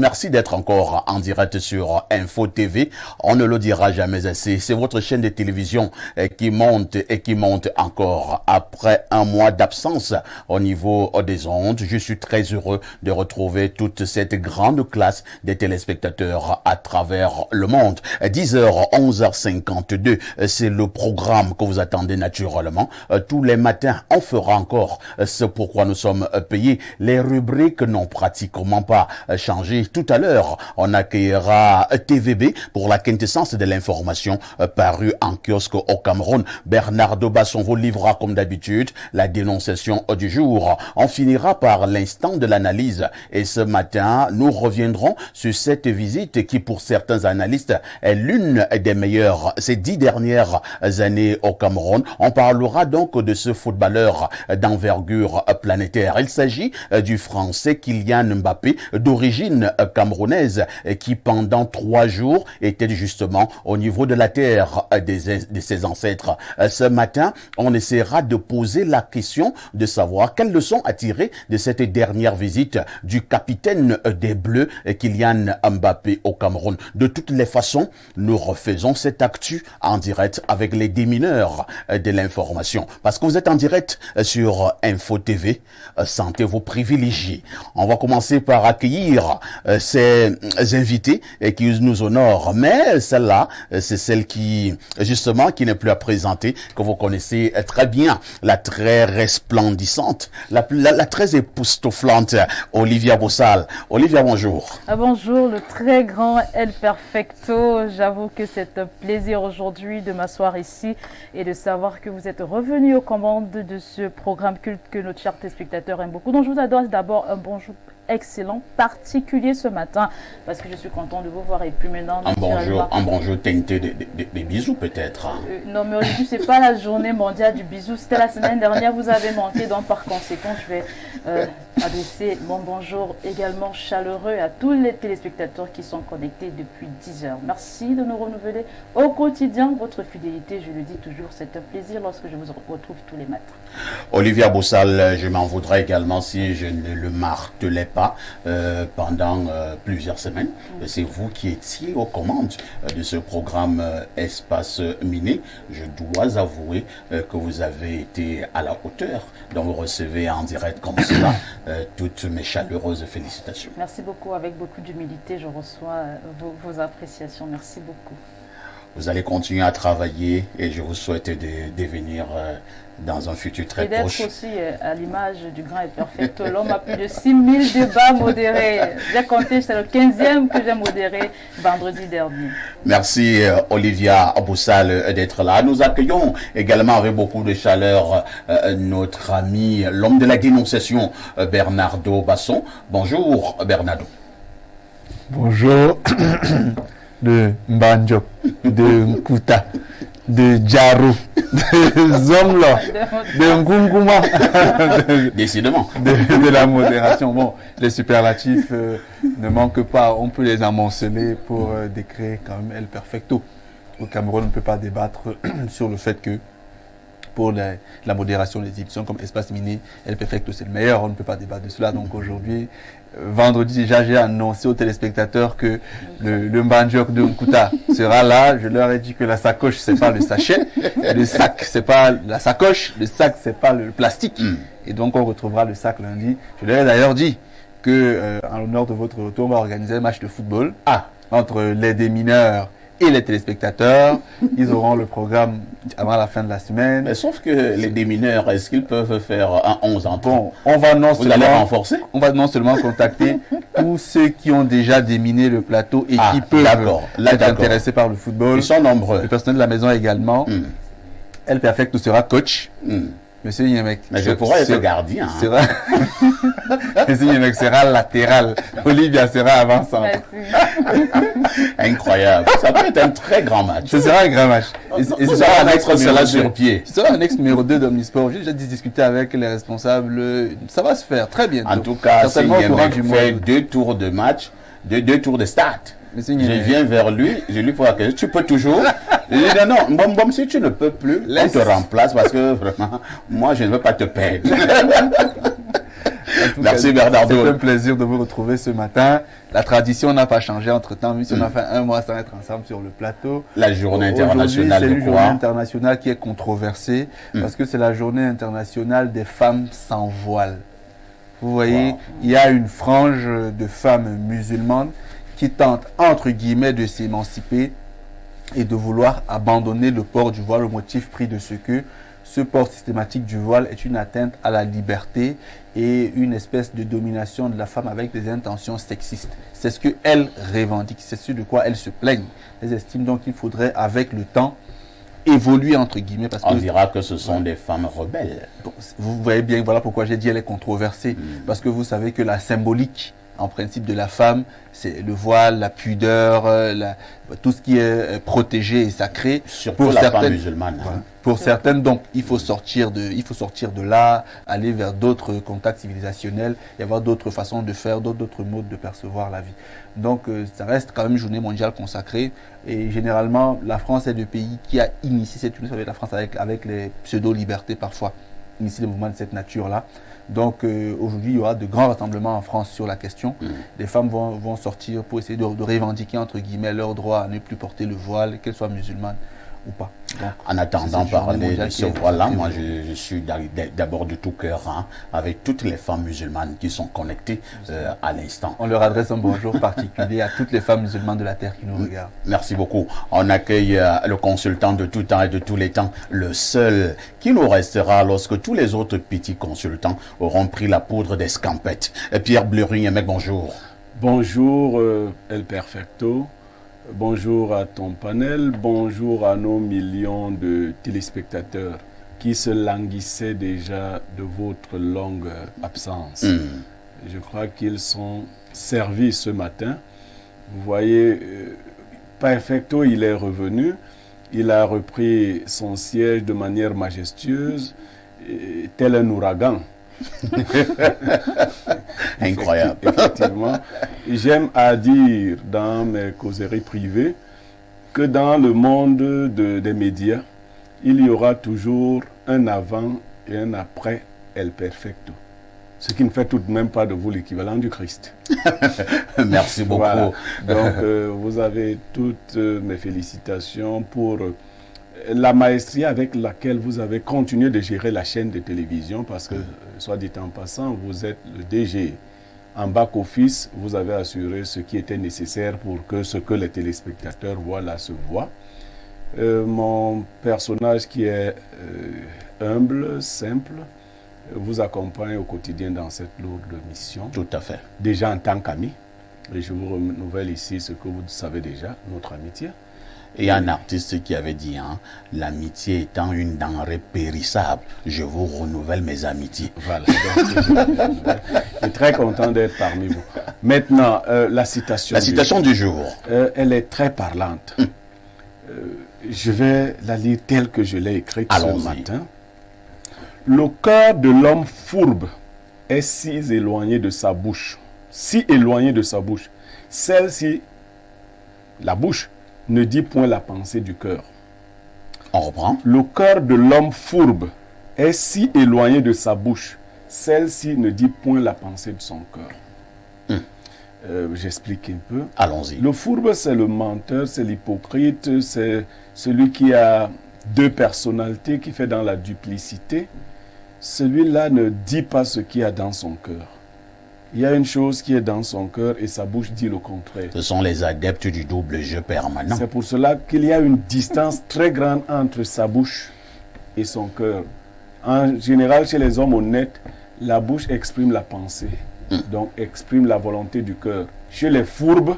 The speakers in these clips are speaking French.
Merci d'être encore en direct sur Info TV. On ne le dira jamais assez. C'est votre chaîne de télévision qui monte et qui monte encore. Après un mois d'absence au niveau des ondes, je suis très heureux de retrouver toute cette grande classe des téléspectateurs à travers le monde. 10h, 11h52, c'est le programme que vous attendez naturellement. Tous les matins, on fera encore ce pourquoi nous sommes payés. Les rubriques n'ont pratiquement pas changé. Tout à l'heure, on accueillera TVB pour la quintessence de l'information parue en kiosque au Cameroun. Bernardo Basson vous livrera comme d'habitude la dénonciation du jour. On finira par l'instant de l'analyse et ce matin, nous reviendrons sur cette visite qui pour certains analystes est l'une des meilleures ces 10 dernières années au Cameroun. On parlera donc de ce footballeur d'envergure planétaire. Il s'agit du Français Kylian Mbappé d'origine camerounaise qui pendant 3 jours était justement au niveau de la terre de ses ancêtres. Ce matin, on essaiera de poser la question de savoir quelles leçons à tirer de cette dernière visite du capitaine des Bleus Kylian Mbappé au Cameroun. De toutes les façons, nous refaisons cette actu en direct avec les démineurs de l'information. Parce que vous êtes en direct sur Info TV, sentez-vous privilégiés. On va commencer par accueillir ces invités qui nous honorent. Mais celle-là, c'est celle qui, justement, qui n'est plus à présenter, que vous connaissez très bien. La très resplendissante, la très époustouflante Olivia Bossal. Olivia, bonjour. Bonjour, le très grand El Perfecto. J'avoue que c'est un plaisir aujourd'hui de m'asseoir ici et de savoir que vous êtes revenu aux commandes de ce programme culte que nos chers téléspectateurs aiment beaucoup. Donc je vous adresse d'abord un bonjour excellent, particulier ce matin, parce que je suis content de vous voir. Et puis maintenant, un bonjour teinté des bisous peut-être. Non, mais aujourd'hui, c'est pas la journée mondiale du bisou, c'était la semaine dernière, vous avez manqué, donc par conséquent, je vais adresser mon bonjour également chaleureux à tous les téléspectateurs qui sont connectés depuis 10 heures. Merci de nous renouveler au quotidien votre fidélité, je le dis toujours, c'est un plaisir lorsque je vous retrouve tous les matins. Olivia Bossal, je m'en voudrais également si je ne le martelais pas pendant plusieurs semaines. C'est vous qui étiez aux commandes de ce programme Espace Miné. Je dois avouer que vous avez été à la hauteur. Donc vous recevez en direct comme cela toutes mes chaleureuses félicitations. Merci beaucoup. Avec beaucoup d'humilité, je reçois vos appréciations. Merci beaucoup. Vous allez continuer à travailler et je vous souhaite de devenir dans un futur très proche. Et d'être aussi à l'image du grand et perfecto. L'homme a plus de 6000 débats modérés. J'ai compté, c'est le 15e que j'ai modéré vendredi dernier. Merci Olivia Bossal d'être là. Nous accueillons également avec beaucoup de chaleur notre ami, l'homme de la dénonciation, Bernardo Basson. Bonjour Bernardo. Bonjour. De Mbanjo, de Nkuta, de Djaro, de Zomla, de Ngunguma. Décidément. De la modération. Bon, les superlatifs ne manquent pas. On peut les amonceler pour décrire quand même El Perfecto. Au Cameroun, on ne peut pas débattre sur le fait que pour la modération des émissions comme Espace Miné, El Perfecto c'est le meilleur. On ne peut pas débattre de cela. Donc aujourd'hui, vendredi déjà, j'ai annoncé aux téléspectateurs que le Mbanjok de Nkuta sera là. Je leur ai dit que la sacoche, c'est pas le sachet. Le sac, c'est pas la sacoche. Le sac, c'est pas le plastique. Et donc, on retrouvera le sac lundi. Je leur ai d'ailleurs dit que, en l'honneur de votre retour, on va organiser un match de football entre les démineurs et les téléspectateurs. Ils auront le programme avant la fin de la semaine. Mais sauf que les démineurs, est-ce qu'ils peuvent faire un 11 en bon, on va non Vous allez renforcer. On va non seulement contacter tous ceux qui ont déjà déminé le plateau et qui peuvent être intéressés par le football. Ils sont nombreux. Le personnel de la maison également. El Perfecto sera coach. Monsieur Yemek. Mais je pourrais être gardien. Sera... Monsieur Yemek sera latéral. Olivia sera avant-centre. Incroyable. Ça peut être un très grand match. Ce sera un grand match. Et ce sera un ex sur pied. Ce sera un ex numéro 2 d'Omnisport. J'ai déjà discuté avec les responsables. Ça va se faire très bien. En tout cas, si Yemek fait 2 tours de match, 2 tours de start, je viens vers lui, je lui pose la question, tu peux toujours? Je lui dis non, bon, si tu ne peux plus, on te remplace parce que vraiment, moi je ne veux pas te perdre. Merci Bernard C'est Doul. un plaisir de vous retrouver ce matin. La tradition n'a pas changé entre-temps, même si on a fait un mois sans être ensemble sur le plateau. La journée Aujourd'hui, internationale c'est de une journée quoi? internationale qui est controversée parce que c'est la journée internationale des femmes sans voile. Vous voyez, il y a une frange de femmes musulmanes qui tentent, entre guillemets, de s'émanciper et de vouloir abandonner le port du voile au motif pris de ce que ce port systématique du voile est une atteinte à la liberté et une espèce de domination de la femme avec des intentions sexistes. C'est ce qu'elles revendiquent, c'est ce de quoi elles se plaignent. Elles estiment donc qu'il faudrait, avec le temps, évoluer entre guillemets. Parce On que, dira que ce sont des femmes rebelles. vous voyez bien, voilà pourquoi j'ai dit elle est controversée. Parce que vous savez que la symbolique, en principe, de la femme, c'est le voile, la pudeur, tout ce qui est protégé et sacré. Surtout Pour la femme certaines- musulmane. Voilà. Pour certaines, donc, il faut sortir de là, aller vers d'autres contacts civilisationnels, y avoir d'autres façons de faire, d'autres modes de percevoir la vie. Donc, ça reste quand même une journée mondiale consacrée. Et généralement, la France est le pays qui a initié cette journée, avec la France avec les pseudo-libertés parfois, initié des mouvements de cette nature-là. Donc, aujourd'hui, il y aura de grands rassemblements en France sur la question. Les femmes vont sortir pour essayer de revendiquer, entre guillemets, leur droit à ne plus porter le voile, qu'elles soient musulmanes ou pas. Donc, En attendant c'est parler une journée de mondiale ce qui est voile-là, très moi évoluée. je suis d'abord de tout cœur avec toutes les femmes musulmanes qui sont connectées à l'instant. On leur adresse un bonjour particulier à toutes les femmes musulmanes de la terre qui nous regardent. Merci beaucoup. On accueille le consultant de tout temps et de tous les temps, le seul qui nous restera lorsque tous les autres petits consultants auront pris la poudre d'escampette. Pierre Bleuring, mec, bonjour. Bonjour El Perfecto, bonjour à ton panel, bonjour à nos millions de téléspectateurs qui se languissaient déjà de votre longue absence. Je crois qu'ils sont servis ce matin. Vous voyez, Perfecto, il est revenu, il a repris son siège de manière majestueuse, tel un ouragan. Incroyable. Effectivement. J'aime à dire dans mes causeries privées que dans le monde des médias, il y aura toujours un avant et un après El Perfecto. Ce qui ne fait tout de même pas de vous l'équivalent du Christ. Merci beaucoup. Voilà. Donc, vous avez toutes mes félicitations pour la maestrie avec laquelle vous avez continué de gérer la chaîne de télévision parce que, soit dit en passant, vous êtes le DG. En back-office, vous avez assuré ce qui était nécessaire pour que ce que les téléspectateurs voient là se voit. Mon personnage qui est humble, simple, vous accompagne au quotidien dans cette lourde mission. Tout à fait. Déjà en tant qu'ami, et je vous renouvelle ici ce que vous savez déjà, notre amitié. Et un artiste qui avait dit, l'amitié étant une denrée périssable, je vous renouvelle mes amitiés. Voilà. Donc, je suis très content d'être parmi vous. Maintenant, la citation. La citation du jour. Elle est très parlante. Je vais la lire telle que je l'ai écrite ce matin. Le cœur de l'homme fourbe est si éloigné de sa bouche, celle-ci, la bouche, ne dit point la pensée du cœur. On reprend. Le cœur de l'homme fourbe est si éloigné de sa bouche, celle-ci ne dit point la pensée de son cœur. J'explique un peu. Allons-y. Le fourbe, c'est le menteur, c'est l'hypocrite, c'est celui qui a deux personnalités, qui fait dans la duplicité. Celui-là ne dit pas ce qu'il y a dans son cœur. Il y a une chose qui est dans son cœur et sa bouche dit le contraire. Ce sont les adeptes du double jeu permanent. C'est pour cela qu'il y a une distance très grande entre sa bouche et son cœur. En général, chez les hommes honnêtes, la bouche exprime la pensée, donc exprime la volonté du cœur. Chez les fourbes,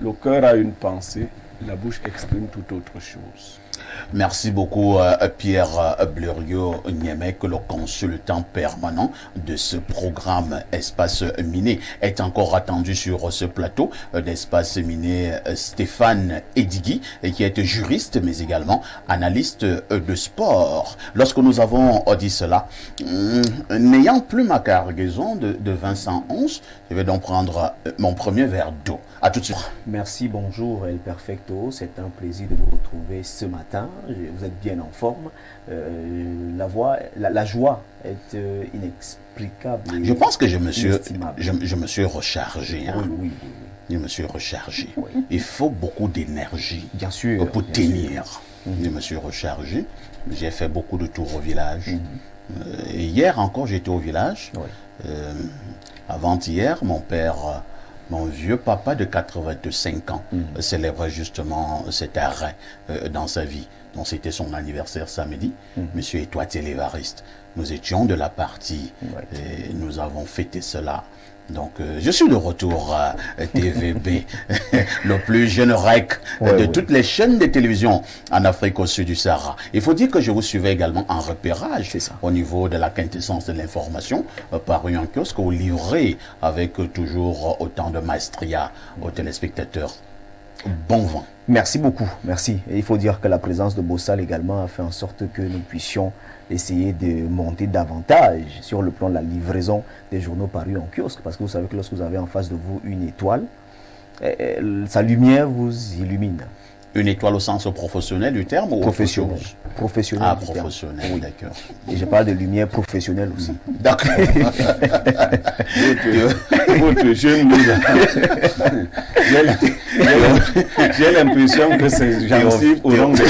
le cœur a une pensée, la bouche exprime toute autre chose. Merci beaucoup Pierre Bleurio-Niemek, le consultant permanent de ce programme Espace Miné. Est encore attendu sur ce plateau d'Espace Miné Stéphane Edigui, qui est juriste mais également analyste de sport. Lorsque nous avons dit cela, n'ayant plus ma cargaison de Vincent 11, je vais donc prendre mon premier verre d'eau. À tout de suite. Merci, bonjour El Perfecto. plateau. C'est un plaisir de vous retrouver ce matin. Vous êtes bien en forme. La joie est inexplicable. Je pense que je me suis rechargé. Hein. Oui. Je me suis rechargé. Oui. Il faut beaucoup d'énergie Bien sûr. pour tenir. Je me suis rechargé. J'ai fait beaucoup de tours au village. Et hier encore, j'étais au village. Oui. Avant-hier, mon vieux papa de 85 ans célébrait justement cet arrêt dans sa vie. Donc c'était son anniversaire samedi. Monsieur Étoile Télévariste. Nous étions de la partie et nous avons fêté cela. Donc je suis de retour à TVB, le plus jeune REC de toutes les chaînes de télévision en Afrique au sud du Sahara. Il faut dire que je vous suivais également en repérage au niveau de la quintessence de l'information paru en kiosque ou livré avec toujours autant de maestria aux téléspectateurs. Bon vent. Merci beaucoup, merci. Et il faut dire que la présence de Bossal également a fait en sorte que nous puissions essayer de monter davantage sur le plan de la livraison des journaux parus en kiosque. Parce que vous savez que lorsque vous avez en face de vous une étoile, sa lumière vous illumine. Une étoile au sens professionnel du terme ou professionnel? Professionnel. Ah, professionnel, oui. D'accord. Et je parle de lumière professionnelle aussi. D'accord. Votre jeune j'ai l'impression que c'est gentil au long de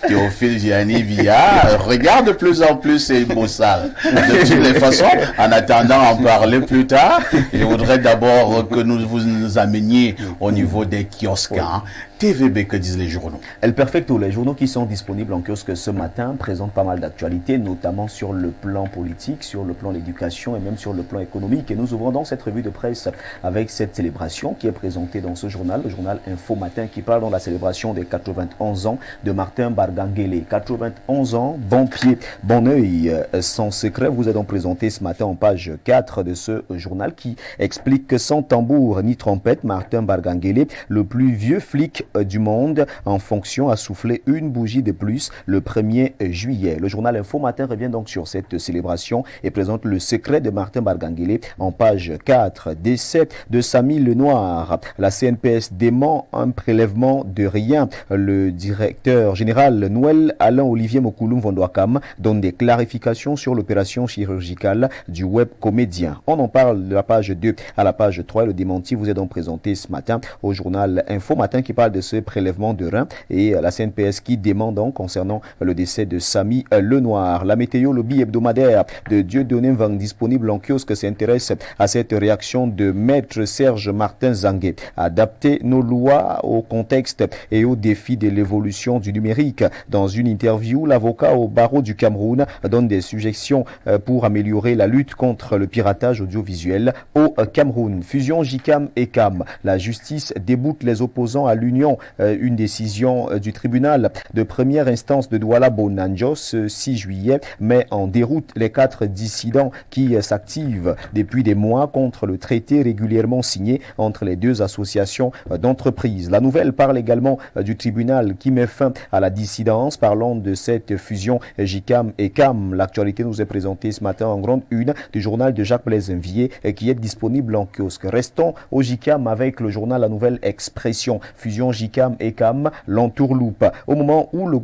Théophile Gianni Villa regarde de plus en plus ces Bossal. De toutes les façons, en attendant en parler plus tard, je voudrais d'abord que vous nous ameniez au niveau des kiosques. Hein. TVB, que disent les journaux? El Perfecto, les journaux qui sont disponibles en kiosque ce matin présentent pas mal d'actualités, notamment sur le plan politique, sur le plan de l'éducation et même sur le plan économique. Et nous ouvrons donc cette revue de presse avec cette célébration qui est présentée dans ce journal, le journal Info Matin, qui parle de la célébration des 91 ans de Martin Barganguélé. 91 ans, bon pied, bon oeil, sans secret. Vous êtes donc présenté ce matin en page 4 de ce journal qui explique que sans tambour ni trompette, Martin Barganguélé, le plus vieux flic du monde en fonction, a soufflé une bougie de plus le 1er juillet. Le journal Info Matin revient donc sur cette célébration et présente le secret de Martin Barganguélé en page 4. Décès de Samy Lenoir. La CNPS dément un prélèvement de rien. Le directeur général Noël Alain Olivier Mokouloum Vondoakam donne des clarifications sur l'opération chirurgicale du web comédien. On en parle de la page 2 à la page 3. Le démenti vous est donc présenté ce matin au journal Info Matin qui parle de ce prélèvement de rein et la CNPS qui dément donc concernant le décès de Samy Lenoir. La météo, le bi-hebdomadaire de Dieudonné Vang disponible en kiosque s'intéresse à cette réaction de maître Serge Martin Zangué. Adapter nos lois au contexte et aux défis de l'évolution du numérique. Dans une interview, l'avocat au barreau du Cameroun donne des suggestions pour améliorer la lutte contre le piratage audiovisuel au Cameroun. Fusion JICAM et CAM. La justice déboute les opposants à l'Union. Une décision du tribunal de première instance de Douala Bonanjo ce 6 juillet met en déroute les 4 dissidents qui s'activent depuis des mois contre le traité régulièrement signé entre les deux associations d'entreprises. La nouvelle parle également du tribunal qui met fin à la dissidence. Parlons de cette fusion JICAM et CAM. L'actualité nous est présentée ce matin en grande une du journal de Jacques Blaise Envié qui est disponible en kiosque. Restons au JICAM avec le journal La Nouvelle Expression. Fusion JICAM et CAM, l'entourloupe. Au moment où le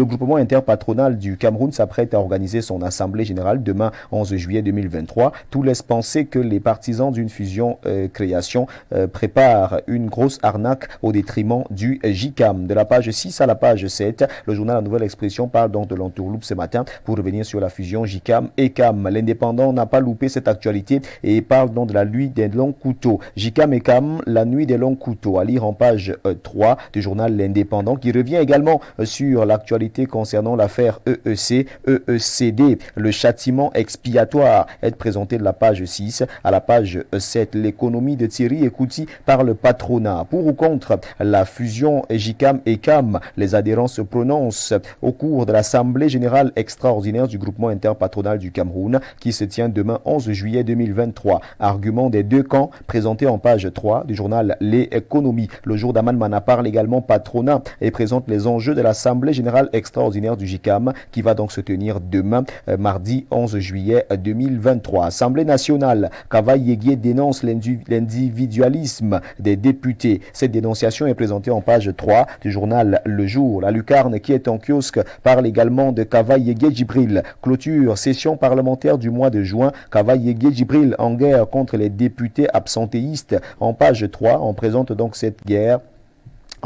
groupement interpatronal du Cameroun s'apprête à organiser son assemblée générale demain 11 juillet 2023, tout laisse penser que les partisans d'une fusion création préparent une grosse arnaque au détriment du JICAM. De la page 6 à la page 7, le journal La Nouvelle Expression parle donc de l'entourloupe ce matin pour revenir sur la fusion JICAM et CAM. L'indépendant n'a pas loupé cette actualité et parle donc de la nuit des longs couteaux. JICAM et CAM, la nuit des longs couteaux, à lire en page 3 du journal L'Indépendant qui revient également sur l'actualité concernant l'affaire EEC-EECD. Le châtiment expiatoire est présenté de la page 6 à la page 7. L'économie de Thierry Ekouti par le patronat. Pour ou contre la fusion JICAM et CAM, les adhérents se prononcent au cours de l'Assemblée générale extraordinaire du groupement interpatronal du Cameroun qui se tient demain 11 juillet 2023. Argument des deux camps présenté en page 3 du journal L'Économie. Le jour d'Aman Mana parle également patronat et présente les enjeux de l'Assemblée générale extraordinaire du JICAM qui va donc se tenir demain, mardi 11 juillet 2023. Assemblée nationale, Kava Yegué dénonce l'individualisme des députés. Cette dénonciation est présentée en page 3 du journal Le Jour. La lucarne qui est en kiosque parle également de Kava Yegué Djibril. Clôture, session parlementaire du mois de juin. Kava Yegué Djibril en guerre contre les députés absentéistes. En page 3, on présente donc cette guerre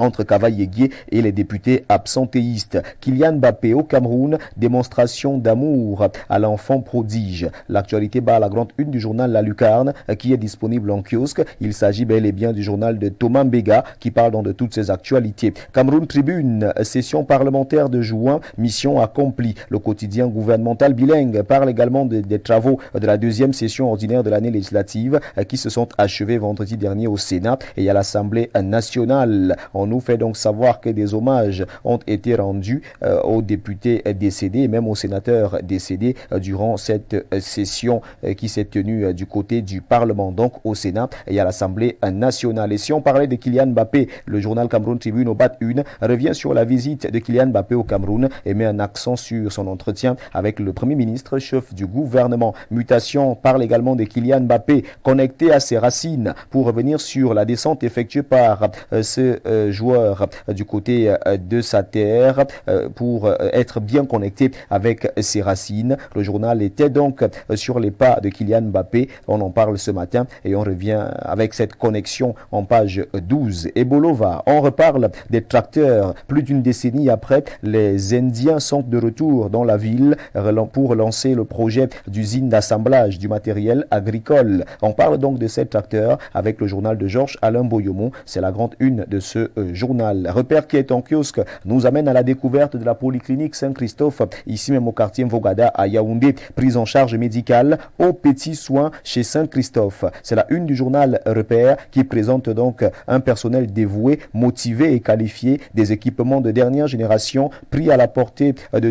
entre Kava Yegué et les députés absentéistes. Kylian Mbappé au Cameroun, démonstration d'amour à l'enfant prodige. L'actualité bat à la grande une du journal La Lucarne qui est disponible en kiosque. Il s'agit bel et bien du journal de Thomas Mbega qui parle donc de toutes ces actualités. Cameroun Tribune, session parlementaire de juin, mission accomplie. Le quotidien gouvernemental bilingue parle également des travaux de la deuxième session ordinaire de l'année législative qui se sont achevés vendredi dernier au Sénat et à l'Assemblée nationale. On nous fait donc savoir que des hommages ont été rendus aux députés décédés et même aux sénateurs décédés durant cette session qui s'est tenue du côté du Parlement, donc au Sénat et à l'Assemblée nationale. Et si on parlait de Kylian Mbappé, le journal Cameroun Tribune au BAT 1 revient sur la visite de Kylian Mbappé au Cameroun et met un accent sur son entretien avec le Premier ministre, chef du gouvernement. Mutation parle également de Kylian Mbappé connecté à ses racines pour revenir sur la descente effectuée par ce joueur du côté de sa terre pour être bien connecté avec ses racines. Le journal était donc sur les pas de Kylian Mbappé. On en parle ce matin et on revient avec cette connexion en page 12. Et Bolova, on reparle des tracteurs. Plus d'une décennie après, les Indiens sont de retour dans la ville pour lancer le projet d'usine d'assemblage du matériel agricole. On parle donc de ces tracteurs avec le journal de Georges Alain Boyomo. C'est la grande une de ce journal. Repère qui est en kiosque nous amène à la découverte de la polyclinique Saint-Christophe, ici même au quartier Mvogada à Yaoundé. Prise en charge médicale aux petits soins chez Saint-Christophe. C'est la une du journal Repère qui présente donc un personnel dévoué, motivé et qualifié, des équipements de dernière génération pris à la portée de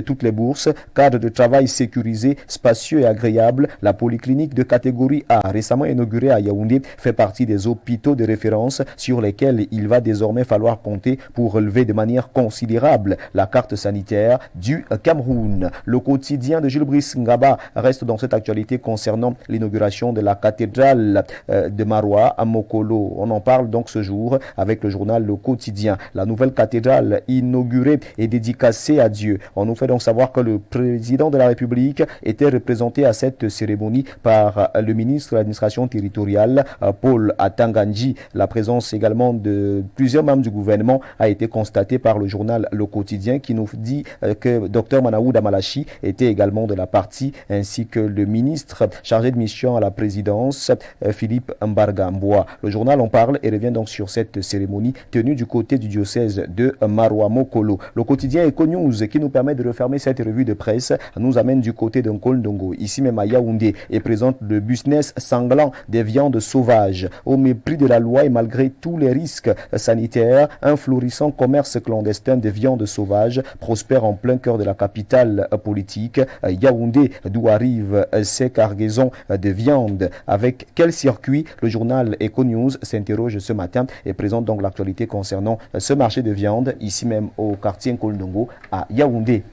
toutes les bourses, cadre de travail sécurisé, spacieux et agréable. La polyclinique de catégorie A, récemment inaugurée à Yaoundé, fait partie des hôpitaux de référence sur lesquels il va désormais falloir compter pour relever de manière considérable la carte sanitaire du Cameroun. Le quotidien de Jules Brice Ngaba reste dans cette actualité concernant l'inauguration de la cathédrale de Maroua à Mokolo. On en parle donc ce jour avec le journal Le Quotidien. La nouvelle cathédrale inaugurée et dédicacée à Dieu. On nous fait donc savoir que le président de la République était représenté à cette cérémonie par le ministre de l'administration territoriale Paul Atanganji. La présence également de plusieurs membres du gouvernement a été constatée par le journal Le Quotidien qui nous dit que Dr Manaouda Malachi était également de la partie ainsi que le ministre chargé de mission à la présidence Philippe Mbargamboa. Le journal en parle et revient donc sur cette cérémonie tenue du côté du diocèse de Maroua Mokolo. Le quotidien Eco-News qui nous permet de refermer cette revue de presse nous amène du côté d'un Ndongo, ici même à Yaoundé, et présente le business sanglant des viandes sauvages. Au mépris de la loi et malgré tous les risques sanitaires, un florissant commerce clandestin de viandes sauvages prospère en plein cœur de la capitale politique, Yaoundé, d'où arrivent ces cargaisons de viande. Avec quel circuit? Le journal Eco-News s'interroge ce matin et présente donc l'actualité concernant ce marché de viande, ici même au quartier Ndongo à Yaoundé.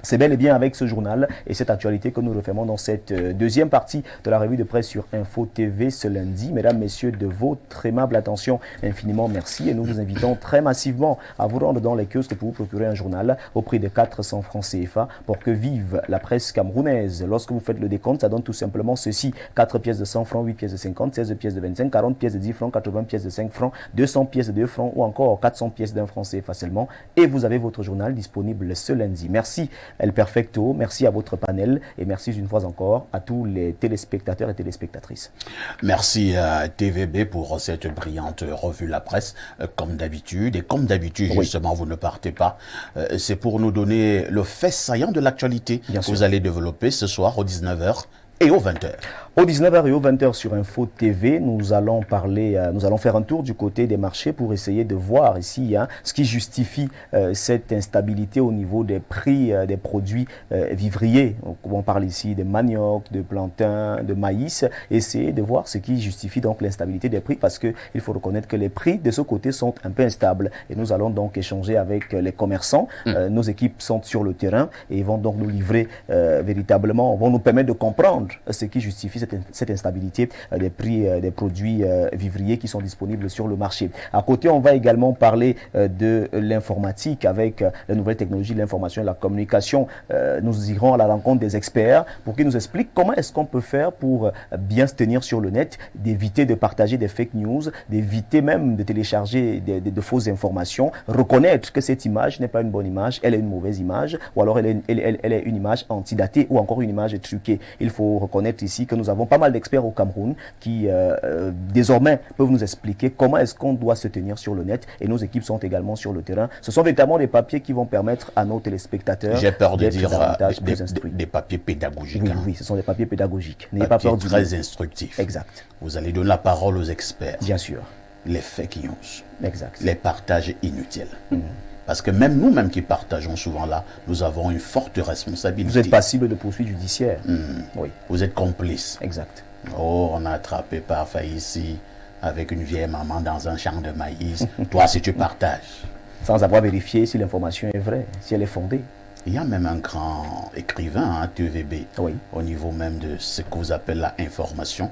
C'est bel et bien avec ce journal et cette actualité que nous refermons dans cette deuxième partie de la revue de presse sur Info TV ce lundi. Mesdames, messieurs, de votre aimable attention, infiniment merci et nous vous invitons très massivement à vous rendre dans les kiosques pour vous procurer un journal au prix de 400 francs CFA pour que vive la presse camerounaise. Lorsque vous faites le décompte, ça donne tout simplement ceci: 4 pièces de 100 francs, 8 pièces de 50, 16 pièces de 25, 40 pièces de 10 francs, 80 pièces de 5 francs, 200 pièces de 2 francs ou encore 400 pièces d'1 franc CFA seulement. Et vous avez votre journal disponible ce lundi. Merci El Perfecto, merci à votre panel et merci une fois encore à tous les téléspectateurs et téléspectatrices. Merci à TVB pour cette brillante revue La Presse, comme d'habitude. Et comme d'habitude, oui, justement, vous ne partez pas. C'est pour nous donner le fait saillant de l'actualité que vous allez développer ce soir aux 19h et aux 20h. Aux 19h et aux 20h sur Info TV, nous allons faire un tour du côté des marchés pour essayer de voir ici ce qui justifie cette instabilité au niveau des prix des produits vivriers. On parle ici de manioc, de plantain, de maïs. Essayer de voir ce qui justifie donc l'instabilité des prix parce qu'il faut reconnaître que les prix de ce côté sont un peu instables. Et nous allons donc échanger avec les commerçants. Nos équipes sont sur le terrain et vont donc nous livrer véritablement, vont nous permettre de comprendre ce qui justifie cette instabilité des prix des produits vivriers qui sont disponibles sur le marché. À côté, on va également parler de l'informatique avec les nouvelles technologies de l'information et de la communication. Nous irons à la rencontre des experts pour qu'ils nous expliquent comment est-ce qu'on peut faire pour bien se tenir sur le net, d'éviter de partager des fake news, d'éviter même de télécharger de fausses informations, reconnaître que cette image n'est pas une bonne image, elle est une mauvaise image, ou alors elle est une image antidatée ou encore une image truquée. Il faut reconnaître ici que nous avons pas mal d'experts au Cameroun qui désormais peuvent nous expliquer comment est-ce qu'on doit se tenir sur le net, et nos équipes sont également sur le terrain. Ce sont véritablement des papiers qui vont permettre à nos téléspectateurs j'ai peur de dire des papiers pédagogiques. Oui, oui, ce sont des papiers pédagogiques. N'ayez pas peur du mot. Très instructifs. Exact. Vous allez donner la parole aux experts. Bien sûr. Les fake news. Exact. Les partages inutiles. Parce que même nous-mêmes qui partageons souvent là, nous avons une forte responsabilité. Vous êtes passible de poursuites judiciaires. Oui. Vous êtes complice. Exact. Oh, on a attrapé parfois ici avec une vieille maman dans un champ de maïs. Toi, si tu partages. Sans avoir vérifié si l'information est vraie, si elle est fondée. Il y a même un grand écrivain, TVB, oui, au niveau même de ce que vous appelez la information.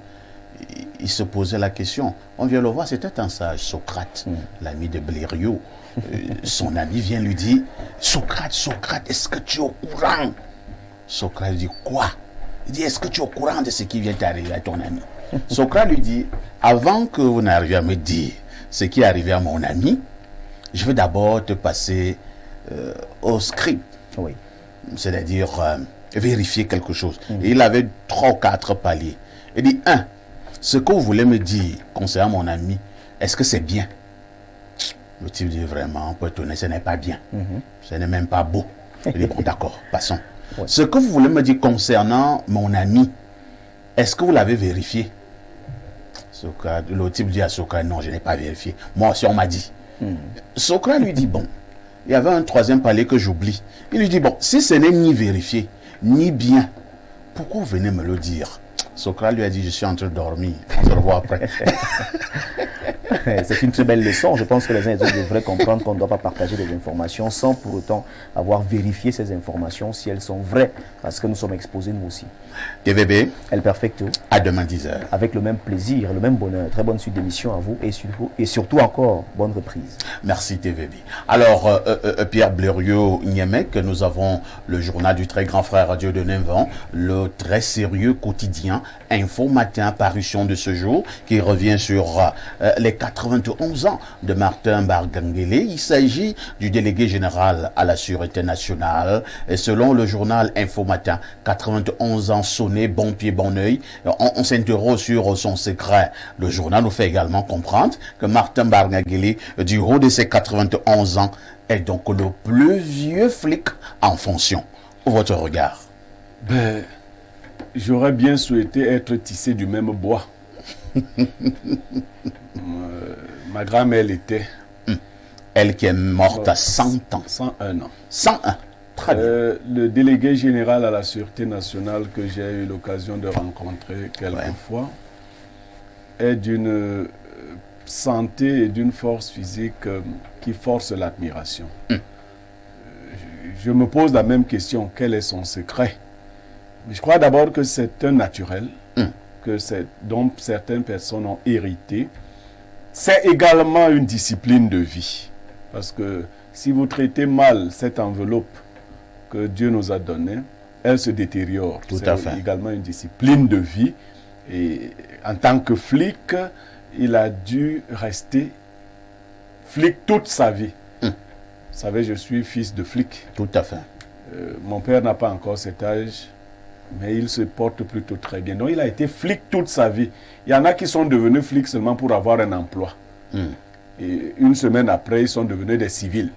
Il se posait la question. On vient le voir, c'était un sage, Socrate, l'ami de Blériot. Son ami vient lui dire, Socrate, est-ce que tu es au courant? Socrate dit, quoi? Il dit, est-ce que tu es au courant de ce qui vient d'arriver à ton ami? Socrate lui dit, avant que vous n'arriviez à me dire ce qui est arrivé à mon ami, je vais d'abord te passer au script. Oui. C'est-à-dire vérifier quelque chose. Et il avait 3 ou 4 paliers. Il dit, 1, ce que vous voulez me dire concernant mon ami, est-ce que c'est bien? Le type dit vraiment, on peut étonner, ce n'est pas bien. Ce n'est même pas beau. Il dit, bon, d'accord, passons. Oui. Ce que vous voulez me dire concernant mon ami, est-ce que vous l'avez vérifié? Le type dit à Socrate, non, je n'ai pas vérifié. Moi aussi, on m'a dit. Socrate lui dit, bon, il y avait un 3e palier que j'oublie. Il lui dit, bon, si ce n'est ni vérifié, ni bien, pourquoi vous venez me le dire? Socrate lui a dit, je suis en train de dormir. On se revoit après. C'est une très belle leçon. Je pense que les uns et les autres devraient comprendre qu'on ne doit pas partager des informations sans pour autant avoir vérifié ces informations si elles sont vraies, parce que nous sommes exposés nous aussi. TVB, El Perfecto. À demain 10h. Avec le même plaisir, le même bonheur. Très bonne suite d'émission à vous et surtout encore, bonne reprise. Merci TVB. Alors, Pierre Blériot-Niemek, nous avons le journal du très grand frère Radio de Ninvan, le très sérieux quotidien Info Matin, parution de ce jour, qui revient sur les 91 ans de Martin Barganguélé. Il s'agit du délégué général à la Sûreté nationale. Et selon le journal Info Matin, 91 ans sonnés, bon pied, bon oeil. On s'interroge sur son secret. Le journal nous fait également comprendre que Martin Barganguélé, du haut de ses 91 ans, est donc le plus vieux flic en fonction. Votre regard? Ben, j'aurais bien souhaité être tissé du même bois. Ma grand-mère l'était. Elle qui est morte à 100 ans. 101 ans. 101. Très bien. Le délégué général à la Sûreté nationale que j'ai eu l'occasion de rencontrer quelques fois est d'une santé et d'une force physique qui force l'admiration. Je me pose la même question, quel est son secret? Mais je crois d'abord que c'est un naturel, dont certaines personnes ont hérité. C'est également une discipline de vie. Parce que si vous traitez mal cette enveloppe que Dieu nous a donnée, elle se détériore. C'est également une discipline de vie. Et en tant que flic, il a dû rester flic toute sa vie. Vous savez, je suis fils de flic. Tout à fait. Mon père n'a pas encore cet âge, mais il se porte plutôt très bien. Donc il a été flic toute sa vie. Il y en a qui sont devenus flics seulement pour avoir un emploi. Et une semaine après, ils sont devenus des civils.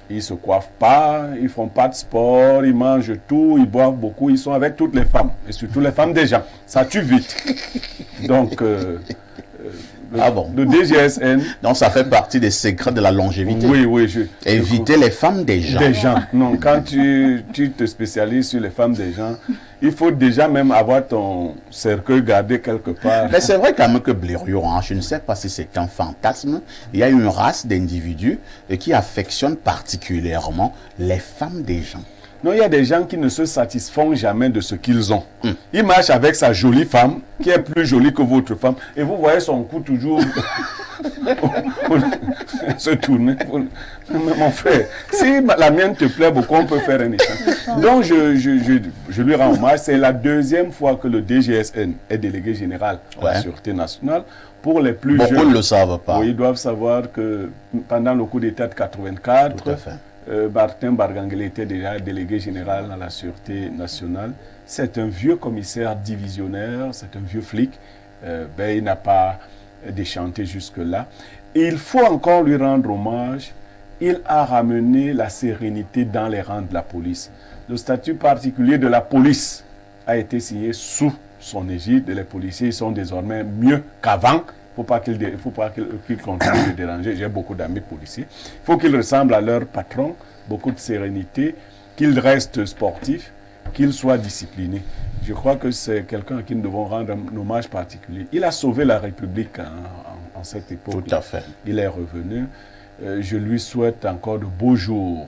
Ils ne se coiffent pas, ils ne font pas de sport, ils mangent tout, ils boivent beaucoup, ils sont avec toutes les femmes, et surtout les femmes des gens. Ça tue vite. Donc, le DGSN... Donc, ça fait partie des secrets de la longévité. Oui. Éviter les femmes des gens. Des gens. Non, quand tu te spécialises sur les femmes des gens, il faut déjà même avoir ton cercueil gardé quelque part. Mais c'est vrai quand même que Blériot, je ne sais pas si c'est un fantasme, il y a une race d'individus qui affectionnent particulièrement les femmes des gens. Non, il y a des gens qui ne se satisfont jamais de ce qu'ils ont. Il marche avec sa jolie femme, qui est plus jolie que votre femme, et vous voyez son cou toujours se tourner. Mon frère, si la mienne te plaît beaucoup, on peut faire un échange. Donc, je lui rends hommage. C'est la deuxième fois que le DGSN est délégué général à la Sûreté nationale. Pour les plus jeunes, beaucoup ne le savent pas. Oui, ils doivent savoir que pendant le coup d'État de 84, Martin Barganguélé était déjà délégué général à la Sûreté nationale. C'est un vieux commissaire divisionnaire, c'est un vieux flic. Il n'a pas déchanté jusque-là. Il faut encore lui rendre hommage. Il a ramené la sérénité dans les rangs de la police. Le statut particulier de la police a été signé sous son égide. Les policiers sont désormais mieux qu'avant. Il ne faut pas qu'ils continuent de déranger. J'ai beaucoup d'amis policiers. Il faut qu'ils ressemblent à leur patron, beaucoup de sérénité, qu'ils restent sportifs, qu'ils soient disciplinés. Je crois que c'est quelqu'un à qui nous devons rendre un hommage particulier. Il a sauvé la République en cette époque. Tout à fait. Il est revenu. Je lui souhaite encore de beaux jours.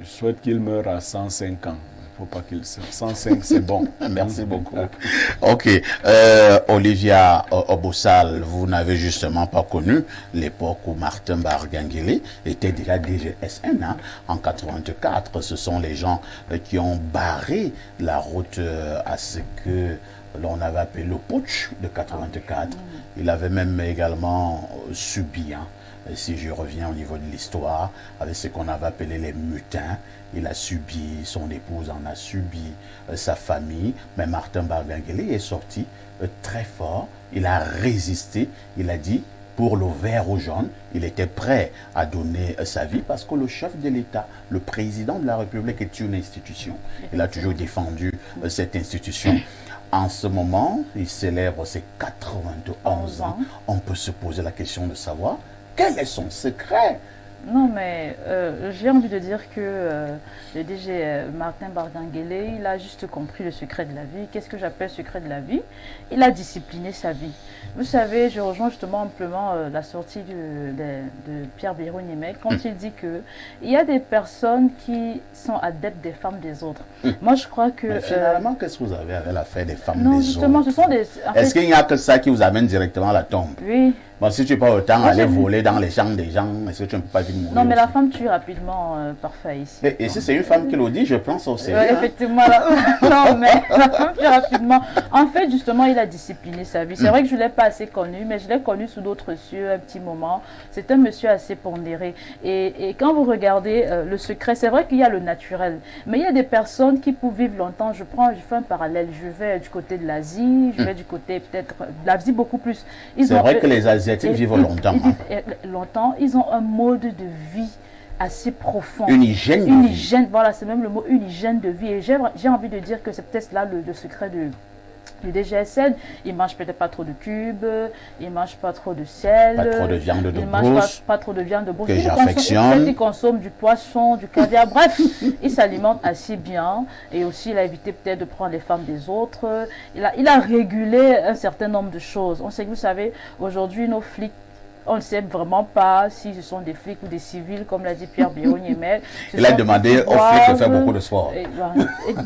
Je souhaite qu'il meure à 105 ans. Il ne faut pas qu'il... 105, c'est bon. Merci beaucoup. Ok. Olivia Obossal, vous n'avez justement pas connu l'époque où Martin Barganguélé était déjà DGSN. En 84, ce sont les gens qui ont barré la route à ce que l'on avait appelé le putsch de 84. Il avait même également subi, si je reviens au niveau de l'histoire, avec ce qu'on avait appelé les mutins. Il a subi, son épouse en a subi, sa famille. Mais Martin Barganguélé est sorti très fort. Il a résisté. Il a dit, pour le vert ou jaune, il était prêt à donner sa vie parce que le chef de l'État, le président de la République est une institution. Il a toujours défendu cette institution. En ce moment, il célèbre ses 91 ans. On peut se poser la question de savoir quel est son secret. Non, mais j'ai envie de dire que le DG Martin Barganguélé, il a juste compris le secret de la vie. Qu'est-ce que j'appelle secret de la vie? Il a discipliné sa vie. Vous savez, je rejoins justement amplement la sortie de Pierre Biron-Yémé quand il dit qu'il y a des personnes qui sont adeptes des femmes des autres. Moi, je crois que... Mais finalement, qu'est-ce que vous avez avec l'affaire des femmes non, des justement, autres? ce sont des... Est-ce qu'il n'y a que ça qui vous amène directement à la tombe? Oui. Bon, si tu n'as pas autant aller voler dans les champs des gens, est-ce que tu ne peux pas vite mourir? Non, mais la femme tue rapidement, parfait ici. Et si c'est une femme qui le dit, je pense au sérieux. Effectivement, non, mais la femme tue rapidement. En fait, justement, il a discipliné sa vie. C'est vrai que je ne l'ai pas assez connu, mais je l'ai connu sous d'autres cieux un petit moment. C'est un monsieur assez pondéré. Et quand vous regardez le secret, c'est vrai qu'il y a le naturel. Mais il y a des personnes qui, pour vivre longtemps, je fais un parallèle. Je vais du côté de l'Asie, je vais du côté peut-être de l'Asie beaucoup plus. C'est vrai que les Asiatiques vivent longtemps. Longtemps, ils ont un mode de vie assez profond. Une hygiène de vie. Voilà, c'est même le mot, une hygiène de vie. Et j'ai envie de dire que c'est peut-être là le secret du DGSN. Ils ne mangent peut-être pas trop de cubes, ils ne mangent pas trop de sel. Pas trop de viande de brousse. Ils ne mangent pas trop de viande de brousse. Que j'affectionne. Ils consomment du poisson, du caviar, bref, ils s'alimentent assez bien. Et aussi, il a évité peut-être de prendre les femmes des autres. Il a régulé un certain nombre de choses. On sait que vous savez, aujourd'hui, nos flics, on ne sait vraiment pas si ce sont des flics ou des civils, comme l'a dit Pierre Biron-Yémé. Il a demandé aux flics de faire beaucoup de sport.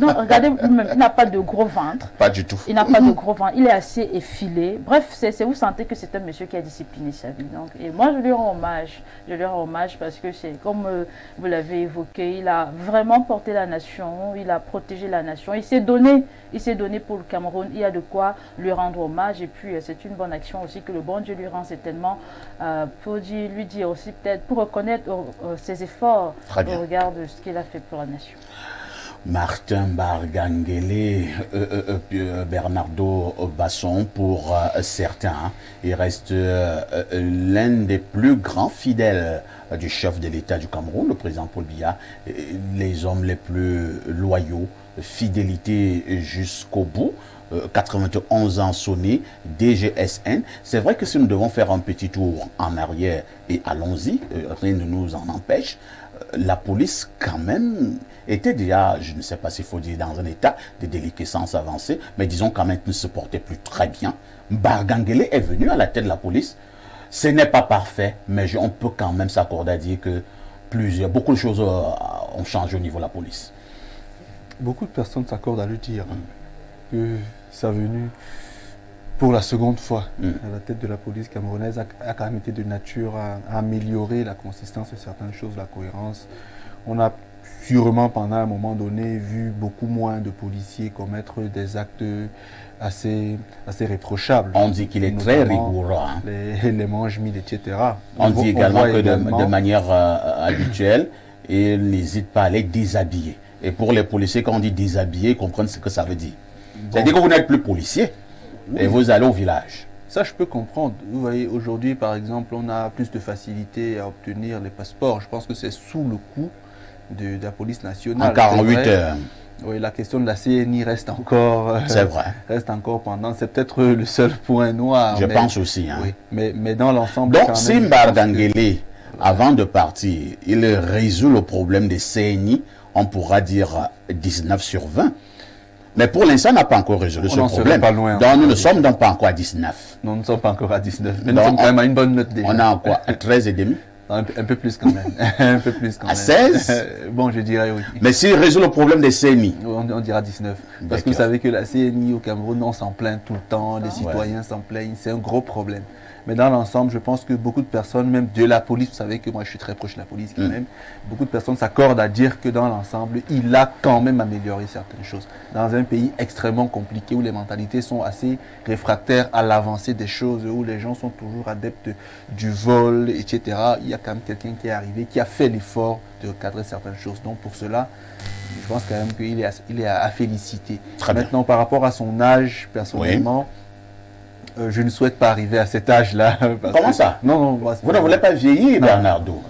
Non, regardez, il n'a pas de gros ventre. Pas du tout. Il n'a pas de gros ventre. Il est assez effilé. Bref, vous sentez que c'est un monsieur qui a discipliné sa vie. Donc, et moi, je lui rends hommage. Je lui rends hommage parce que c'est comme vous l'avez évoqué, il a vraiment porté la nation, il a protégé la nation. Il s'est donné pour le Cameroun. Il y a de quoi lui rendre hommage. Et puis, c'est une bonne action aussi que le bon Dieu lui rend certainement. Pour lui dire aussi peut-être, pour reconnaître ses efforts au regard de ce qu'il a fait pour la nation. Martin Barganguélé, Bernardo Basson, pour certains, il reste l'un des plus grands fidèles du chef de l'État du Cameroun, le président Paul Biya, les hommes les plus loyaux, fidélité jusqu'au bout. 91 ans sonnés, DGSN. C'est vrai que si nous devons faire un petit tour en arrière, et allons-y, rien ne nous en empêche, la police quand même était déjà, je ne sais pas s'il faut dire dans un état de déliquescence avancée, mais disons quand même qu'il ne se portait plus très bien. Barganguélé est venu à la tête de la police. Ce n'est pas parfait, mais on peut quand même s'accorder à dire que beaucoup de choses ont changé au niveau de la police. Beaucoup de personnes s'accordent à le dire, que sa venue, pour la seconde fois, à la tête de la police camerounaise, a quand même été de nature à améliorer la consistance de certaines choses, la cohérence. On a sûrement, pendant un moment donné, vu beaucoup moins de policiers commettre des actes assez réprochables. On dit qu'il est très rigoureux. Hein. Les mange-mille, etc. On dit également que de manière habituelle, il n'hésite pas à les déshabiller. Et pour les policiers, quand on dit déshabiller, ils comprennent ce que ça veut dire. Bon. C'est-à-dire que vous n'êtes plus policier et vous allez au village. Ça, je peux comprendre. Vous voyez, aujourd'hui, par exemple, on a plus de facilité à obtenir les passeports. Je pense que c'est sous le coup de la police nationale. En 48 heures. Oui, la question de la CNI reste encore... c'est vrai. Reste encore pendant. C'est peut-être le seul point noir. Je pense aussi. Hein. Oui, mais dans l'ensemble... Donc, si Mbardangele, avant de partir, il résout le problème des CNI, on pourra dire 19 sur 20. Mais pour l'instant, on n'a pas encore résolu ce problème. Pas loin, donc, nous ne sommes donc pas encore à 19. Non, nous ne sommes pas encore à 19. Mais nous sommes quand même à une bonne note déjà. On a quoi? 13 et demi? Un peu plus quand même. Un peu plus quand même. À 16? Bon, je dirais oui. Mais s'il résout le problème des CNI? On dira 19. Parce que vous savez que la CNI au Cameroun, on s'en plaint tout le temps. Les citoyens s'en plaignent. C'est un gros problème. Mais dans l'ensemble, je pense que beaucoup de personnes, même de la police, vous savez que moi je suis très proche de la police quand même, beaucoup de personnes s'accordent à dire que dans l'ensemble, il a quand même amélioré certaines choses. Dans un pays extrêmement compliqué où les mentalités sont assez réfractaires à l'avancée des choses, où les gens sont toujours adeptes du vol, etc. Il y a quand même quelqu'un qui est arrivé, qui a fait l'effort de recadrer certaines choses. Donc pour cela, je pense quand même qu'il est à féliciter. Maintenant, par rapport à son âge, personnellement, je ne souhaite pas arriver à cet âge-là. Comment ça? Non, vous ne voulez pas vieillir, Bernardo?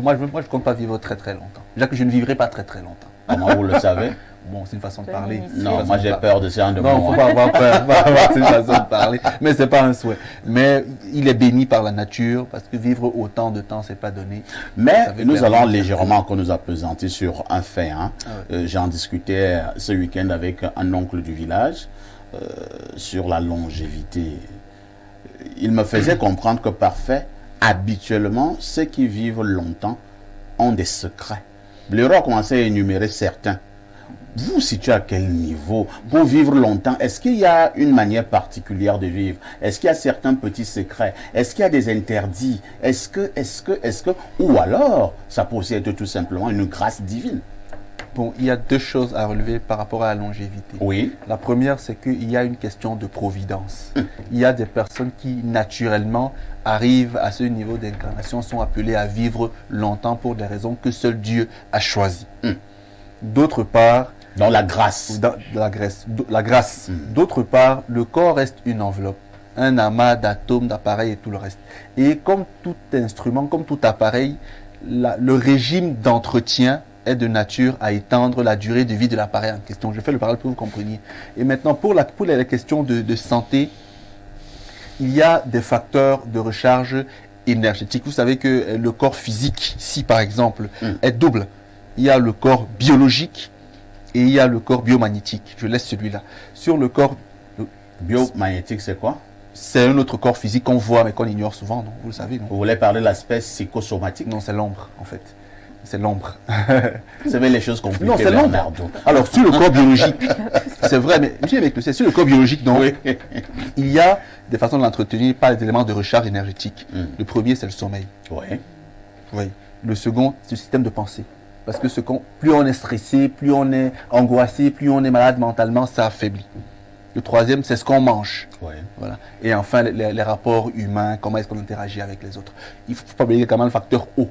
Moi, je ne compte pas vivre très très longtemps. Déjà que je ne vivrai pas très très longtemps. Comment vous le savez? Bon, c'est une façon de parler. Non, moi j'ai peur de ça. Non, il ne faut pas avoir peur. C'est une façon de parler. Mais ce n'est pas un souhait. Mais il est béni par la nature parce que vivre autant de temps, ce n'est pas donné. Mais nous allons légèrement encore nous appesantir sur un fait. Hein. J'en discutais ce week-end avec un oncle du village. Sur la longévité. Il me faisait comprendre que parfait, habituellement, ceux qui vivent longtemps ont des secrets. Le roi a commencé à énumérer certains. Vous situez à quel niveau? Pour vivre longtemps, est-ce qu'il y a une manière particulière de vivre? Est-ce qu'il y a certains petits secrets? Est-ce qu'il y a des interdits? Est-ce que, ou alors, ça peut aussi être tout simplement une grâce divine? Bon, il y a deux choses à relever par rapport à la longévité. Oui. La première, c'est qu'il y a une question de providence. Il y a des personnes qui, naturellement, arrivent à ce niveau d'incarnation, sont appelées à vivre longtemps pour des raisons que seul Dieu a choisies. D'autre part... Dans la grâce. La grâce. D'autre part, le corps reste une enveloppe, un amas d'atomes, d'appareils et tout le reste. Et comme tout instrument, comme tout appareil, le régime d'entretien est de nature à étendre la durée de vie de l'appareil en question. Je fais le parallèle pour que vous compreniez. Et maintenant, pour les questions de santé, il y a des facteurs de recharge énergétique. Vous savez que le corps physique, si par exemple, est double. Il y a le corps biologique et il y a le corps biomagnétique. Je laisse celui-là. Sur le corps biomagnétique, c'est quoi? C'est un autre corps physique qu'on voit mais qu'on ignore souvent, non? Vous le savez, non? Vous voulez parler de l'aspect psychosomatique? Non, c'est l'ombre, en fait. C'est l'ombre. Vous savez les choses compliquées. Non, c'est l'ombre. Alors, sur le corps biologique, c'est vrai, mais monsieur, sur le corps biologique, donc, il y a des façons de l'entretenir par les éléments de recharge énergétique. Le premier, c'est le sommeil. Oui. Le second, c'est le système de pensée. Parce que plus on est stressé, plus on est angoissé, plus on est malade mentalement, ça affaiblit. Le troisième, c'est ce qu'on mange. Voilà. Et enfin, les rapports humains, comment est-ce qu'on interagit avec les autres. Il ne faut pas oublier quand même le facteur eau.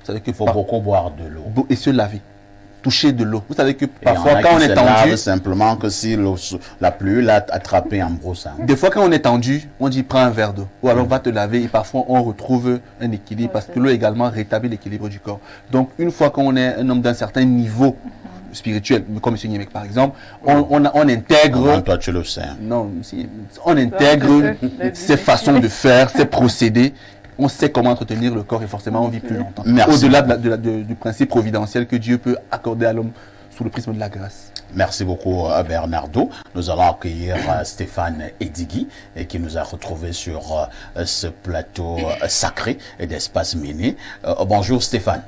Vous savez qu'il faut beaucoup boire de l'eau. Et se laver. Toucher de l'eau. Vous savez que parfois, quand on est tendu... simplement que si la pluie l'a attrapé en brossant. Des fois, quand on est tendu, on dit prends un verre d'eau. Ou alors va te laver et parfois on retrouve un équilibre parce que l'eau également rétablit l'équilibre du corps. Donc, une fois qu'on est un homme d'un certain niveau spirituel, comme M. Niemek par exemple, on intègre... toi, tu le sais. Non, on intègre ces façons de faire, ces procédés. On sait comment entretenir le corps et forcément on vit plus longtemps. Au-delà du principe providentiel que Dieu peut accorder à l'homme sous le prisme de la grâce. Merci beaucoup Bernardo. Nous allons accueillir Stéphane Edigui qui nous a retrouvés sur ce plateau sacré d'Espace Mini. Bonjour Stéphane.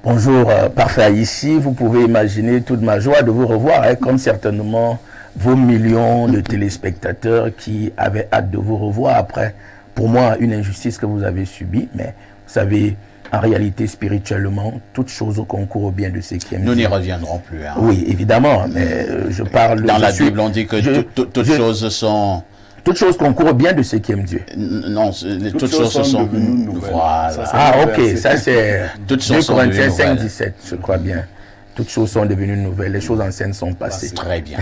Bonjour, parfait. Ici, vous pouvez imaginer toute ma joie de vous revoir, hein, comme certainement vos millions de téléspectateurs qui avaient hâte de vous revoir après, pour moi, une injustice que vous avez subie. Mais vous savez, en réalité, spirituellement, toute chose au concours au bien de ceux qui aiment Nous n'y Dieu. reviendrons plus. Hein. Oui, évidemment, mais je parle... Dans je la suis- Bible, on dit que toutes choses sont... Toutes choses concourent au bien de ceux qui aiment Dieu. Non, toutes choses se sont... devenues nouvelles. Voilà. Ça, c'est Ah, un ok, verset. ça c'est Toutes 2 choses sont Corinthiens devenues 5, nouvelles. 17, je crois bien. Toutes choses sont devenues nouvelles, les choses anciennes sont passées. Très bien.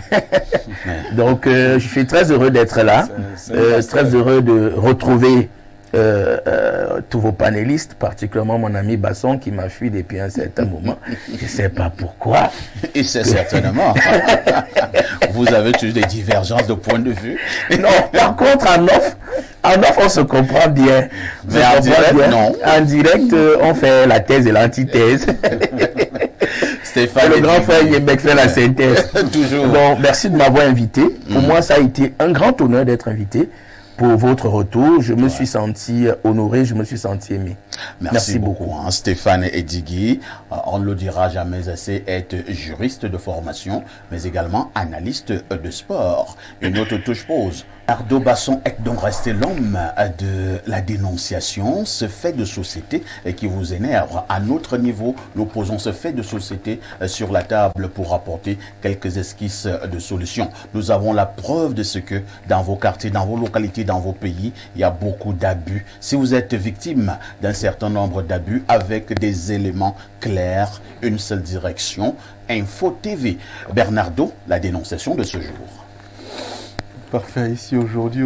Donc, je suis très heureux d'être là, C'est très heureux de retrouver tous vos panélistes, particulièrement mon ami Basson qui m'a fui depuis un certain moment. Je ne sais pas pourquoi. Et c'est certainement. Vous avez toujours des divergences de point de vue. Non, par contre, en off, on se comprend bien. On se Mais en comprend direct, bien. non. En direct, on fait la thèse et l'antithèse. Stéphane Le grand frère Yébec fait la synthèse. Toujours. Donc, merci de m'avoir invité. Pour moi, ça a été un grand honneur d'être invité pour votre retour. Je me suis senti honoré, je me suis senti aimé. Merci beaucoup. Hein. Stéphane Edigui, on ne le dira jamais assez, est juriste de formation, mais également analyste de sport. Une autre touche pose. Ardo Basson est donc resté l'homme de la dénonciation, ce fait de société qui vous énerve. À notre niveau, nous posons ce fait de société sur la table pour apporter quelques esquisses de solutions. Nous avons la preuve de ce que dans vos quartiers, dans vos localités, dans vos pays, il y a beaucoup d'abus. Si vous êtes victime d'un certain nombre d'abus avec des éléments clairs, une seule direction, Info TV. Bernardo, la dénonciation de ce jour. Parfait. Ici aujourd'hui,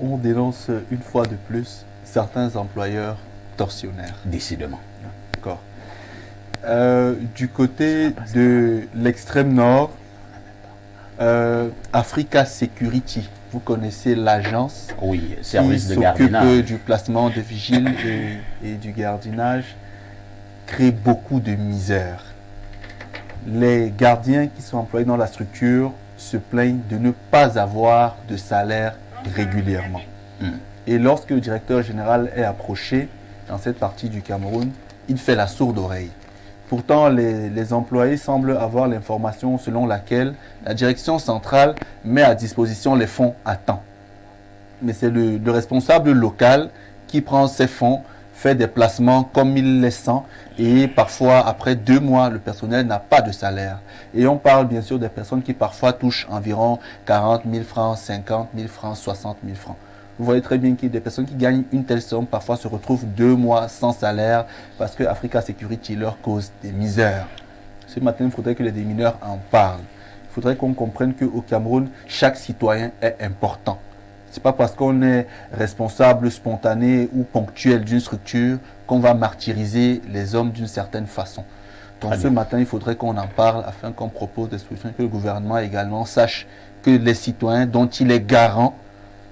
on dénonce une fois de plus certains employeurs tortionnaires. Décidément. D'accord. Du côté de l'extrême nord, Africa Security, vous connaissez l'agence Oui, qui service de s'occupe gardiennage. du placement de vigiles et du gardiennage, crée beaucoup de misère. Les gardiens qui sont employés dans la structure se plaignent de ne pas avoir de salaire régulièrement. Et lorsque le directeur général est approché dans cette partie du Cameroun, il fait la sourde oreille. Pourtant, les employés semblent avoir l'information selon laquelle la direction centrale met à disposition les fonds à temps. Mais c'est le responsable local qui prend ces fonds, fait des placements comme il les sent, et parfois, après 2 mois, le personnel n'a pas de salaire. Et on parle bien sûr des personnes qui parfois touchent environ 40 000 francs, 50 000 francs, 60 000 francs. Vous voyez très bien qu'il y a des personnes qui gagnent une telle somme, parfois se retrouvent 2 mois sans salaire parce que Africa Security leur cause des misères. Ce matin, il faudrait que les démineurs en parlent. Il faudrait qu'on comprenne qu'au Cameroun, chaque citoyen est important. Ce n'est pas parce qu'on est responsable, spontané ou ponctuel d'une structure qu'on va martyriser les hommes d'une certaine façon. Donc ce matin, il faudrait qu'on en parle afin qu'on propose des solutions, que le gouvernement également sache que les citoyens dont il est garant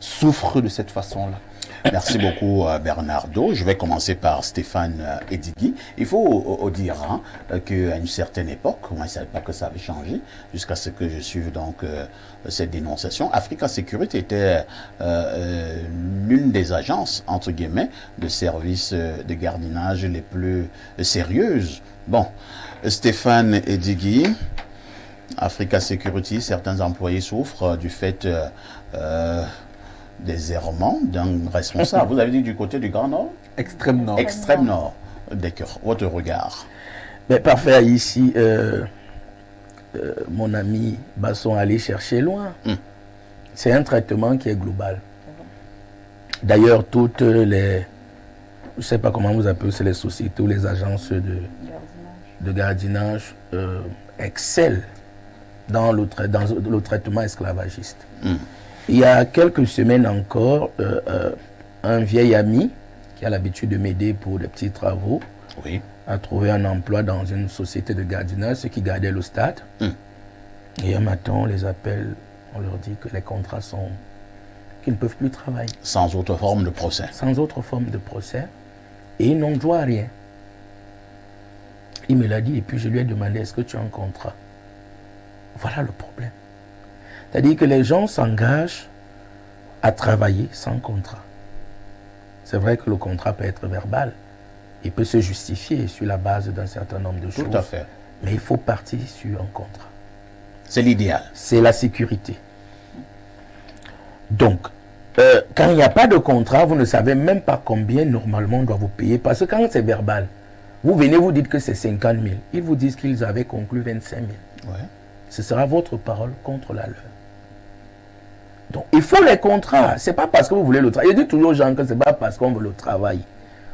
souffrent de cette façon-là. Merci beaucoup Bernardo. Je vais commencer par Stéphane Edigui. Il faut dire qu'à une certaine époque, moi je ne savais pas que ça avait changé, jusqu'à ce que je suive donc cette dénonciation. Africa Security était l'une des agences, entre guillemets, de services de gardiennage les plus sérieuses. Bon, Stéphane Edigui, Africa Security, certains employés souffrent du fait des errements d'un responsable. Vous avez dit du côté du Grand Nord? Extrême Nord. Extrême Nord. D'accord. Votre regard? Mais parfait, ici, mon ami Basson allait chercher loin. C'est un traitement qui est global. D'ailleurs, toutes les... Je ne sais pas comment vous appelez, c'est les sociétés ou les agences de gardiennage excellent dans le traitement esclavagiste. Il y a quelques semaines encore, un vieil ami qui a l'habitude de m'aider pour des petits travaux a trouvé un emploi dans une société de gardiennage, ceux qui gardaient le stade. Et un matin, on les appelle, on leur dit que les contrats sont... qu'ils ne peuvent plus travailler. Sans autre forme de procès. Sans autre forme de procès. Et ils n'ont droit à rien. Il me l'a dit et puis je lui ai demandé, est-ce que tu as un contrat? Voilà le problème. C'est-à-dire que les gens s'engagent à travailler sans contrat. C'est vrai que le contrat peut être verbal, il peut se justifier sur la base d'un certain nombre de choses. Tout à fait. Mais il faut partir sur un contrat. C'est l'idéal. C'est la sécurité. Donc, quand il n'y a pas de contrat, vous ne savez même pas combien normalement on doit vous payer. Parce que quand c'est verbal, vous venez, vous dites que c'est 50 000. Ils vous disent qu'ils avaient conclu 25 000. Ouais. Ce sera votre parole contre la leur. Donc, il faut les contrats. Ce n'est pas parce que vous voulez le travail. Je dis toujours aux gens que ce n'est pas parce qu'on veut le travail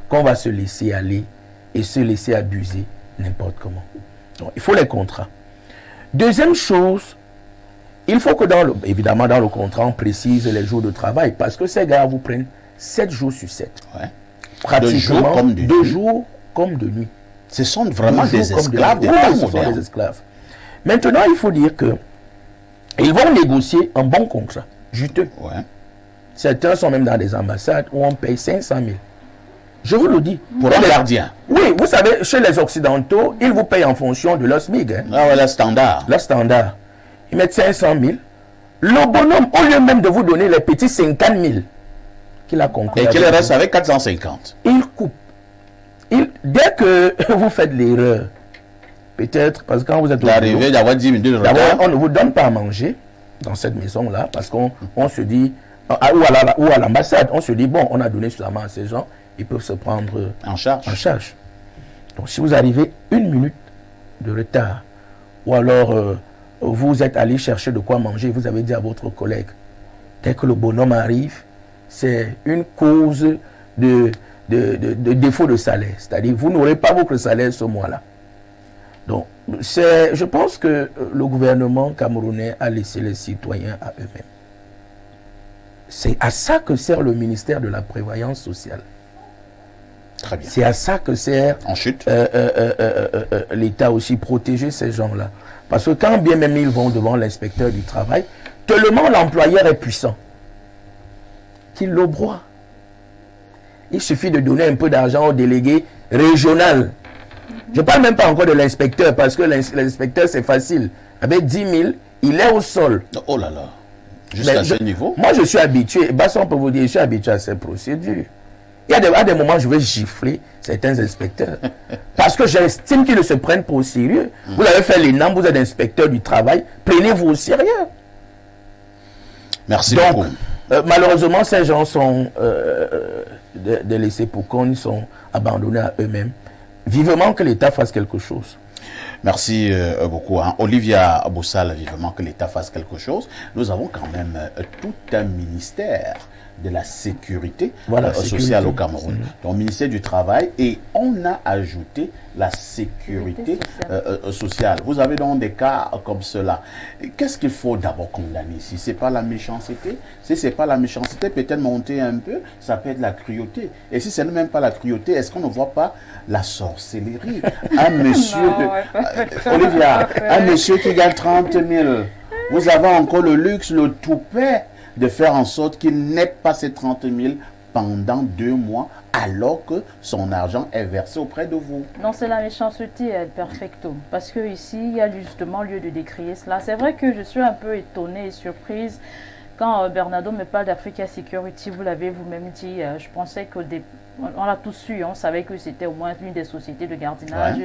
qu'on va se laisser aller et se laisser abuser n'importe comment. Donc, il faut les contrats. Deuxième chose, il faut que évidemment dans le contrat, on précise les jours de travail parce que ces gars vous prennent 7 jours sur 7. Ouais. Pratiquement de 2 nuit. jours comme de nuit. Ce sont vraiment 2 des jours comme de esclaves nuit. des Oui, temps ce sont modernes. des esclaves. Maintenant, il faut dire que ils vont négocier un bon contrat, juteux. Ouais. Certains sont même dans des ambassades où on paye 500 000. Je vous le dis. Pour un gardien. Oui, vous savez, chez les Occidentaux, ils vous payent en fonction de leur SMIC. Hein, Ah ouais, le standard. leur standard. Ils mettent 500 000. Le bonhomme, au lieu même de vous donner les petits 50 000 qu'il a conclu, Et qu'il avec reste vous, avec 450. il coupe. Dès que vous faites l'erreur, peut-être parce que quand vous êtes au boulot, D'arriver, d'avoir 10 minutes de d'abord, retard. on ne vous donne pas à manger dans cette maison-là parce qu'on se dit, ou à l'ambassade, on se dit, bon, on a donné suffisamment à ces gens, ils peuvent se prendre En charge. en charge. Donc, si vous arrivez 1 minute de retard, ou alors vous êtes allé chercher de quoi manger, vous avez dit à votre collègue, dès que le bonhomme arrive, c'est une cause de défaut de salaire. C'est-à-dire, vous n'aurez pas votre salaire ce mois-là. Donc, je pense que le gouvernement camerounais a laissé les citoyens à eux-mêmes. C'est à ça que sert le ministère de la Prévoyance sociale. Très bien. C'est à ça que sert En chute. l'État aussi, protéger ces gens-là. Parce que quand bien même ils vont devant l'inspecteur du travail, tellement l'employeur est puissant qu'il le broie. Il suffit de donner un peu d'argent au délégué régional. Je ne parle même pas encore de l'inspecteur, parce que l'inspecteur, c'est facile. Avec 10 000, il est au sol. Oh là là. Jusqu'à ce niveau. Moi, je suis habitué, Basson peut vous dire, je suis habitué à ces procédures. Il y a des moments, je vais gifler certains inspecteurs. Parce que j'estime qu'ils ne se prennent pas au sérieux. Vous avez fait l'ENAM, vous êtes inspecteur du travail, prenez-vous au sérieux. Merci Donc, beaucoup. malheureusement, ces gens sont des laissés pour compte, ils sont abandonnés à eux-mêmes. Vivement que l'État fasse quelque chose. Merci beaucoup. Hein. Olivia Boussal, vivement que l'État fasse quelque chose. Nous avons quand même tout un ministère de la sécurité sociale au Cameroun. Donc, ministère du Travail, et on a ajouté la sécurité sociale. Vous avez donc des cas comme cela. Qu'est-ce qu'il faut d'abord condamner? Si ce n'est pas la méchanceté, si ce n'est pas la méchanceté, peut-être monter un peu, ça peut être la cruauté. Et si ce n'est même pas la cruauté, est-ce qu'on ne voit pas la sorcellerie? Un monsieur, Olivia, un monsieur qui gagne 30 000, vous avez encore le luxe, le toupet de faire en sorte qu'il n'ait pas ces 30 000 pendant 2 mois, alors que son argent est versé auprès de vous. Non, c'est la méchanceté, El Perfecto. Parce que ici, il y a justement lieu de décrier cela. C'est vrai que je suis un peu étonnée et surprise quand Bernardo me parle d'Africa Security. Vous l'avez vous-même dit, je pensais qu'on l'a tous su, on savait que c'était au moins une des sociétés de gardiennage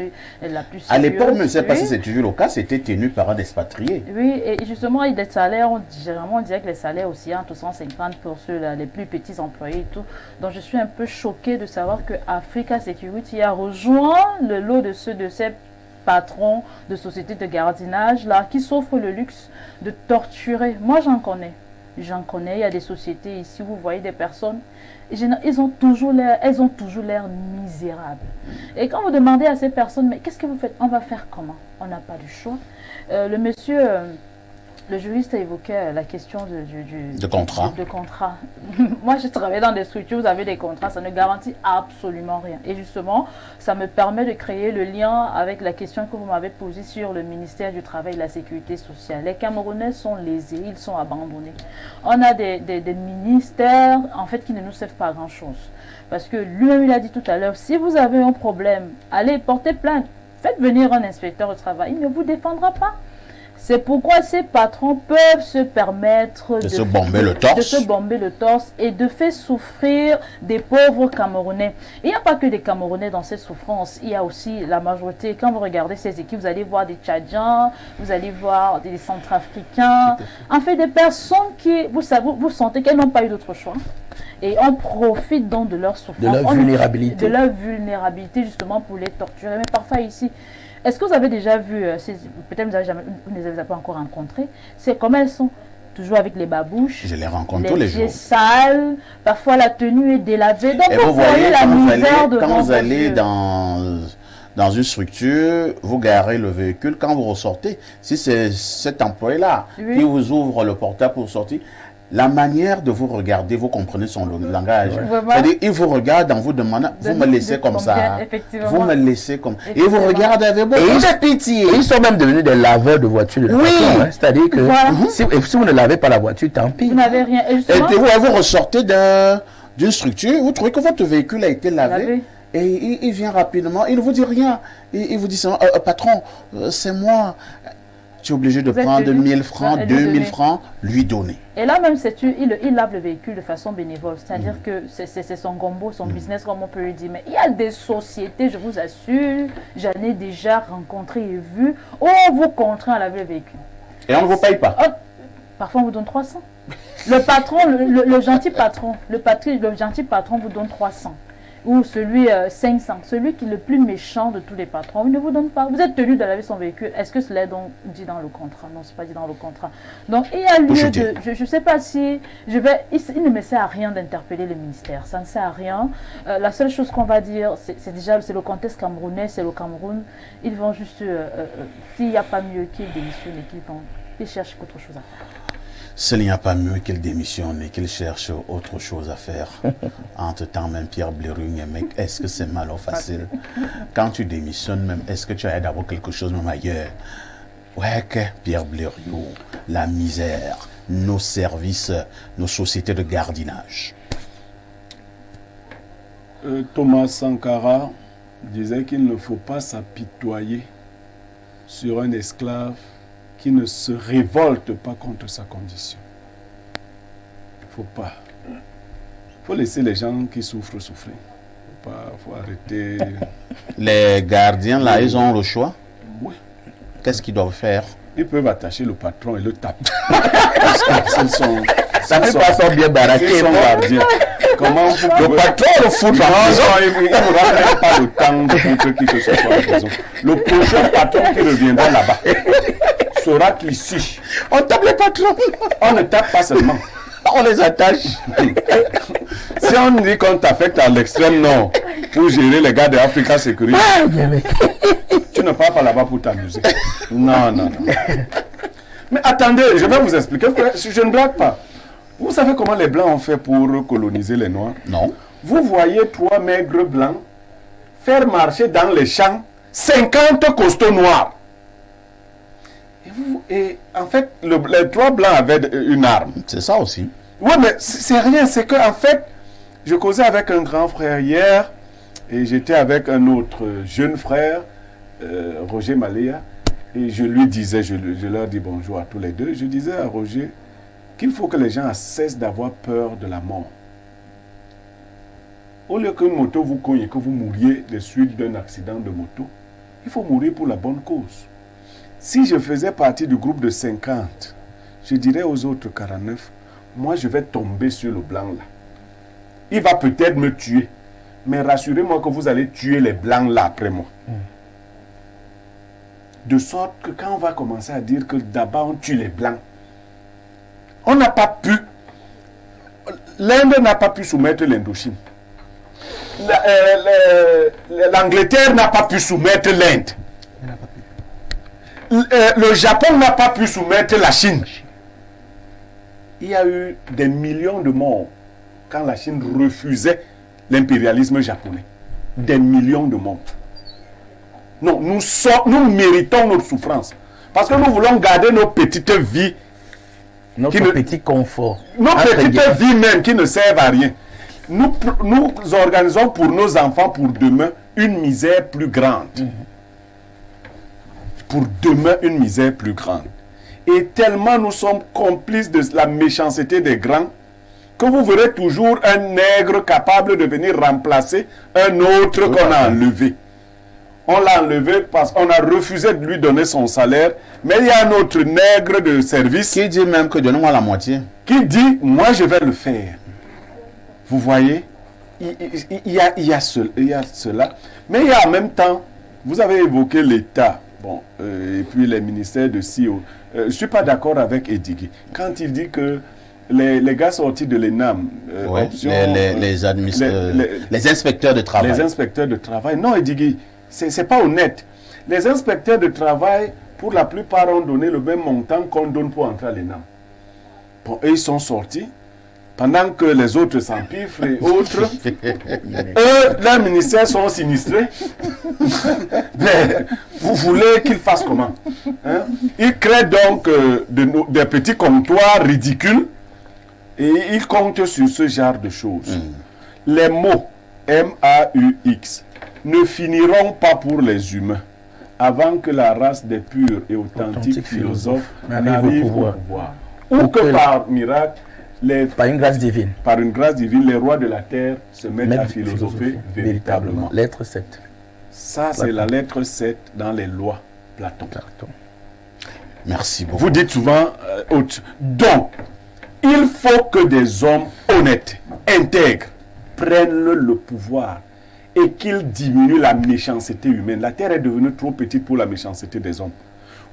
la plus sérieuse. À l'époque, je ne sais pas si c'est toujours le cas, c'était tenu par un expatrié. Oui, et justement, les salaires, généralement, on dirait que les salaires aussi entre 150 pour ceux-là, les plus petits employés et tout. Donc, je suis un peu choquée de savoir que Africa Security a rejoint le lot de ceux de ces patrons de sociétés de gardiennage là, qui s'offrent le luxe de torturer. Moi, j'en connais, il y a des sociétés ici, vous voyez des personnes, elles ont toujours l'air misérables. Et quand vous demandez à ces personnes, mais qu'est-ce que vous faites? On va faire comment? On n'a pas de choix. Le monsieur, le juriste a évoqué la question de contrat. De contrat. Moi, je travaille dans des structures, vous avez des contrats, ça ne garantit absolument rien. Et justement, ça me permet de créer le lien avec la question que vous m'avez posée sur le ministère du Travail et de la Sécurité sociale. Les Camerounais sont lésés, ils sont abandonnés. On a des ministères, en fait, qui ne nous servent pas à grand-chose. Parce que lui-même, il a dit tout à l'heure, si vous avez un problème, allez porter plainte. Faites venir un inspecteur au travail, il ne vous défendra pas. C'est pourquoi ces patrons peuvent se permettre de se bomber le torse. De se bomber le torse et de faire souffrir des pauvres Camerounais. Il n'y a pas que des Camerounais dans cette souffrance, il y a aussi la majorité. Quand vous regardez ces équipes, vous allez voir des Tchadiens, vous allez voir des Centrafricains, en fait des personnes qui, vous sentez qu'elles n'ont pas eu d'autre choix. Et on profite donc de leur souffrance. De leur vulnérabilité. De leur vulnérabilité justement pour les torturer. Mais parfois ici, est-ce que vous avez déjà vu, peut-être vous ne les avez pas encore rencontrées, c'est comme elles sont, toujours avec les babouches, je les rencontre tous les jours. Les pieds sales, parfois la tenue est délavée. Donc et vous voyez la misère devant quand vous allez yeux. dans une structure, vous garez le véhicule, quand vous ressortez, si c'est cet employé-là qui vous ouvre le portail pour sortir, la manière de vous regarder, vous comprenez son langage. C'est-à-dire, il vous regarde en vous demandant, vous me laissez comme ça. Vous me laissez comme ça. Et il vous regarde avec beaucoup de pitié. Et ils sont même devenus des laveurs de voitures. C'est-à-dire que si vous ne lavez pas la voiture, tant pis. Vous n'avez rien. Et vous ressortez d'une structure, vous trouvez que votre véhicule a été lavé. Et il vient rapidement, il ne vous dit rien. Il vous dit, patron, c'est moi. Tu es obligé de prendre 1000 francs, 2000 francs, lui donner. Et là même, il lave le véhicule de façon bénévole. C'est-à-dire que c'est son gombo, son business, comme on peut le dire. Mais il y a des sociétés, je vous assure, j'en ai déjà rencontré et vu, où on vous contraint à laver le véhicule. Et on ne vous paye pas. Parfois, on vous donne 300. Le patron, le gentil patron, le gentil patron vous donne 300. Ou celui 500, celui qui est le plus méchant de tous les patrons, il ne vous donne pas. Vous êtes tenu de laver son véhicule. Est-ce que cela est donc dit dans le contrat? Non, c'est pas dit dans le contrat. Donc il y a lieu de... Je ne sais pas si... il ne me sert à rien d'interpeller le ministère. Ça ne sert à rien. La seule chose qu'on va dire, c'est le contexte camerounais, c'est le Cameroun. Ils vont juste... s'il n'y a pas mieux qu'ils démissionnent et qu'ils cherchent autre chose à faire. S'il n'y a pas mieux qu'il démissionne et qu'il cherche autre chose à faire, entre-temps, même Pierre Blériot, mec, est-ce que c'est mal ou facile? Quand tu démissionnes, même, est-ce que tu as d'avoir quelque chose même ailleurs? Ouais, que Pierre Blériot, la misère, nos services, nos sociétés de gardiennage. Thomas Sankara disait qu'il ne faut pas s'apitoyer sur un esclave qui ne se révolte pas contre sa condition. Il ne faut pas. Il faut laisser les gens qui souffrent souffrir. Il faut arrêter. Les gardiens, là, ils ont le choix? Oui. Qu'est-ce qu'ils doivent faire? Ils peuvent attacher le patron et le taper. Parce qu'ils sont... Ça fait pas ça bien baraqué. Ils sont gardiens. Comment vous pouvez... Le patron le fout en prison. Il ne aura même pas le temps de foutre qui que ce soit en prison. Le prochain patron qui reviendra là-bas saura qu'ici, on tape les patrons. On ne tape pas seulement. On les attache. Si on dit qu'on t'affecte à l'extrême nord pour gérer les gars de Africa Security, tu ne pars pas là-bas pour t'amuser. Non. Mais attendez, je vais vous expliquer. Je ne blague pas. Vous savez comment les Blancs ont fait pour coloniser les Noirs? Non. Vous voyez 3 maigres Blancs faire marcher dans les champs 50 costauds noirs. Et en fait, les 3 Blancs avaient une arme. C'est ça aussi. Oui, mais c'est rien. C'est que en fait, je causais avec un grand frère hier et j'étais avec un autre jeune frère, Roger Maléa, et je lui disais, je leur dis bonjour à tous les deux, je disais à Roger qu'il faut que les gens cessent d'avoir peur de la mort. Au lieu qu'une moto vous cogne et que vous mouriez de suite d'un accident de moto, il faut mourir pour la bonne cause. Si je faisais partie du groupe de 50, je dirais aux autres 49, moi je vais tomber sur le blanc là. Il va peut-être me tuer, mais rassurez-moi que vous allez tuer les blancs là après moi. De sorte que quand on va commencer à dire que d'abord on tue les blancs, on n'a pas pu, l'Inde n'a pas pu soumettre l'Indochine. L'Angleterre n'a pas pu soumettre l'Inde. Le Japon n'a pas pu soumettre la Chine. Il y a eu des millions de morts quand la Chine refusait l'impérialisme japonais. Des millions de morts. Non, nous méritons notre souffrance. Parce que nous voulons garder nos petites vies. Notre petit confort. Nos petites vies même qui ne servent à rien. Nous organisons pour nos enfants, pour demain, une misère plus grande. Pour demain, une misère plus grande. Et tellement nous sommes complices de la méchanceté des grands, que vous verrez toujours un nègre capable de venir remplacer un autre qu'on a enlevé. On l'a enlevé parce qu'on a refusé de lui donner son salaire, mais il y a un autre nègre de service Qui dit même que donnons-moi la moitié. qui dit, moi je vais le faire. Vous voyez, il y a cela. Mais il y a en même temps, vous avez évoqué l'État, bon, et puis les ministères de CEO. Je ne suis pas d'accord avec Edigui. Quand il dit que les gars sortis de l'ENAM, Ouais, les inspecteurs de travail. les inspecteurs de travail, non Edigui, c'est pas honnête. Les inspecteurs de travail, pour la plupart, ont donné le même montant qu'on donne pour entrer à l'ENAM. Bon, et ils sont sortis, pendant que les autres s'empiffrent et autres, eux, leurs ministères sont sinistrés. Mais vous voulez qu'ils fassent comment, hein? Ils créent donc des petits comptoirs ridicules et ils comptent sur ce genre de choses. Les mots M-A-U-X ne finiront pas pour les humains avant que la race des purs et authentiques philosophes n'arrive au pouvoir. Ou que par miracle, Par une grâce divine. par une grâce divine, les rois de la terre se mettent à philosopher véritablement. Lettre 7. Ça, c'est la lettre 7 dans les lois Platon. Merci beaucoup. Vous dites souvent, donc, il faut que des hommes honnêtes, intègres, prennent le pouvoir et qu'ils diminuent la méchanceté humaine. La terre est devenue trop petite pour la méchanceté des hommes.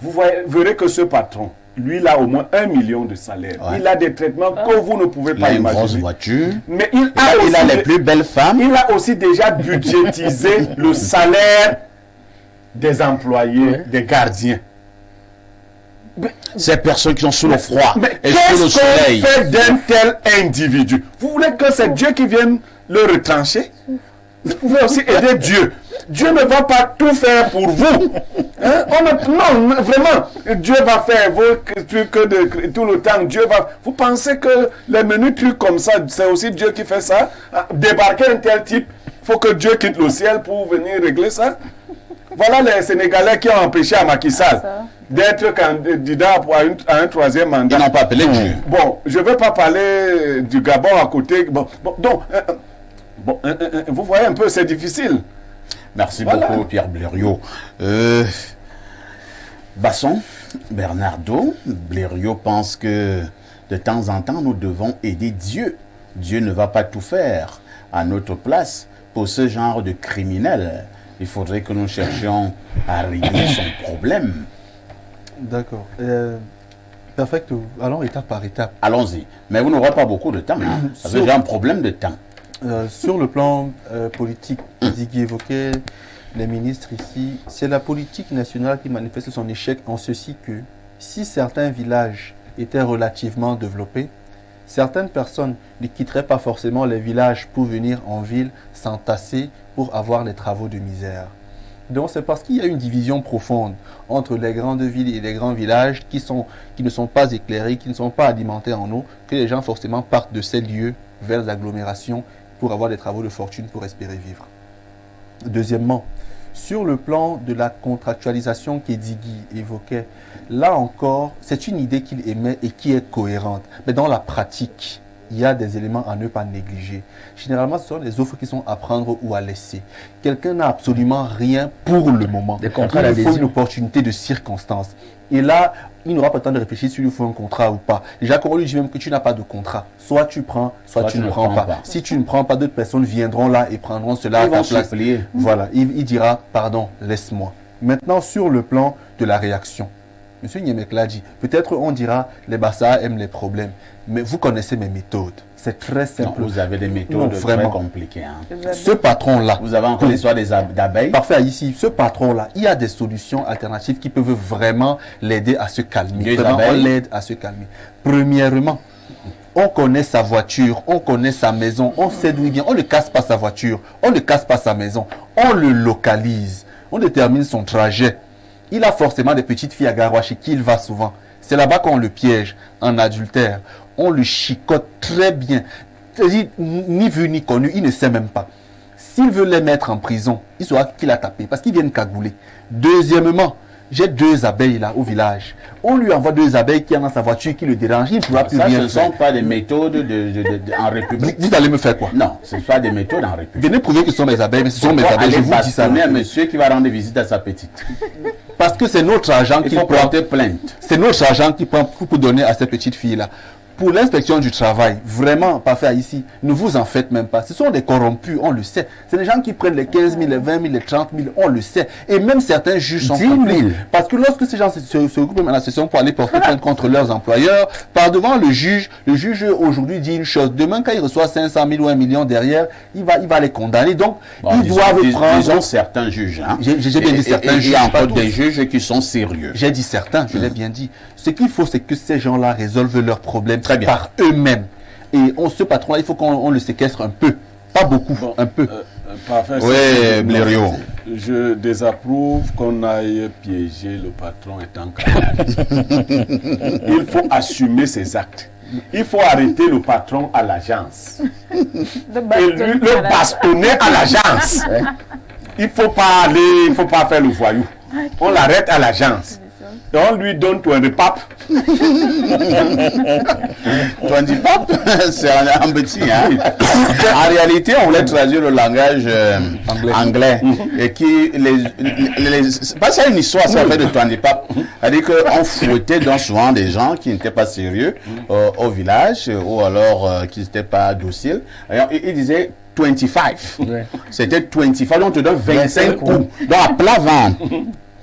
Vous verrez que ce patron, lui, il a au moins 1 million de salaire. Ouais. Il a des traitements que vous ne pouvez Il a pas une grosse imaginer. voiture. Mais il Il a les plus belles femmes. il a aussi déjà budgétisé le salaire des employés, des gardiens. Ces personnes qui sont sous le froid Mais et sous le qu'est-ce soleil. qu'on fait d'un tel individu? Vous voulez que c'est Dieu qui vienne le retrancher? Vous pouvez aussi aider Dieu. Dieu ne va pas tout faire pour vous. Hein? Non, vraiment, Dieu va faire vos trucs tout le temps. Dieu va. Vous pensez que les menus trucs comme ça, c'est aussi Dieu qui fait ça? Débarquer un tel type, il faut que Dieu quitte le ciel pour venir régler ça? Voilà les Sénégalais qui ont empêché à Macky Sall d'être candidat à un troisième mandat. Ils n'ont pas appelé Dieu. Bon, je ne vais pas parler du Gabon à côté. Bon, donc, vous voyez un peu, c'est difficile. Merci Voilà. beaucoup, Pierre Blériot. Basson, Bernardo, Blériot pense que de temps en temps, nous devons aider Dieu. Dieu ne va pas tout faire à notre place pour ce genre de criminel. Il faudrait que nous cherchions à régler son problème. D'accord. Perfecto. Allons étape par étape. Allons-y. Mais vous n'aurez pas beaucoup de temps. Hein, parce que j'ai un problème de temps. Sur le plan politique, Ziggy évoquait les ministres ici. C'est la politique nationale qui manifeste son échec en ceci que si certains villages étaient relativement développés, certaines personnes ne quitteraient pas forcément les villages pour venir en ville s'entasser pour avoir les travaux de misère. Donc c'est parce qu'il y a une division profonde entre les grandes villes et les grands villages qui ne sont pas éclairés, qui ne sont pas alimentés en eau, que les gens forcément partent de ces lieux vers les agglomérations pour avoir des travaux de fortune pour espérer vivre. Deuxièmement, sur le plan de la contractualisation qu'Edigui évoquait, là encore, c'est une idée qu'il émet et qui est cohérente. Mais dans la pratique, il y a des éléments à ne pas négliger. Généralement, ce sont les offres qui sont à prendre ou à laisser. Quelqu'un n'a absolument rien pour le moment. Des contrats Il lui faut d'adhésion. une opportunité de circonstance. Et là, il n'aura pas le temps de réfléchir s'il lui faut un contrat ou pas. Déjà, quand on lui dit même que tu n'as pas de contrat, soit tu prends, soit tu ne prends pas. Si tu ne prends pas, d'autres personnes viendront là et prendront cela à Ils ta vont place. supplier. Voilà, il dira, pardon, laisse-moi. Maintenant, sur le plan de la réaction. Monsieur Niemek l'a dit, peut-être on dira, les Bassa aiment les problèmes, mais vous connaissez mes méthodes. C'est très Non, simple. vous avez des méthodes Non, très vraiment. compliquées. Hein. Ce patron-là, Vous avez encore l'histoire d'abeilles. parfait ici, ce patron-là, il y a des solutions alternatives qui peuvent vraiment l'aider à se calmer. Des Vraiment, on abeilles. l'aide à se calmer. Premièrement, on connaît sa voiture, on connaît sa maison, on sait d'où il vient. On ne casse pas sa voiture, on ne casse pas sa maison. On le localise, on détermine son trajet. Il a forcément des petites filles à Garoua chez qui il va souvent. C'est là-bas qu'on le piège en adultère. On le chicote très bien. C'est-à-dire, ni vu ni connu, il ne sait même pas. S'il veut les mettre en prison, il saura qu'il a tapé parce qu'ils viennent cagouler. Deuxièmement, j'ai 2 abeilles là au village. On lui envoie 2 abeilles qui ont dans sa voiture, qui le dérangent, il ne pourra plus Ça, rien ce ne faire. sont pas des méthodes en République. Vous allez me faire quoi? Non, ce ne sont pas des méthodes en République. Venez prouver que ce sont mes abeilles, mais ce sont mes abeilles, je vous dis ça. Un monsieur qui va rendre visite à sa petite. Parce que c'est notre argent Il qu'il faut prend. porter plainte. C'est notre argent qu'il prend pour donner à ces petites filles-là. Pour l'inspection du travail, vraiment, parfait ici, ne vous en faites même pas. Ce sont des corrompus, on le sait. C'est des gens qui prennent les 15 000, les 20 000, les 30 000, on le sait. Et même certains juges sont 10 000. complices. Parce que lorsque ces gens se regroupent dans la session pour aller porter plainte contre leurs employeurs, par devant le juge aujourd'hui dit une chose. Demain, quand il reçoit 500 000 ou 1 million derrière, il va les condamner. Donc, ils doivent prendre... Disons certains juges. Hein. J'ai bien dit certains juges. Il y a pas encore tous. des juges qui sont sérieux. J'ai dit certains, je l'ai bien dit. Ce qu'il faut, c'est que ces gens-là résolvent leurs problèmes Très bien. par eux-mêmes. Et ce patron-là, il faut qu'on le séquestre un peu. Pas beaucoup, Bon, un peu. Parfait. Oui, Blériot. Je désapprouve qu'on aille piéger le patron étant canal. Il faut assumer ses actes. Il faut arrêter le patron à l'agence. Et lui, le bastonner à l'agence. Il faut pas aller, il faut pas faire le voyou. On l'arrête à l'agence. Et on lui donne tout un repas. Toi, dis pas, c'est un petit. Hein. En réalité, on voulait traduire le langage anglais. Et qui, c'est pas ça une histoire, ça fait de toi, dis pas. C'est-à-dire qu'on fouettait donc souvent des gens qui n'étaient pas sérieux au village ou alors qui n'étaient pas dociles. Il disait 25. Ouais. C'était 25. Donc, on te donne 25 coups. Donc, à plat ventre.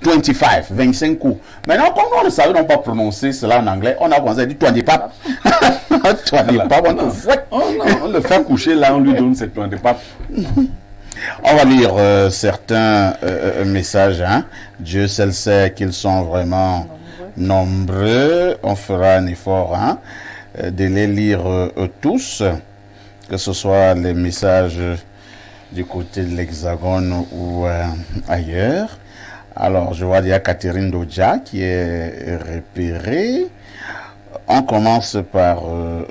25 coups. Maintenant, comme on ne savait donc pas prononcer cela en anglais, on a commencé à dire toi n'es pas. Toi n'es pas, On le fait coucher là, on lui donne cette pointe de pape. On va lire certains messages. Hein. Dieu seul sait qu'ils sont vraiment nombreux. On fera un effort hein, de les lire tous, que ce soit les messages du côté de l'Hexagone ou ailleurs. Alors, je vois il y a Catherine Dodja qui est repérée. On commence par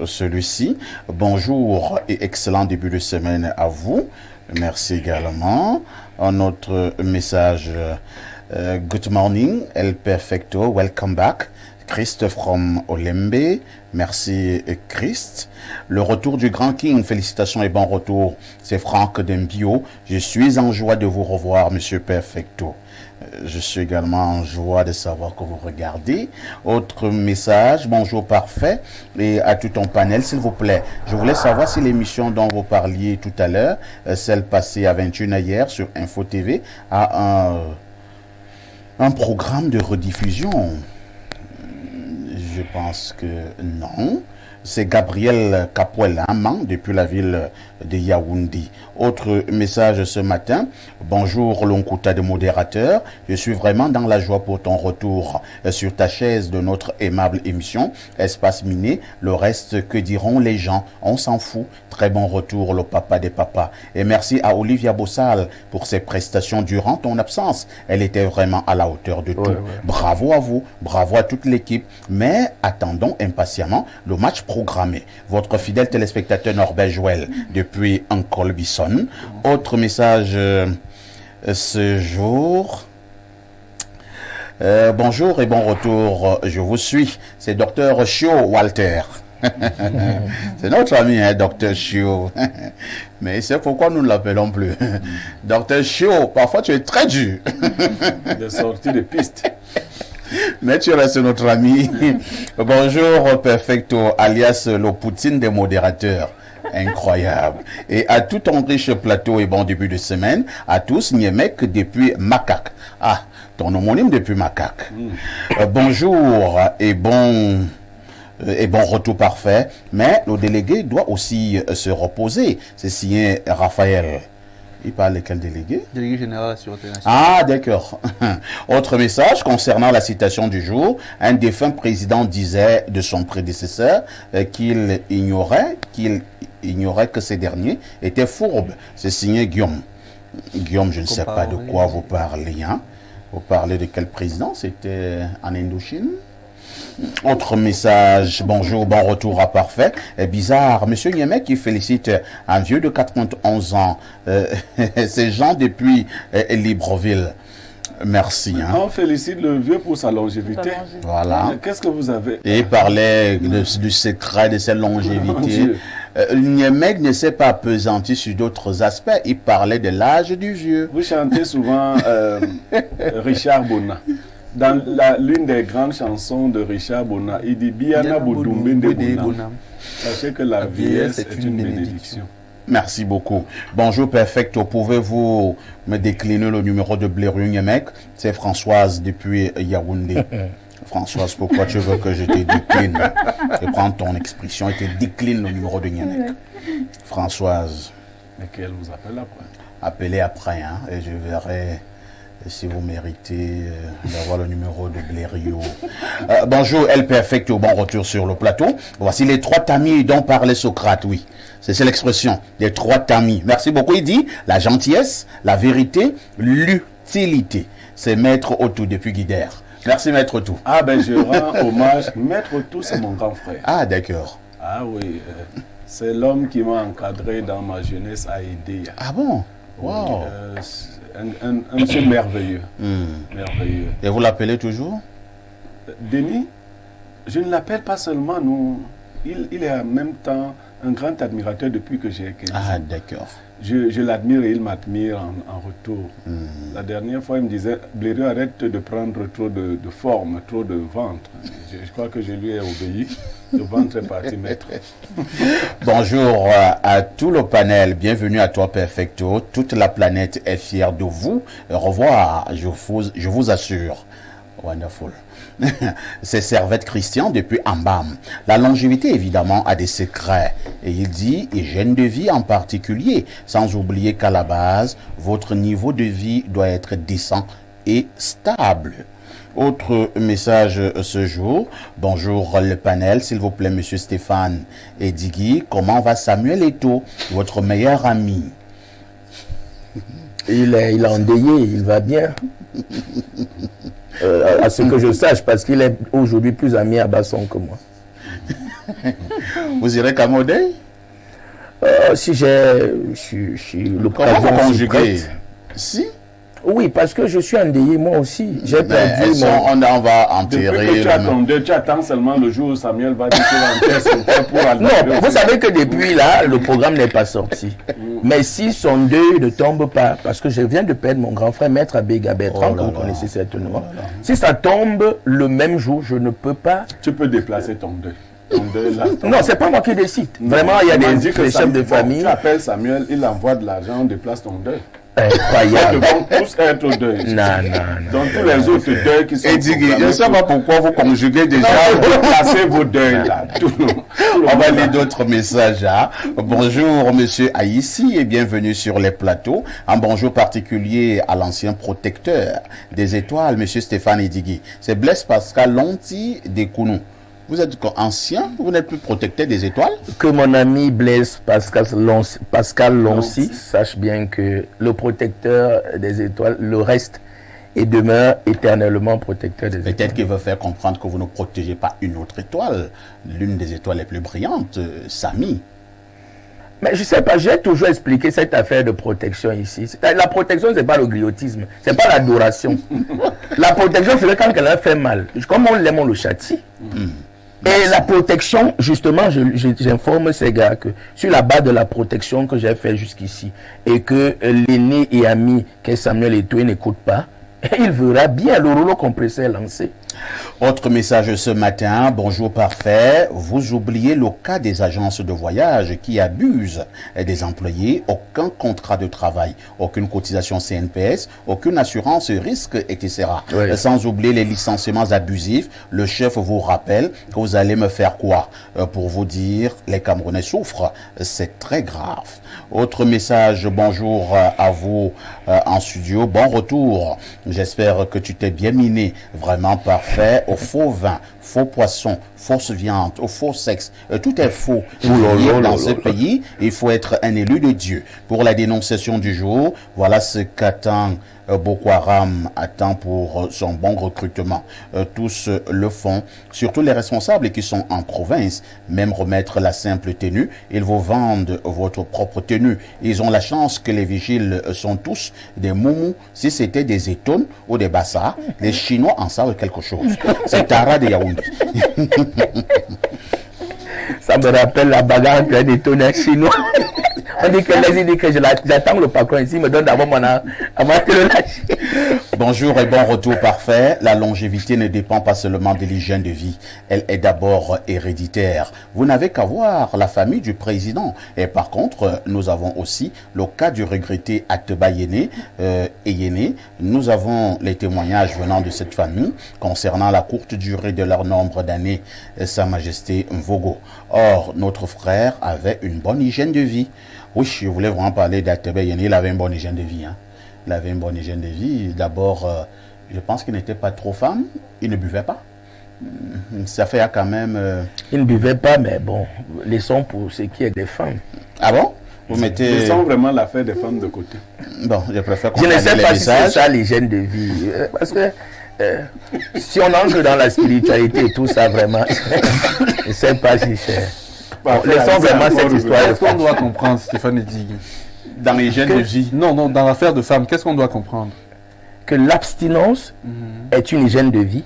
celui-ci. Bonjour et excellent début de semaine à vous. Merci également. Un autre message. Good morning, El Perfecto, welcome back. Christ from Olembe. Merci Christ. Le retour du Grand King, félicitations et bon retour. C'est Franck Dembio. Je suis en joie de vous revoir, Monsieur Perfecto. Je suis également en joie de savoir que vous regardez. Autre message, bonjour parfait. Et à tout ton panel, s'il vous plaît. Je voulais savoir si l'émission dont vous parliez tout à l'heure, celle passée à 21h hier sur Info TV, a un programme de rediffusion. Je pense que non. C'est Gabriel Capoel Amman depuis la ville de Yaoundé. Autre message ce matin. Bonjour Lonkuta de modérateur. Je suis vraiment dans la joie pour ton retour sur ta chaise de notre aimable émission Espace Miné. Le reste, que diront les gens? On s'en fout. Très bon retour le papa des papas. Et merci à Olivia Bossal pour ses prestations durant ton absence. Elle était vraiment à la hauteur de tout. Ouais. Bravo à vous. Bravo à toute l'équipe. Mais attendons impatiemment le match programmé. Votre fidèle téléspectateur Norbert Joël depuis Colbison. Autre message ce jour. Bonjour et bon retour. Je vous suis. C'est Dr Chio Walter. C'est notre ami, hein, Dr Chio. Mais c'est pourquoi nous ne l'appelons plus. Dr Chio, parfois tu es très dur. De sortie de piste. Mais tu restes notre ami. Bonjour Perfecto, alias le Poutine des modérateurs. Incroyable. Et à tout ton riche plateau et bon début de semaine, à tous, Niemek depuis Macaque. Ah, ton homonyme depuis Macaque. Bonjour et bon retour parfait. Mais le délégué doit aussi se reposer. C'est signé Raphaël. Il parle de quel délégué? Délégué général de la Sûreté nationale. Ah, d'accord. Autre message concernant la citation du jour. Un défunt président disait de son prédécesseur qu'il ignorait que ces derniers étaient fourbes. C'est signé Guillaume. Guillaume, je ne sais pas de quoi vous parlez. Hein? Vous parlez de quel président? C'était en Indochine? Autre message, bonjour, bon retour à parfait. Bizarre, monsieur Niemek qui félicite un vieux de 91 ans, c'est Jean depuis Libreville. Merci. Hein. On félicite le vieux pour sa longévité. Voilà. Qu'est-ce que vous avez? Et il parlait du secret de sa Mon longévité. Dieu. Niemek ne s'est pas appesanti sur d'autres aspects. Il parlait de l'âge du vieux. Vous chantez souvent Richard Bona. Dans l'une des grandes chansons de Richard Bona, il dit Biana Boudoumbé de Bona. Sachez que la vieillesse est une bénédiction. Merci beaucoup. Bonjour Perfecto, pouvez-vous me décliner le numéro de Blériou Niemek? C'est Françoise depuis Yaoundé. Françoise, pourquoi tu veux que je te décline? Je prends ton expression et te décline le numéro de Niemek. Françoise. Mais qu'elle vous appelle après. Appelez après, hein, et je verrai si vous méritez d'avoir le numéro de Blériot. Bonjour El Perfecto, bon retour sur le plateau. Voici les 3 tamis dont parlait Socrate, oui. C'est l'expression, les 3 tamis. Merci beaucoup. Il dit la gentillesse, la vérité, l'utilité. C'est Maître Otou depuis Guidère. Merci Maître Otou. Ah ben je rends hommage. Maître Otou, c'est mon grand frère. Ah d'accord. Ah oui, c'est l'homme qui m'a encadré dans ma jeunesse à aider. Ah bon? Wow. Un monsieur merveilleux. Merveilleux. Et vous l'appelez toujours? Denis, je ne l'appelle pas seulement, nous. Il est en même temps un grand admirateur depuis que j'ai 15 ans. Ah d'accord. Je l'admire et il m'admire en retour. La dernière fois, il me disait, Blériot, arrête de prendre trop de forme, trop de ventre. Je crois que je lui ai obéi. Le ventre est parti, maître. Bonjour à tout le panel. Bienvenue à toi, Perfecto. Toute la planète est fière de vous. Au revoir, je vous assure. Wonderful. C'est Servette Christian depuis Ambam. La longévité, évidemment, a des secrets. Et il dit, hygiène de vie en particulier, sans oublier qu'à la base, votre niveau de vie doit être décent et stable. Autre message ce jour. Bonjour le panel, s'il vous plaît, monsieur Stéphane et Digui. Comment va Samuel Eto'o, votre meilleur ami? Il est endeuillé, il va bien. À ce que je sache, parce qu'il est aujourd'hui plus ami à Basson que moi. Vous irez Camodé? Si j'ai l'occasion. Comment conjuguer? Si? Oui, parce que je suis endeuillé moi aussi. J'ai perdu on va enterrer. Depuis que tu as ton deuil, tu attends seulement le jour où Samuel va dire qu'il va enterrer son père pour aller. Non, vous savez que depuis là, le programme n'est pas sorti. Mais si son deuil ne tombe pas, parce que je viens de perdre mon grand frère, Maître Abéga Bertrand, que vous connaissez certainement. Si ça tombe le même jour, je ne peux pas. Tu peux déplacer ton deuil. Là, non, c'est pas moi qui décide. Vraiment, il y a des chefs de famille. Tu appelles Samuel, il envoie de l'argent, on déplace ton deuil. Incroyable. Ils vont tous être au deuil. Non. Donc tous les autres deuils qui sont... Et Digui, je ne sais pas pourquoi vous conjuguez déjà. Vous placez vos deuils là. On va lire d'autres messages. Hein. Bonjour monsieur Aïssi et bienvenue sur les plateaux. Un bonjour particulier à l'ancien protecteur des étoiles, monsieur Stéphane Edigui. C'est Blaise Pascal Lonti des Kounou. Vous êtes ancien, vous n'êtes plus protecteur des étoiles? Que mon ami Blaise Pascal Loncy sache bien que le protecteur des étoiles, le reste, et demeure éternellement protecteur des étoiles. Peut-être qu'il veut faire comprendre que vous ne protégez pas une autre étoile, l'une des étoiles les plus brillantes, Samy. Mais je ne sais pas, j'ai toujours expliqué cette affaire de protection ici. La protection, ce n'est pas le griotisme, ce n'est pas l'adoration. La protection, c'est quand quelqu'un fait mal. Comme on l'aime, on le châtie. Et la protection, justement, j'informe ces gars que sur la base de la protection que j'ai fait jusqu'ici et que l'aîné et ami qu'est Samuel Eto'o n'écoute pas, il verra bien le rouleau compresseur lancé. Autre message ce matin, bonjour parfait, vous oubliez le cas des agences de voyage qui abusent des employés, aucun contrat de travail, aucune cotisation CNPS, aucune assurance risque, etc. Oui. Sans oublier les licenciements abusifs, le chef vous rappelle que vous allez me faire quoi? Pour vous dire, les Camerounais souffrent, c'est très grave. Autre message, bonjour à vous en studio, bon retour, j'espère que tu t'es bien miné, vraiment parfait. au faux vin, faux poisson, fausse viande, au faux sexe. Tout est faux. Dans ce pays, il faut être un élu de Dieu. Pour la dénonciation du jour, voilà ce qu'attend Boko Haram attend pour son bon recrutement. Tous le font, surtout les responsables qui sont en province, même remettre la simple tenue, ils vous vendent votre propre tenue. Ils ont la chance que les vigiles sont tous des moumous. Si c'était des étones ou des bassards, les Chinois en savent quelque chose. C'est Tara de Yaoundé. Ça me rappelle la bagarre entre un étonne et un chinois. On dit que les dit que j'attends le patron ici, il me donne d'abord mon âme avant de le lâcher. Bonjour et bon retour parfait. La longévité ne dépend pas seulement de l'hygiène de vie. Elle est d'abord héréditaire. Vous n'avez qu'à voir la famille du président. Et par contre, nous avons aussi le cas du regretté Ateba Yéné. Nous avons les témoignages venant de cette famille concernant la courte durée de leur nombre d'années, Sa Majesté Mvogo. Or, notre frère avait une bonne hygiène de vie. Oui, je voulais vraiment parler d'Ateba Yéné. Il avait une bonne hygiène de vie. Il avait une bonne hygiène de vie. D'abord, je pense qu'il n'était pas trop femme. Il ne buvait pas. Ça fait quand même... Il ne buvait pas, mais bon, laissons pour ce qui est des femmes. Ah bon? Vous mettez... Laissons vraiment l'affaire des femmes de côté. Bon, je préfère qu'on Je ne sais pas si c'est messages. ça l'hygiène de vie. Parce que si on entre dans la spiritualité et tout ça, vraiment, je ne sais pas si c'est... Bon, laissons vraiment cette histoire. Qu'est-ce qu'on doit comprendre, Stéphane Edigui? Dans l'hygiène de vie. Non, dans l'affaire de femme, qu'est-ce qu'on doit comprendre? Que l'abstinence est une hygiène de vie,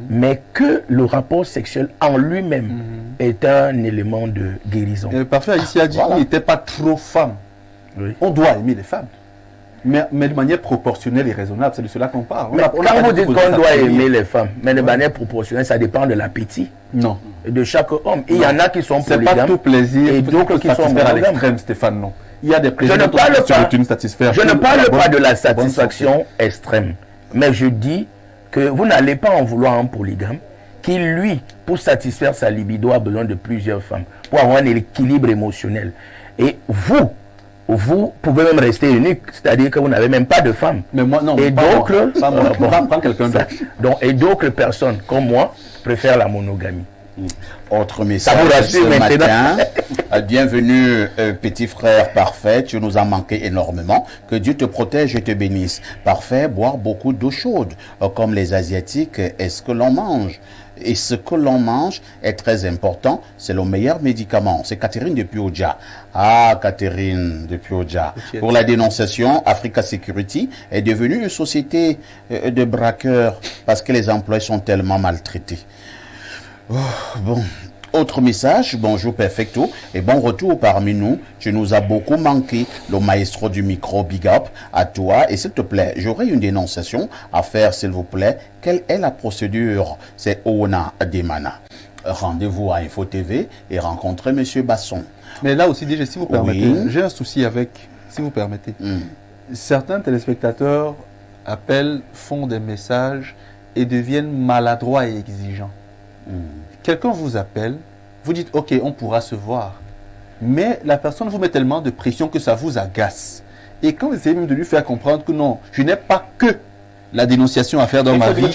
mais que le rapport sexuel en lui-même est un élément de guérison. Parfait, ici a dit qu'il n'était pas trop femme. Oui. On doit aimer les femmes. Mais de manière proportionnelle et raisonnable, c'est de cela qu'on parle. Mais quand vous dites qu'on doit aimer les femmes, mais de manière proportionnelle, ça dépend de l'appétit Non. de chaque homme. Il y en a qui sont C'est polygames pas tout plaisir et d'autres qui sont satisfaire à monogames. l'extrême, Stéphane, non. Il y a des Je plaisirs ne parle pas, tu ne satisfaire. je ne parle pas de la bonne satisfaction extrême, mais je dis que vous n'allez pas en vouloir un polygame qui, lui, pour satisfaire sa libido, a besoin de plusieurs femmes, pour avoir un équilibre émotionnel. Et vous pouvez même rester unique, c'est-à-dire que vous n'avez même pas de femme. Mais moi, non. Et pas d'autres, moi. Pas moi. Prends quelqu'un d'autre. et d'autres personnes comme moi préfèrent la monogamie. Autre message Ça vous rassure ce maintenant. matin. Bienvenue, petit frère parfait. Tu nous as manqué énormément. Que Dieu te protège et te bénisse. Parfait, boire beaucoup d'eau chaude. Comme les Asiatiques, est-ce que l'on mange? Et ce que l'on mange est très important. C'est le meilleur médicament. C'est Catherine de Pioja. Ah, Catherine de Pioja. Pour la dénonciation, Africa Security est devenue une société de braqueurs parce que les employés sont tellement maltraités. Oh, bon. Autre message, bonjour Perfecto et bon retour parmi nous. Tu nous as beaucoup manqué, le maestro du micro, big up à toi. Et s'il te plaît, j'aurais une dénonciation à faire, s'il vous plaît. Quelle est la procédure? C'est Ona Demana. Rendez-vous à Info TV et rencontrez Monsieur Basson. Mais là aussi, déjà, si vous permettez, Oui. j'ai un souci avec, si vous permettez. Certains téléspectateurs appellent, font des messages et deviennent maladroits et exigeants. Quelqu'un vous appelle, vous dites ok, on pourra se voir, mais la personne vous met tellement de pression que ça vous agace. Et quand vous essayez même de lui faire comprendre que non, je n'ai pas que la dénonciation à faire dans ma vie,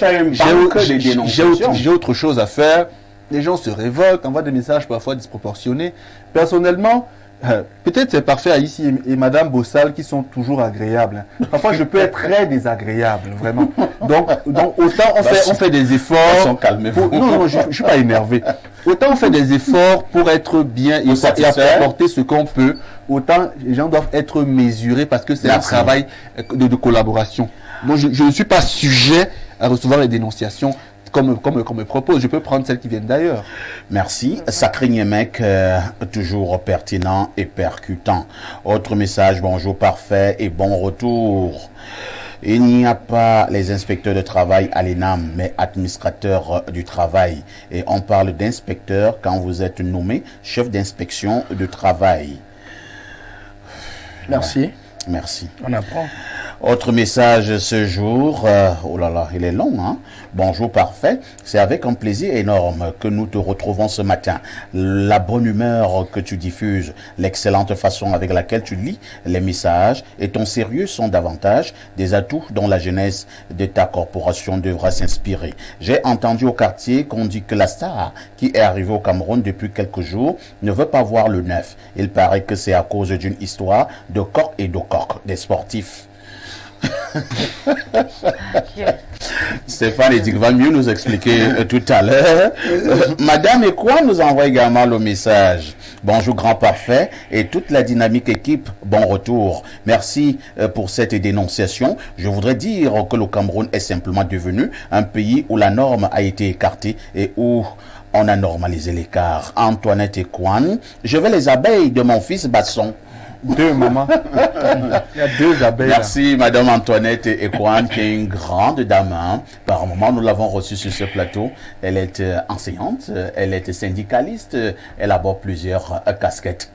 j'ai autre chose à faire, les gens se révoltent, envoient des messages parfois disproportionnés. Personnellement, peut-être c'est parfait ici et Madame Bossal qui sont toujours agréables. Parfois je peux être très désagréable, vraiment. Donc autant on fait des efforts. Non, je ne suis pas énervé. Autant on fait des efforts pour être bien et apporter ce qu'on peut. Autant les gens doivent être mesurés parce que c'est un travail de collaboration. Donc je ne suis pas sujet à recevoir les dénonciations comme me propose. Je peux prendre celles qui viennent d'ailleurs. Merci. Sacré mec, toujours pertinent et percutant. Autre message, bonjour parfait et bon retour. Il n'y a pas les inspecteurs de travail à l'ENAM, mais administrateurs du travail. Et on parle d'inspecteur quand vous êtes nommé chef d'inspection de travail. Merci. Merci. On apprend. Autre message ce jour, oh là là, il est long, hein. Bonjour parfait, c'est avec un plaisir énorme que nous te retrouvons ce matin. La bonne humeur que tu diffuses, l'excellente façon avec laquelle tu lis les messages et ton sérieux sont davantage des atouts dont la jeunesse de ta corporation devra s'inspirer. J'ai entendu au quartier qu'on dit que la star qui est arrivée au Cameroun depuis quelques jours ne veut pas voir le neuf. Il paraît que c'est à cause d'une histoire de coq et de coq, des sportifs. Stéphane Edik va mieux nous expliquer tout à l'heure. Madame Ekwa nous envoie également le message. Bonjour grand parfait et toute la dynamique équipe, bon retour. Merci pour cette dénonciation. Je voudrais dire que le Cameroun est simplement devenu un pays où la norme a été écartée et où on a normalisé l'écart. Antoinette Ekwan, je veux les abeilles de mon fils Basson. Deux, maman. Il y a deux abeilles. Merci, Madame Antoinette Ekwan, qui est une grande dame. Hein. Par moment, nous l'avons reçue sur ce plateau. Elle est enseignante, elle est syndicaliste, elle aborde plusieurs casquettes.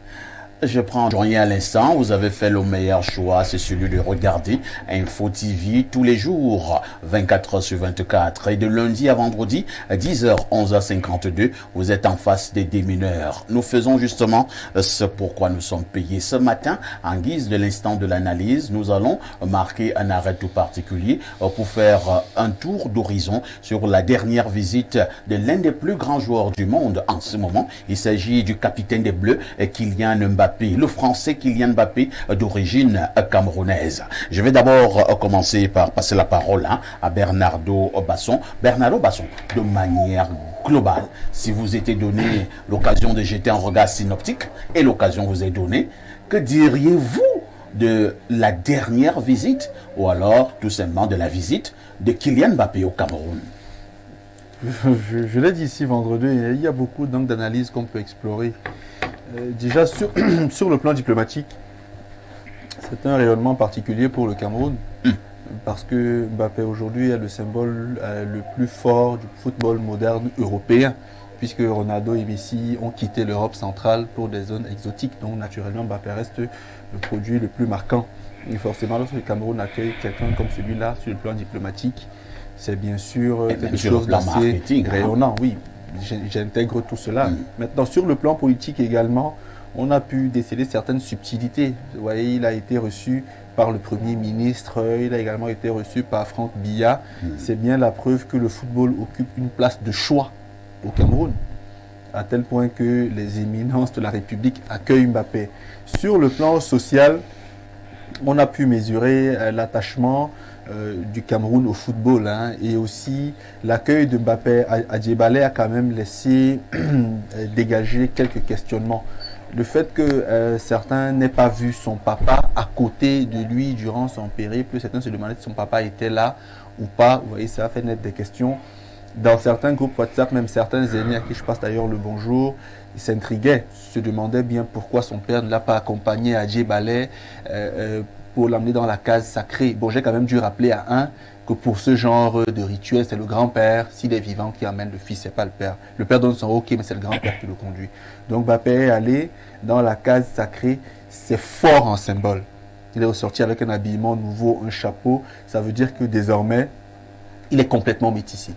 Je prends rien à l'instant, vous avez fait le meilleur choix, c'est celui de regarder Info TV tous les jours, 24 h sur 24. Et de lundi à vendredi, 10h, 11h52, vous êtes en face des démineurs. Nous faisons justement ce pourquoi nous sommes payés. Ce matin, en guise de l'instant de l'analyse, nous allons marquer un arrêt tout particulier pour faire un tour d'horizon sur la dernière visite de l'un des plus grands joueurs du monde en ce moment. Il s'agit du capitaine des Bleus, Kylian Mbappé. Le français Kylian Mbappé d'origine camerounaise. Je vais d'abord commencer par passer la parole à Bernardo Basson. Bernardo Basson, de manière globale, si vous étiez donné l'occasion de jeter un regard synoptique et l'occasion vous est donnée, que diriez-vous de la dernière visite ou alors tout simplement de la visite de Kylian Mbappé au Cameroun? Je l'ai dit ici vendredi, il y a beaucoup d'analyses qu'on peut explorer. Déjà, sur le plan diplomatique, c'est un rayonnement particulier pour le Cameroun. Parce que Mbappé aujourd'hui est le symbole le plus fort du football moderne européen. Puisque Ronaldo et Messi ont quitté l'Europe centrale pour des zones exotiques. Donc naturellement, Mbappé reste le produit le plus marquant. Et forcément, lorsque le Cameroun accueille quelqu'un comme celui-là sur le plan diplomatique, c'est bien sûr quelque chose d'assez rayonnant. Oui. J'intègre tout cela. Maintenant, sur le plan politique également, on a pu déceler certaines subtilités. Vous voyez, il a été reçu par le Premier ministre, il a également été reçu par Franck Biya. C'est bien la preuve que le football occupe une place de choix au Cameroun, à tel point que les éminences de la République accueillent Mbappé. Sur le plan social, on a pu mesurer l'attachement du Cameroun au football, hein, et aussi l'accueil de Mbappé à Djebale a quand même laissé dégager quelques questionnements. Le fait que certains n'aient pas vu son papa à côté de lui durant son périple, certains se demandaient si son papa était là ou pas. Vous voyez, ça a fait naître des questions. Dans certains groupes WhatsApp, même certains aînés à qui je passe d'ailleurs le bonjour, ils s'intriguaient, se demandaient bien pourquoi son père ne l'a pas accompagné à Djebale pour l'amener dans la case sacrée. Bon, j'ai quand même dû rappeler à un que pour ce genre de rituel, c'est le grand-père, s'il est vivant, qui amène le fils, c'est pas le père. Le père donne son ok, mais c'est le grand-père qui le conduit. Donc Mbappé est allé dans la case sacrée, c'est fort en symbole. Il est ressorti avec un habillement nouveau, un chapeau. Ça veut dire que désormais, il est complètement métissé.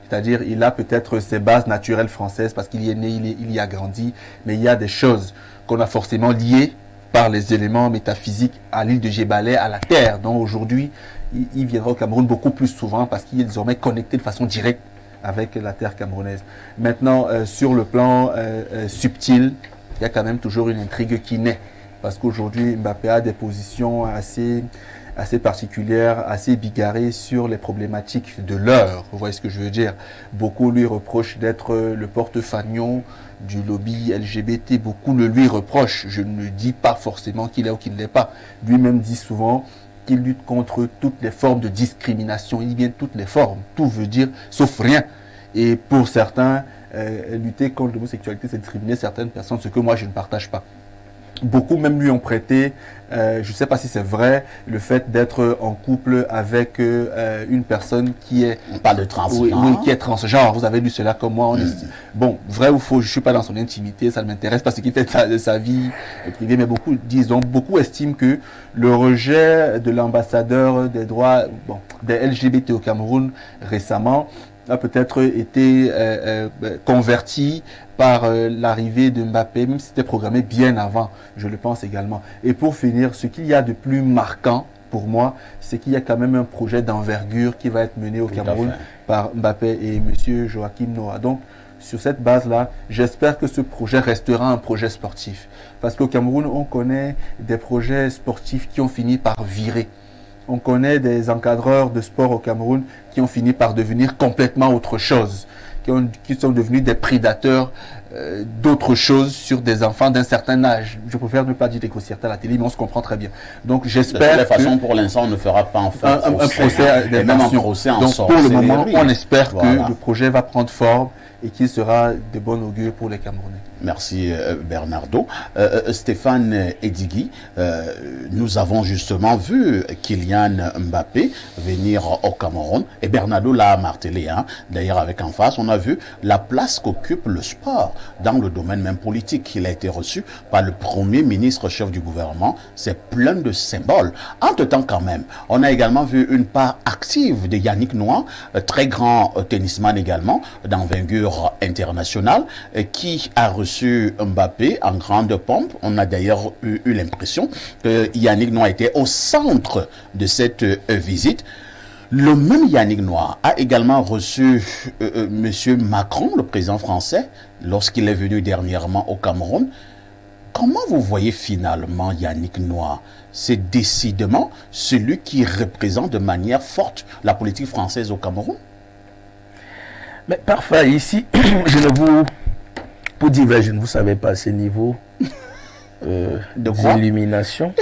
C'est-à-dire, il a peut-être ses bases naturelles françaises parce qu'il y est né, il y a grandi, mais il y a des choses qu'on a forcément liées par les éléments métaphysiques à l'île de Djebale, à la terre. Donc aujourd'hui, il viendra au Cameroun beaucoup plus souvent parce qu'il est désormais connecté de façon directe avec la terre camerounaise. Maintenant, sur le plan subtil, il y a quand même toujours une intrigue qui naît. Parce qu'aujourd'hui, Mbappé a des positions assez particulières, assez bigarrées sur les problématiques de l'heure. Vous voyez ce que je veux dire? Beaucoup lui reprochent d'être le porte-fanion du lobby LGBT. Beaucoup le lui reprochent. Je ne dis pas forcément qu'il est ou qu'il ne l'est pas. Lui-même dit souvent qu'il lutte contre toutes les formes de discrimination. Il dit bien toutes les formes. Tout veut dire sauf rien. Et pour certains, lutter contre l'homosexualité, c'est discriminer certaines personnes, ce que moi je ne partage pas. Beaucoup même lui ont prêté, je ne sais pas si c'est vrai, le fait d'être en couple avec une personne qui est... On parle de transgenre. Oui, qui est transgenre. Vous avez lu cela comme moi. Bon, vrai ou faux, je ne suis pas dans son intimité, ça ne m'intéresse pas ce qu'il fait de sa vie privée, mais beaucoup disent, donc beaucoup estiment que le rejet de l'ambassadeur des droits des LGBT au Cameroun récemment a peut-être été converti par l'arrivée de Mbappé, même si c'était programmé bien avant, je le pense également. Et pour finir, ce qu'il y a de plus marquant pour moi, c'est qu'il y a quand même un projet d'envergure qui va être mené au Cameroun par Mbappé et M. Joachim Noah. Donc, sur cette base-là, j'espère que ce projet restera un projet sportif. Parce qu'au Cameroun, on connaît des projets sportifs qui ont fini par virer. On connaît des encadreurs de sport au Cameroun qui ont fini par devenir complètement autre chose, qui sont devenus des prédateurs d'autres choses sur des enfants d'un certain âge. Je préfère ne pas dire des grossièretés à la télé, mais on se comprend très bien. Donc j'espère de toute façon, pour l'instant, on ne fera pas un procès et même un procès en sorte. Donc pour le moment, on espère que le projet va prendre forme et qu'il sera de bon augure pour les Camerounais. Merci Bernardo. Stéphane Edigui, nous avons justement vu Kylian Mbappé venir au Cameroun et Bernardo l'a martelé. D'ailleurs avec en face, on a vu la place qu'occupe le sport dans le domaine même politique. Il a été reçu par le premier ministre chef du gouvernement. C'est plein de symboles. Entre-temps quand même, on a également vu une part active de Yannick Noah, très grand tennisman également, d'envergure internationale, qui a reçu Mbappé en grande pompe. On a d'ailleurs eu l'impression que Yannick Noah était au centre de cette visite. Le même Yannick Noah a également reçu M. Macron, le président français, lorsqu'il est venu dernièrement au Cameroun. Comment vous voyez finalement Yannick Noah? C'est décidément celui qui représente de manière forte la politique française au Cameroun? Mais parfois ici, je ne vous... Pour dire vrai, je ne vous savais pas à ce niveau d'illumination.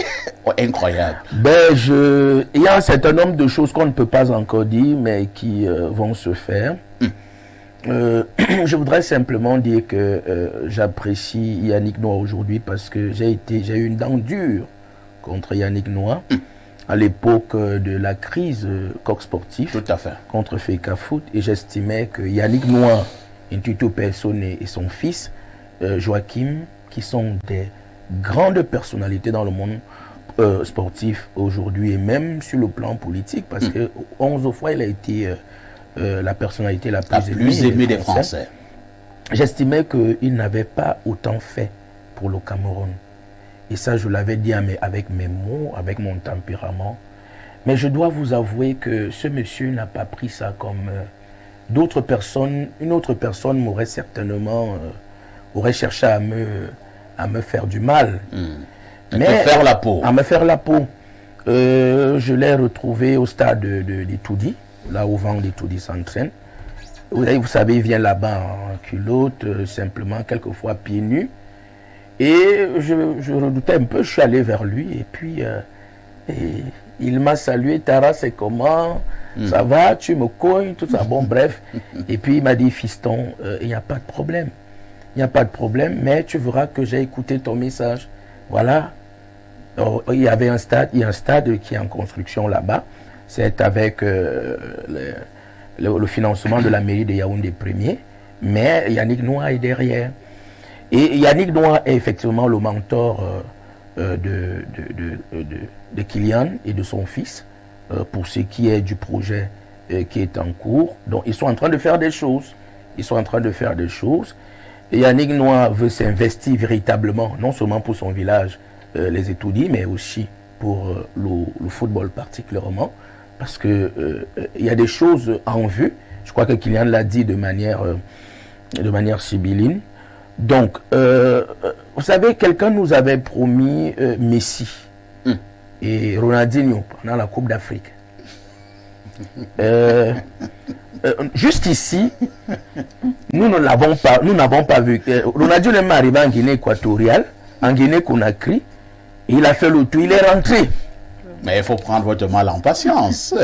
Incroyable. Il y a un certain nombre de choses qu'on ne peut pas encore dire, mais qui vont se faire. Je voudrais simplement dire que j'apprécie Yannick Noah aujourd'hui parce que j'ai eu une dent dure contre Yannick Noah à l'époque de la crise coq sportif. Tout à fait. Contre Fecafoot, et j'estimais que Yannick Noah, Intito Personne et son fils Joachim, qui sont des grandes personnalités dans le monde sportif aujourd'hui et même sur le plan politique, parce que 11 fois il a été la personnalité la plus aimée des Français. J'estimais qu'il n'avait pas autant fait pour le Cameroun. Et ça, je l'avais dit avec mes mots, avec mon tempérament. Mais je dois vous avouer que ce monsieur n'a pas pris ça comme... d'autres personnes, une autre personne m'aurait certainement aurait cherché à me faire du mal. À me faire la peau. À me faire la peau. Je l'ai retrouvé au stade d'Etoudi, là où Van d'Etoudi s'entraîne. Vous savez, il vient là-bas en culotte, simplement, quelquefois pieds nus. Et je redoutais un peu, je suis allé vers lui et puis il m'a salué. Tara, c'est comment? Ça va, tu me cognes, tout ça. Bon, bref. Et puis il m'a dit, fiston, il n'y a pas de problème. Il n'y a pas de problème, mais tu verras que j'ai écouté ton message. Voilà. Alors, il y a un stade qui est en construction là-bas. C'est avec le financement de la mairie de Yaoundé Premier. Mais Yannick Noah est derrière. Et Yannick Noah est effectivement le mentor de Kylian et de son fils pour ce qui est du projet qui est en cours. Donc ils sont en train de faire des choses. Et Yannick Noah veut s'investir véritablement, non seulement pour son village, les Etoudi, mais aussi pour le football particulièrement. Parce qu'il y a des choses en vue. Je crois que Kylian l'a dit de manière sibylline. Donc, vous savez, quelqu'un nous avait promis Messi et Ronaldinho pendant la Coupe d'Afrique. Juste ici, nous n'avons pas vu. Ronaldinho est arrivé en Guinée équatoriale, en Guinée-Conakry, il a fait le tour, il est rentré. Mais il faut prendre votre mal en patience.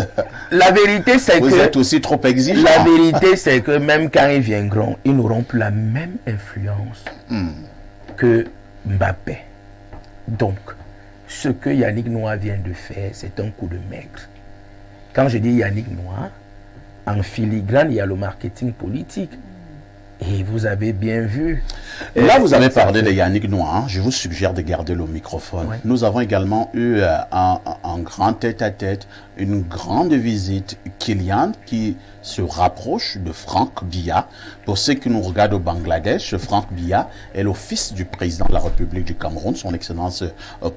La vérité, c'est que... Vous êtes aussi trop exigeant. La vérité, c'est que même quand ils viendront, ils n'auront plus la même influence que Mbappé. Donc, ce que Yannick Noah vient de faire, c'est un coup de maigre. Quand je dis Yannick Noah, en filigrane, il y a le marketing politique. Et vous avez bien vu. Là, vous avez parlé de Yannick Noah. Hein. Je vous suggère de garder le microphone. Ouais. Nous avons également eu un grand tête-à-tête, une grande visite. Kylian qui se rapproche de Franck Biya. Pour ceux qui nous regardent au Bangladesh, Franck Biya est le fils du président de la République du Cameroun, son Excellence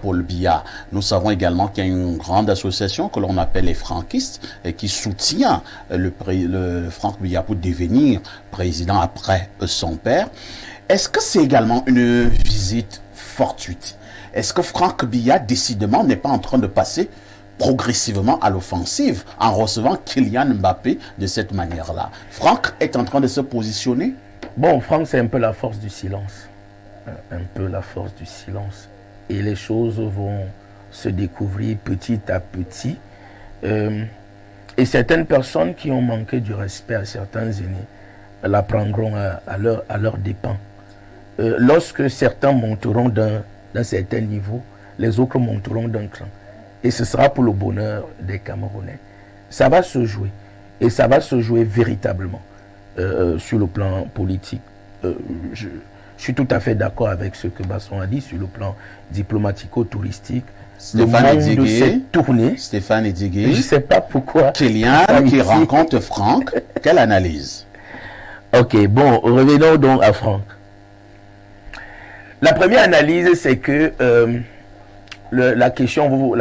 Paul Biya. Nous savons également qu'il y a une grande association que l'on appelle les franquistes et qui soutient le Franck Biya pour devenir président après son père. Est-ce que c'est également une visite fortuite? Est-ce que Franck Biya, décidément, n'est pas en train de passer progressivement à l'offensive en recevant Kylian Mbappé de cette manière-là? Franck est en train de se positionner? Bon, Franck, c'est un peu la force du silence. Un peu la force du silence. Et les choses vont se découvrir petit à petit. Et certaines personnes qui ont manqué du respect à certains aînés la prendront à leur dépens. Lorsque certains monteront d'un certain niveau, les autres monteront d'un cran. Et ce sera pour le bonheur des Camerounais. Ça va se jouer. Et ça va se jouer véritablement sur le plan politique. Je suis tout à fait d'accord avec ce que Basson a dit sur le plan diplomatico-touristique. Stéphane Edigué, Stéphane Edigué. Je ne sais pas pourquoi. Kylian qui rencontre Franck. Quelle analyse? Ok, bon, revenons donc à Franck. La première analyse, c'est que la question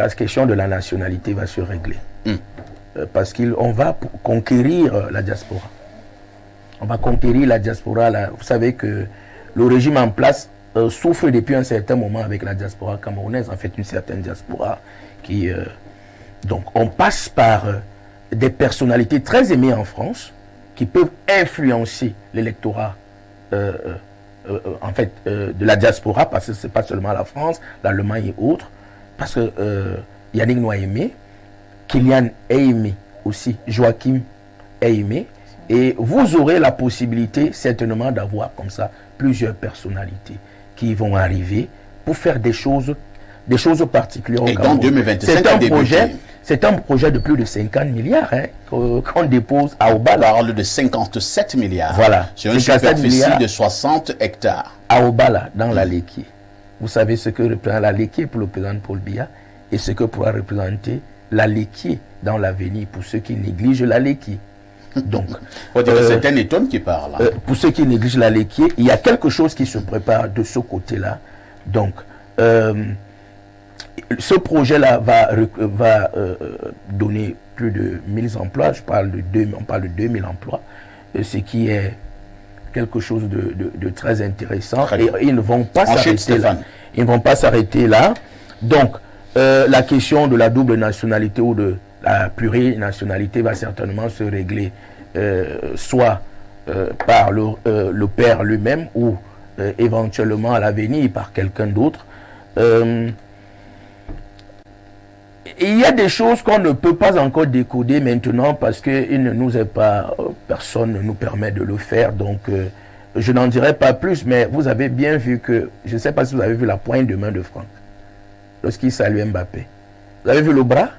de la nationalité va se régler. Parce qu'on va conquérir la diaspora. On va conquérir la diaspora. Vous savez que le régime en place souffre depuis un certain moment avec la diaspora camerounaise, en fait une certaine diaspora qui... donc on passe par des personnalités très aimées en France qui peuvent influencer l'électorat en fait de la diaspora, parce que ce n'est pas seulement la France, l'Allemagne et autres, parce que Yannick Noah est aimé, Kylian est aimé aussi, Joachim est aimé, et vous aurez la possibilité certainement d'avoir comme ça plusieurs personnalités qui vont arriver pour faire des choses particulières. Et dans 2027, c'est un projet de plus de 50 milliards qu'on dépose à Obala. On parle de 57 milliards. Voilà. Sur une superficie de 60 hectares. À Obala, dans la Léquier. Vous savez ce que représente la Léquier pour le président Paul Biya et ce que pourra représenter la Léquier dans l'avenir pour ceux qui négligent la Léquier. Donc, faut dire que c'est un étonne qui parle. Pour ceux qui négligent la Léquier, il y a quelque chose qui se prépare de ce côté-là. Donc, ce projet-là va donner plus de 1000 emplois. On parle de 2000 emplois, ce qui est quelque chose de très intéressant. Et ils ne vont pas s'arrêter là. Ils ne vont pas s'arrêter là. Donc, la question de la double nationalité ou de la plurinationalité va certainement se régler soit par le père lui-même ou éventuellement à l'avenir par quelqu'un d'autre. Il y a des choses qu'on ne peut pas encore décoder maintenant parce qu'il ne nous est pas, personne ne nous permet de le faire. Donc, je n'en dirai pas plus, mais vous avez bien vu que, je ne sais pas si vous avez vu la poigne de main de Franck lorsqu'il salue Mbappé. Vous avez vu le bras?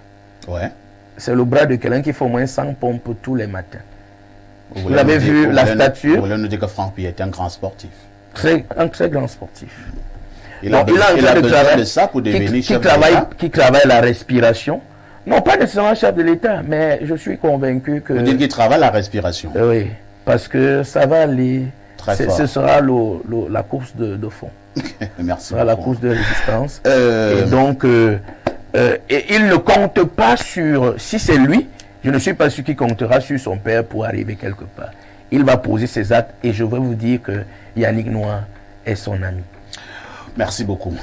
Ouais. C'est le bras de quelqu'un qui fait au moins 100 pompes tous les matins. Vous avez vu la stature? Vous voulez nous dire que Franck Biya est un grand sportif? Un très grand sportif. Il a besoin de ça pour devenir chef de l'État. Qui travaille la respiration. Non, pas nécessairement chef de l'État, mais je suis convaincu que... Vous dites qu'il travaille la respiration? Oui, parce que ça va aller... Très fort. Ce sera la course de fond. Merci. Ce sera la course de résistance. Et donc, et il ne compte pas sur... Si c'est lui, je ne suis pas sûr qu'il comptera sur son père pour arriver quelque part. Il va poser ses actes et je veux vous dire que Yannick Noah est son ami. Merci beaucoup.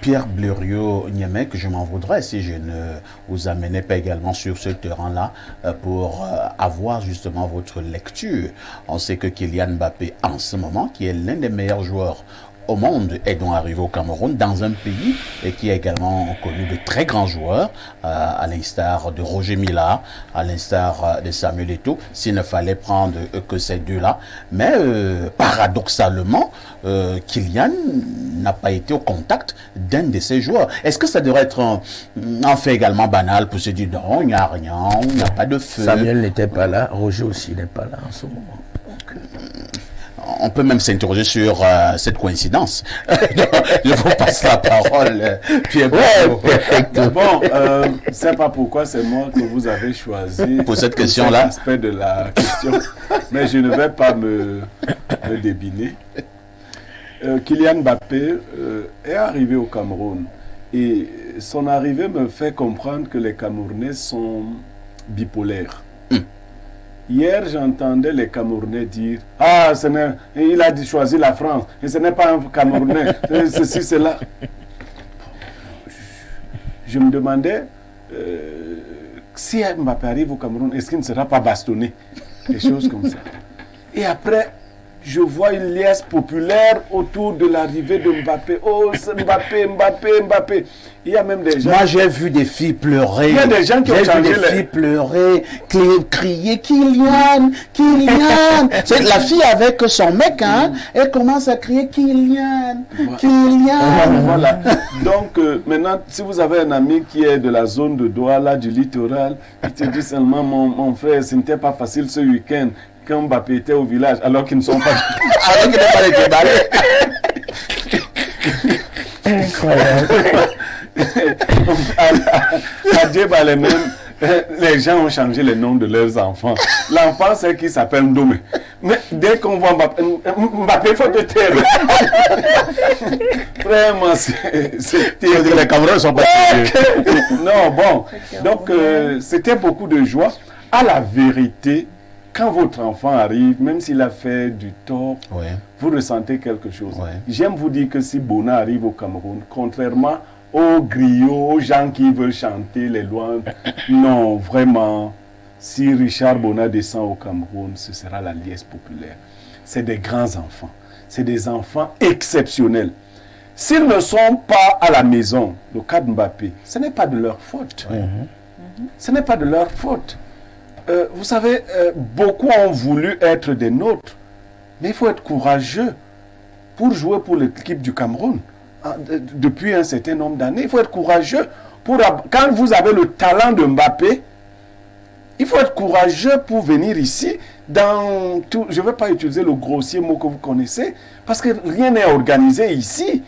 Pierre Blériot-Niémec, je m'en voudrais si je ne vous amenais pas également sur ce terrain-là pour avoir justement votre lecture. On sait que Kylian Mbappé, en ce moment, qui est l'un des meilleurs joueurs au monde est donc arrivé au Cameroun, dans un pays qui a également connu de très grands joueurs, à l'instar de Roger Mila, à l'instar de Samuel Eto'o, s'il ne fallait prendre que ces deux-là. Mais paradoxalement, Kylian n'a pas été au contact d'un de ces joueurs. Est-ce que ça devrait être un fait également banal pour se dire non, il n'y a rien, il n'y a pas de feu? Samuel n'était pas là, Roger aussi n'est pas là en ce moment. On peut même s'interroger sur cette coïncidence. Je vous passe la parole, Pierre. Bon, c'est pas pourquoi c'est moi que vous avez choisi pour cette question-là. Aspect de la question, mais je ne vais pas me débiner. Kylian Mbappé est arrivé au Cameroun et son arrivée me fait comprendre que les Camerounais sont bipolaires. Hier, j'entendais les Camerounais dire « Ah, il a choisi la France, et ce n'est pas un Camerounais, ceci, cela. » Je me demandais, si Mbappé arrive au Cameroun, est-ce qu'il ne sera pas bastonné? Des choses comme ça. Et après, je vois une liesse populaire autour de l'arrivée de Mbappé. Oh, Mbappé, Mbappé, Mbappé. Il y a même des gens... Moi, j'ai vu des filles pleurer. Il y a des gens qui ont changé des filles pleurer, crier Kylian, Kylian. C'est la fille avec son mec, hein. Elle commence à crier Kylian, Kylian. Voilà. Donc, maintenant, si vous avez un ami qui est de la zone de Douala, du littoral, il te dit seulement, mon frère, ce n'était pas facile ce week-end quand Mbappé était au village, alors qu'ils ne sont pas... alors qu'ils n'ont pas été déballés. Incroyable. À Djebale même, les gens ont changé les noms de leurs enfants. L'enfant, c'est qui s'appelle Ndomé. Mais dès qu'on voit Mbappé, il faut te taire. Vraiment, les Camerounais sont pas sérieux. Non, bon. Donc, c'était beaucoup de joie. À la vérité, quand votre enfant arrive, même s'il a fait du tort, vous ressentez quelque chose. J'aime vous dire que si Bona arrive au Cameroun, contrairement aux griots, aux gens qui veulent chanter les louanges, non, vraiment, si Richard Bona descend au Cameroun, ce sera la liesse populaire. C'est des grands enfants. C'est des enfants exceptionnels. S'ils ne sont pas à la maison, le cas de Mbappé, ce n'est pas de leur faute. Ce n'est pas de leur faute. Vous savez, beaucoup ont voulu être des nôtres, mais il faut être courageux pour jouer pour l'équipe du Cameroun. Depuis un certain nombre d'années, il faut être courageux. Quand vous avez le talent de Mbappé, il faut être courageux pour venir ici. Je ne vais pas utiliser le grossier mot que vous connaissez, parce que rien n'est organisé ici.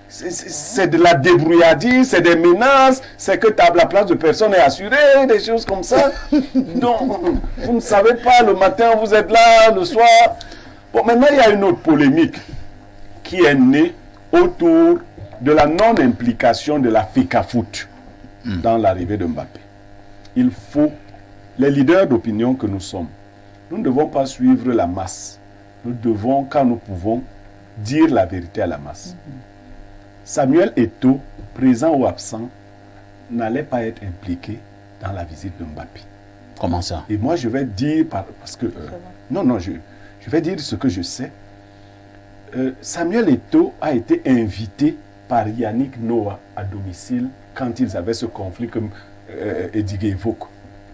C'est de la débrouillardise, c'est des menaces, c'est que la place de personne est assurée, des choses comme ça. Donc, vous ne savez pas, le matin vous êtes là, le soir. Bon, maintenant il y a une autre polémique qui est née autour de la non-implication de la FECAFOOT dans l'arrivée de Mbappé. Il faut, les leaders d'opinion que nous sommes, nous ne devons pas suivre la masse. Nous devons, quand nous pouvons, dire la vérité à la masse. Samuel Eto'o, présent ou absent, n'allait pas être impliqué dans la visite de Mbappé. Comment ça? Et moi, je vais dire, parce que... je vais dire ce que je sais. Samuel Eto'o a été invité par Yannick Noah à domicile quand ils avaient ce conflit que Edigui évoque.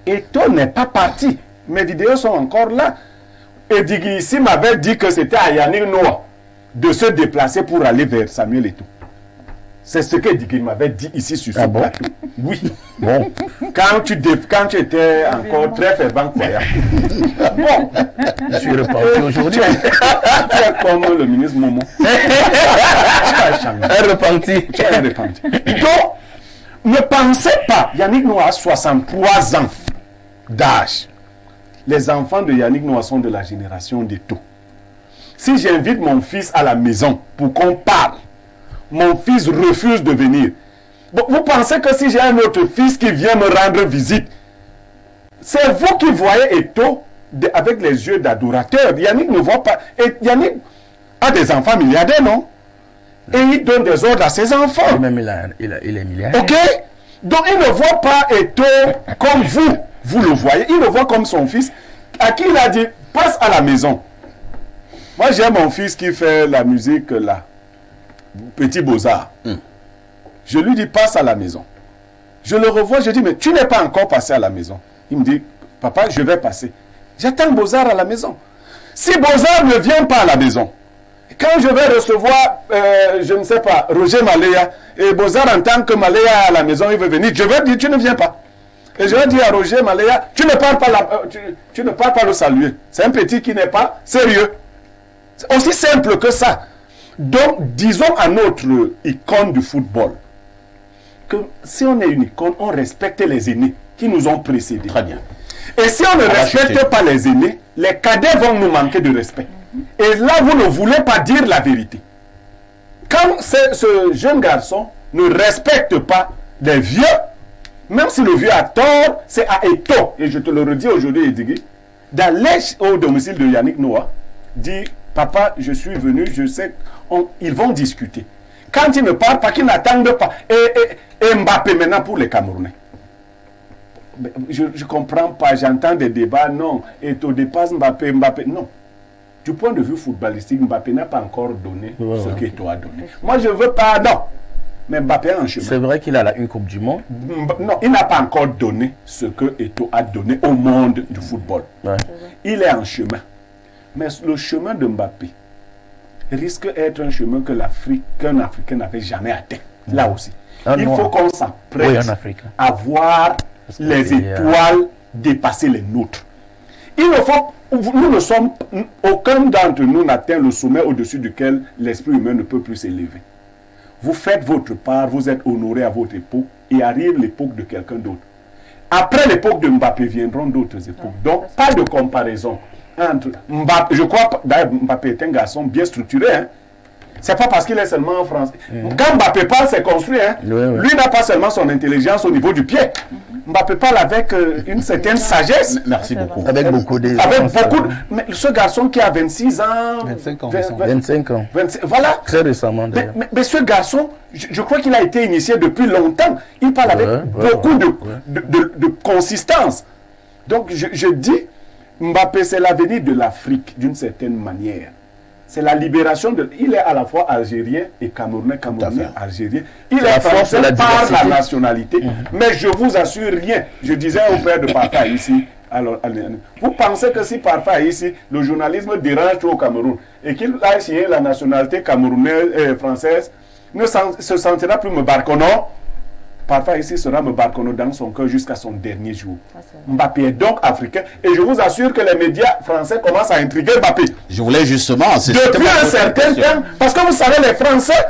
Eto'o n'est pas parti. Mes vidéos sont encore là. Edigui ici m'avait dit que c'était à Yannick Noah de se déplacer pour aller vers Samuel Eto'o. C'est ce que Edigui m'avait dit ici sur ce plateau. Oui. Bon. Quand tu étais encore très fervent croyant. Bon. Je suis reparti aujourd'hui. Tu es comme le ministre Momo. Tu as changé. Un repenti. Tu es un repenti. Donc, ne pensez pas, Yannick Noah a 63 ans d'âge. Les enfants de Yannick Noah sont de la génération d'Eto'o. Si j'invite mon fils à la maison pour qu'on parle, mon fils refuse de venir. Bon, vous pensez que si j'ai un autre fils qui vient me rendre visite, c'est vous qui voyez Eto'o avec les yeux d'adorateur. Yannick ne voit pas. Et Yannick a des enfants milliardaires, non? Et il donne des ordres à ses enfants. Même il est milliardaire. Ok? Donc il ne voit pas Eto'o comme vous le voyez. Il le voit comme son fils, à qui il a dit, passe à la maison. Moi j'ai mon fils qui fait la musique là. petit Beaux-Arts. Je lui dis, passe à la maison. Je le revois, je dis, mais tu n'es pas encore passé à la maison. Il me dit, papa, je vais passer. J'attends Beaux-Arts à la maison. Si Beaux-Arts ne vient pas à la maison, quand je vais recevoir, je ne sais pas, Roger Maléa, et Beaux-Arts entend que Maléa est à la maison, il veut venir, je vais dire, tu ne viens pas. Et je vais dire à Roger Maléa, tu ne pars pas, tu ne pars pas le saluer. C'est un petit qui n'est pas sérieux. C'est aussi simple que ça. Donc, disons à notre icône du football, que si on est une icône, on respecte les aînés qui nous ont précédés. Très bien. Et si on ne respecte pas les aînés, les cadets vont nous manquer de respect. Et là, vous ne voulez pas dire la vérité. Quand ce jeune garçon ne respecte pas les vieux, même si le vieux a tort, c'est à Eto'o, et je te le redis aujourd'hui, Edigi, d'aller au domicile de Yannick Noah, dit, papa, je suis venu, je sais, ils vont discuter. Quand ils ne parlent pas, qu'ils n'attendent pas. Et Mbappé maintenant pour les Camerounais. Je ne comprends pas, j'entends des débats, non, Eto'o dépasse Mbappé, non. Du point de vue footballistique, Mbappé n'a pas encore donné ce qu'Eto'o a donné. Moi, je veux pas, non. Mais Mbappé a un chemin. C'est vrai qu'il a une Coupe du Monde. Non, il n'a pas encore donné ce que Eto'o a donné au monde du football. Ouais. Il est en chemin. Mais le chemin de Mbappé risque d'être un chemin que qu'un Africain n'avait jamais atteint. Là aussi. Il faut qu'on s'apprête à voir les étoiles dépasser les nôtres. Il ne faut, nous ne sommes, aucun d'entre nous n'atteint le sommet au-dessus duquel l'esprit humain ne peut plus s'élever. Vous faites votre part, vous êtes honoré à votre époque et arrive l'époque de quelqu'un d'autre. Après l'époque de Mbappé viendront d'autres époques. Donc, pas de comparaison entre Mbappé. Je crois, d'ailleurs, Mbappé est un garçon bien structuré. Hein. C'est pas parce qu'il est seulement en France. Quand Mbappé parle, c'est construit. Hein. Lui n'a pas seulement son intelligence au niveau du pied. Mbappé parle avec une certaine sagesse. Merci beaucoup. Avec beaucoup de... Mais ce garçon qui a 26 ans... 25 ans. 25 ans. 25, voilà. Très récemment, d'ailleurs. Mais ce garçon, je crois qu'il a été initié depuis longtemps. Il parle avec beaucoup de consistance. Donc, je dis, Mbappé, c'est l'avenir de l'Afrique, d'une certaine manière. C'est la libération de... Il est à la fois algérien et camerounais, algérien. Il est français par la nationalité. Mais je vous assure rien. Je disais au père de Parfa ici, alors, vous pensez que si Parfa est ici, le journalisme dérange tout au Cameroun et qu'il a signé la nationalité camerounaise et française, ne se sentira plus Mbarkono. Parfois ici sera Mbarkono dans son cœur jusqu'à son dernier jour. Mbappé est donc africain et je vous assure que les médias français commencent à intriguer Mbappé. Je voulais justement... Depuis un certain temps, parce que vous savez, les Français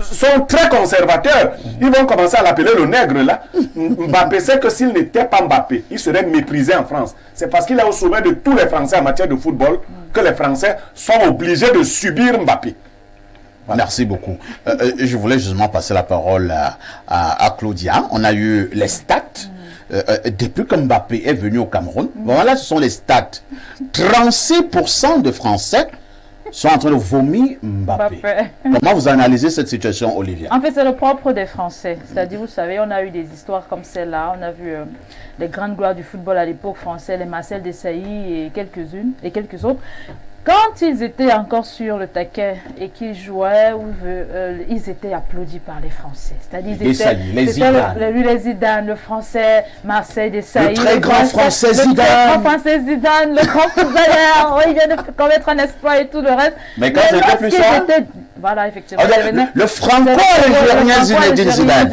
sont très conservateurs. Ils vont commencer à l'appeler le nègre là. Mbappé sait que s'il n'était pas Mbappé, il serait méprisé en France. C'est parce qu'il est au sommet de tous les Français en matière de football que les Français sont obligés de subir Mbappé. Voilà. Merci beaucoup. Je voulais justement passer la parole à Claudia. On a eu les stats. Depuis que Mbappé est venu au Cameroun, voilà, ce sont les stats. 36% de Français sont en train de vomir Mbappé. Comment vous analysez cette situation, Olivia? En fait, c'est le propre des Français. C'est-à-dire, vous savez, on a eu des histoires comme celle-là. On a vu les grandes gloires du football à l'époque français, les Marcel Desailly et quelques-unes et quelques autres. Quand ils étaient encore sur le taquet et qu'ils jouaient, ils étaient applaudis par les Français. C'est-à-dire, les Zidane, le français, Marseille Desailly. Le très grand français Zidane. Le grand footballeur. Il vient de commettre un exploit et tout le reste. Mais quand c'était plus ça... Voilà, effectivement. Le franco-algérien Zinedine Zidane.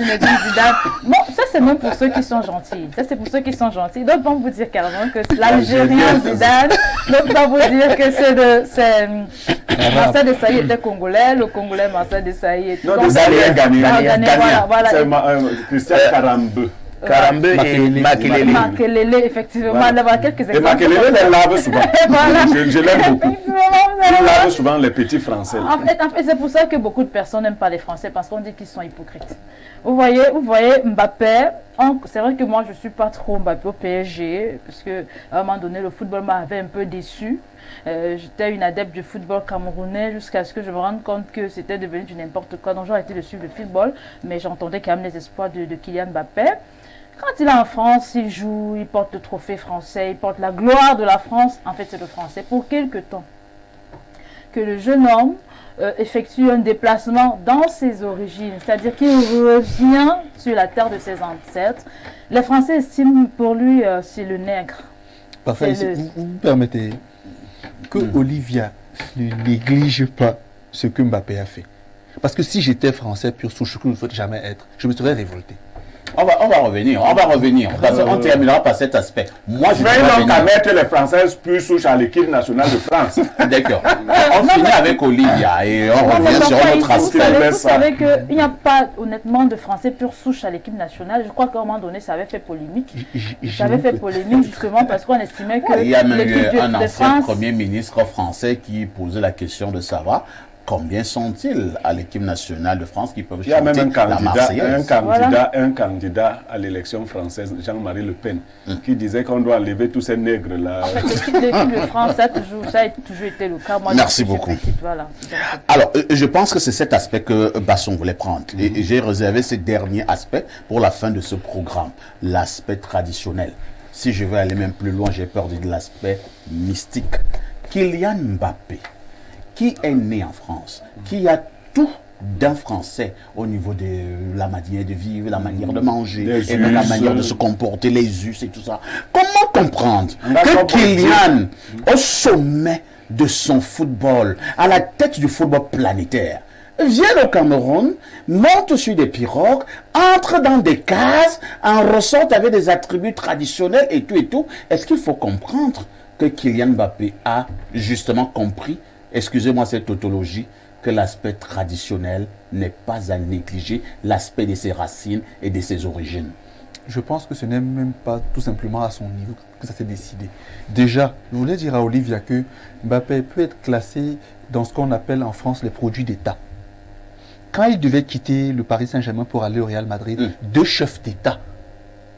Bon, ça c'est même pour ceux qui sont gentils. Ça c'est pour ceux qui sont gentils. D'autres vont vous dire carrément que l'Algérien Zidane. D'autres vont vous dire que Marcel Desailly était congolais, le congolais Marcel Desailly était... Non, Desailly est ghanéen. Voilà. C'est Christian Karambeu. Karambeu et Makelele. Makelele, effectivement. Il y a quelques exemples. Et Makelele les lave souvent. Voilà. Je l'aime beaucoup. Il lave souvent les petits Français. En fait c'est pour ça que beaucoup de personnes n'aiment pas les Français, parce qu'on dit qu'ils sont hypocrites. Vous voyez Mbappé, c'est vrai que moi je ne suis pas trop Mbappé au PSG, parce qu'à un moment donné le football m'avait un peu déçu. J'étais une adepte du football camerounais jusqu'à ce que je me rende compte que c'était devenu du n'importe quoi. Donc j'ai arrêté de suivre le football, mais j'entendais quand même les espoirs de Kylian Mbappé. Quand il est en France, il joue, il porte le trophée français, il porte la gloire de la France. En fait, c'est le français pour quelque temps. que le jeune homme effectue un déplacement dans ses origines, c'est-à-dire qu'il revient sur la terre de ses ancêtres. Les Français estiment pour lui c'est le nègre. Parfait. Vous permettez que Olivia ne néglige pas ce que Mbappé a fait. Parce que si j'étais français pur souche, que je ne souhaite jamais être, je me serais révolté. On va revenir. Parce qu'on terminera par cet aspect. Moi, je vais donc à mettre les Françaises plus souches à l'équipe nationale de France. D'accord. On finit avec Olivia et on revient sur notre aspect. Vous savez qu'il n'y a pas, honnêtement, de Français pure souche à l'équipe nationale. Je crois qu'à un moment donné, ça avait fait polémique. Ça avait fait polémique justement parce qu'on estimait que il y a même eu l'équipe un de ancien France... Premier ministre français qui posait la question de savoir combien sont-ils à l'équipe nationale de France qui peuvent chanter la Marseillaise. Il y a même un candidat à l'élection française, Jean-Marie Le Pen, qui disait qu'on doit enlever tous ces nègres-là. En fait, l'équipe de France, ça a toujours été le cas. Moi, merci beaucoup. Voilà. Alors, je pense que c'est cet aspect que Basson voulait prendre. Et j'ai réservé ce dernier aspect pour la fin de ce programme, l'aspect traditionnel. Si je veux aller même plus loin, j'ai peur de l'aspect mystique. Kylian Mbappé, qui est né en France, qui a tout d'un Français au niveau de la manière de vivre, la manière de manger, et même la manière de se comporter, les us et tout ça. Comment comprendre que Kylian, au sommet de son football, à la tête du football planétaire, vient au Cameroun, monte sur des pirogues, entre dans des cases, en ressorte avec des attributs traditionnels et tout. Est-ce qu'il faut comprendre que Kylian Mbappé a justement compris, excusez-moi cette tautologie, que l'aspect traditionnel n'est pas à négliger, l'aspect de ses racines et de ses origines? Je pense que ce n'est même pas tout simplement à son niveau que ça s'est décidé. Déjà, je voulais dire à Olivia que Mbappé peut être classé dans ce qu'on appelle en France les produits d'État. Quand il devait quitter le Paris Saint-Germain pour aller au Real Madrid, deux chefs d'État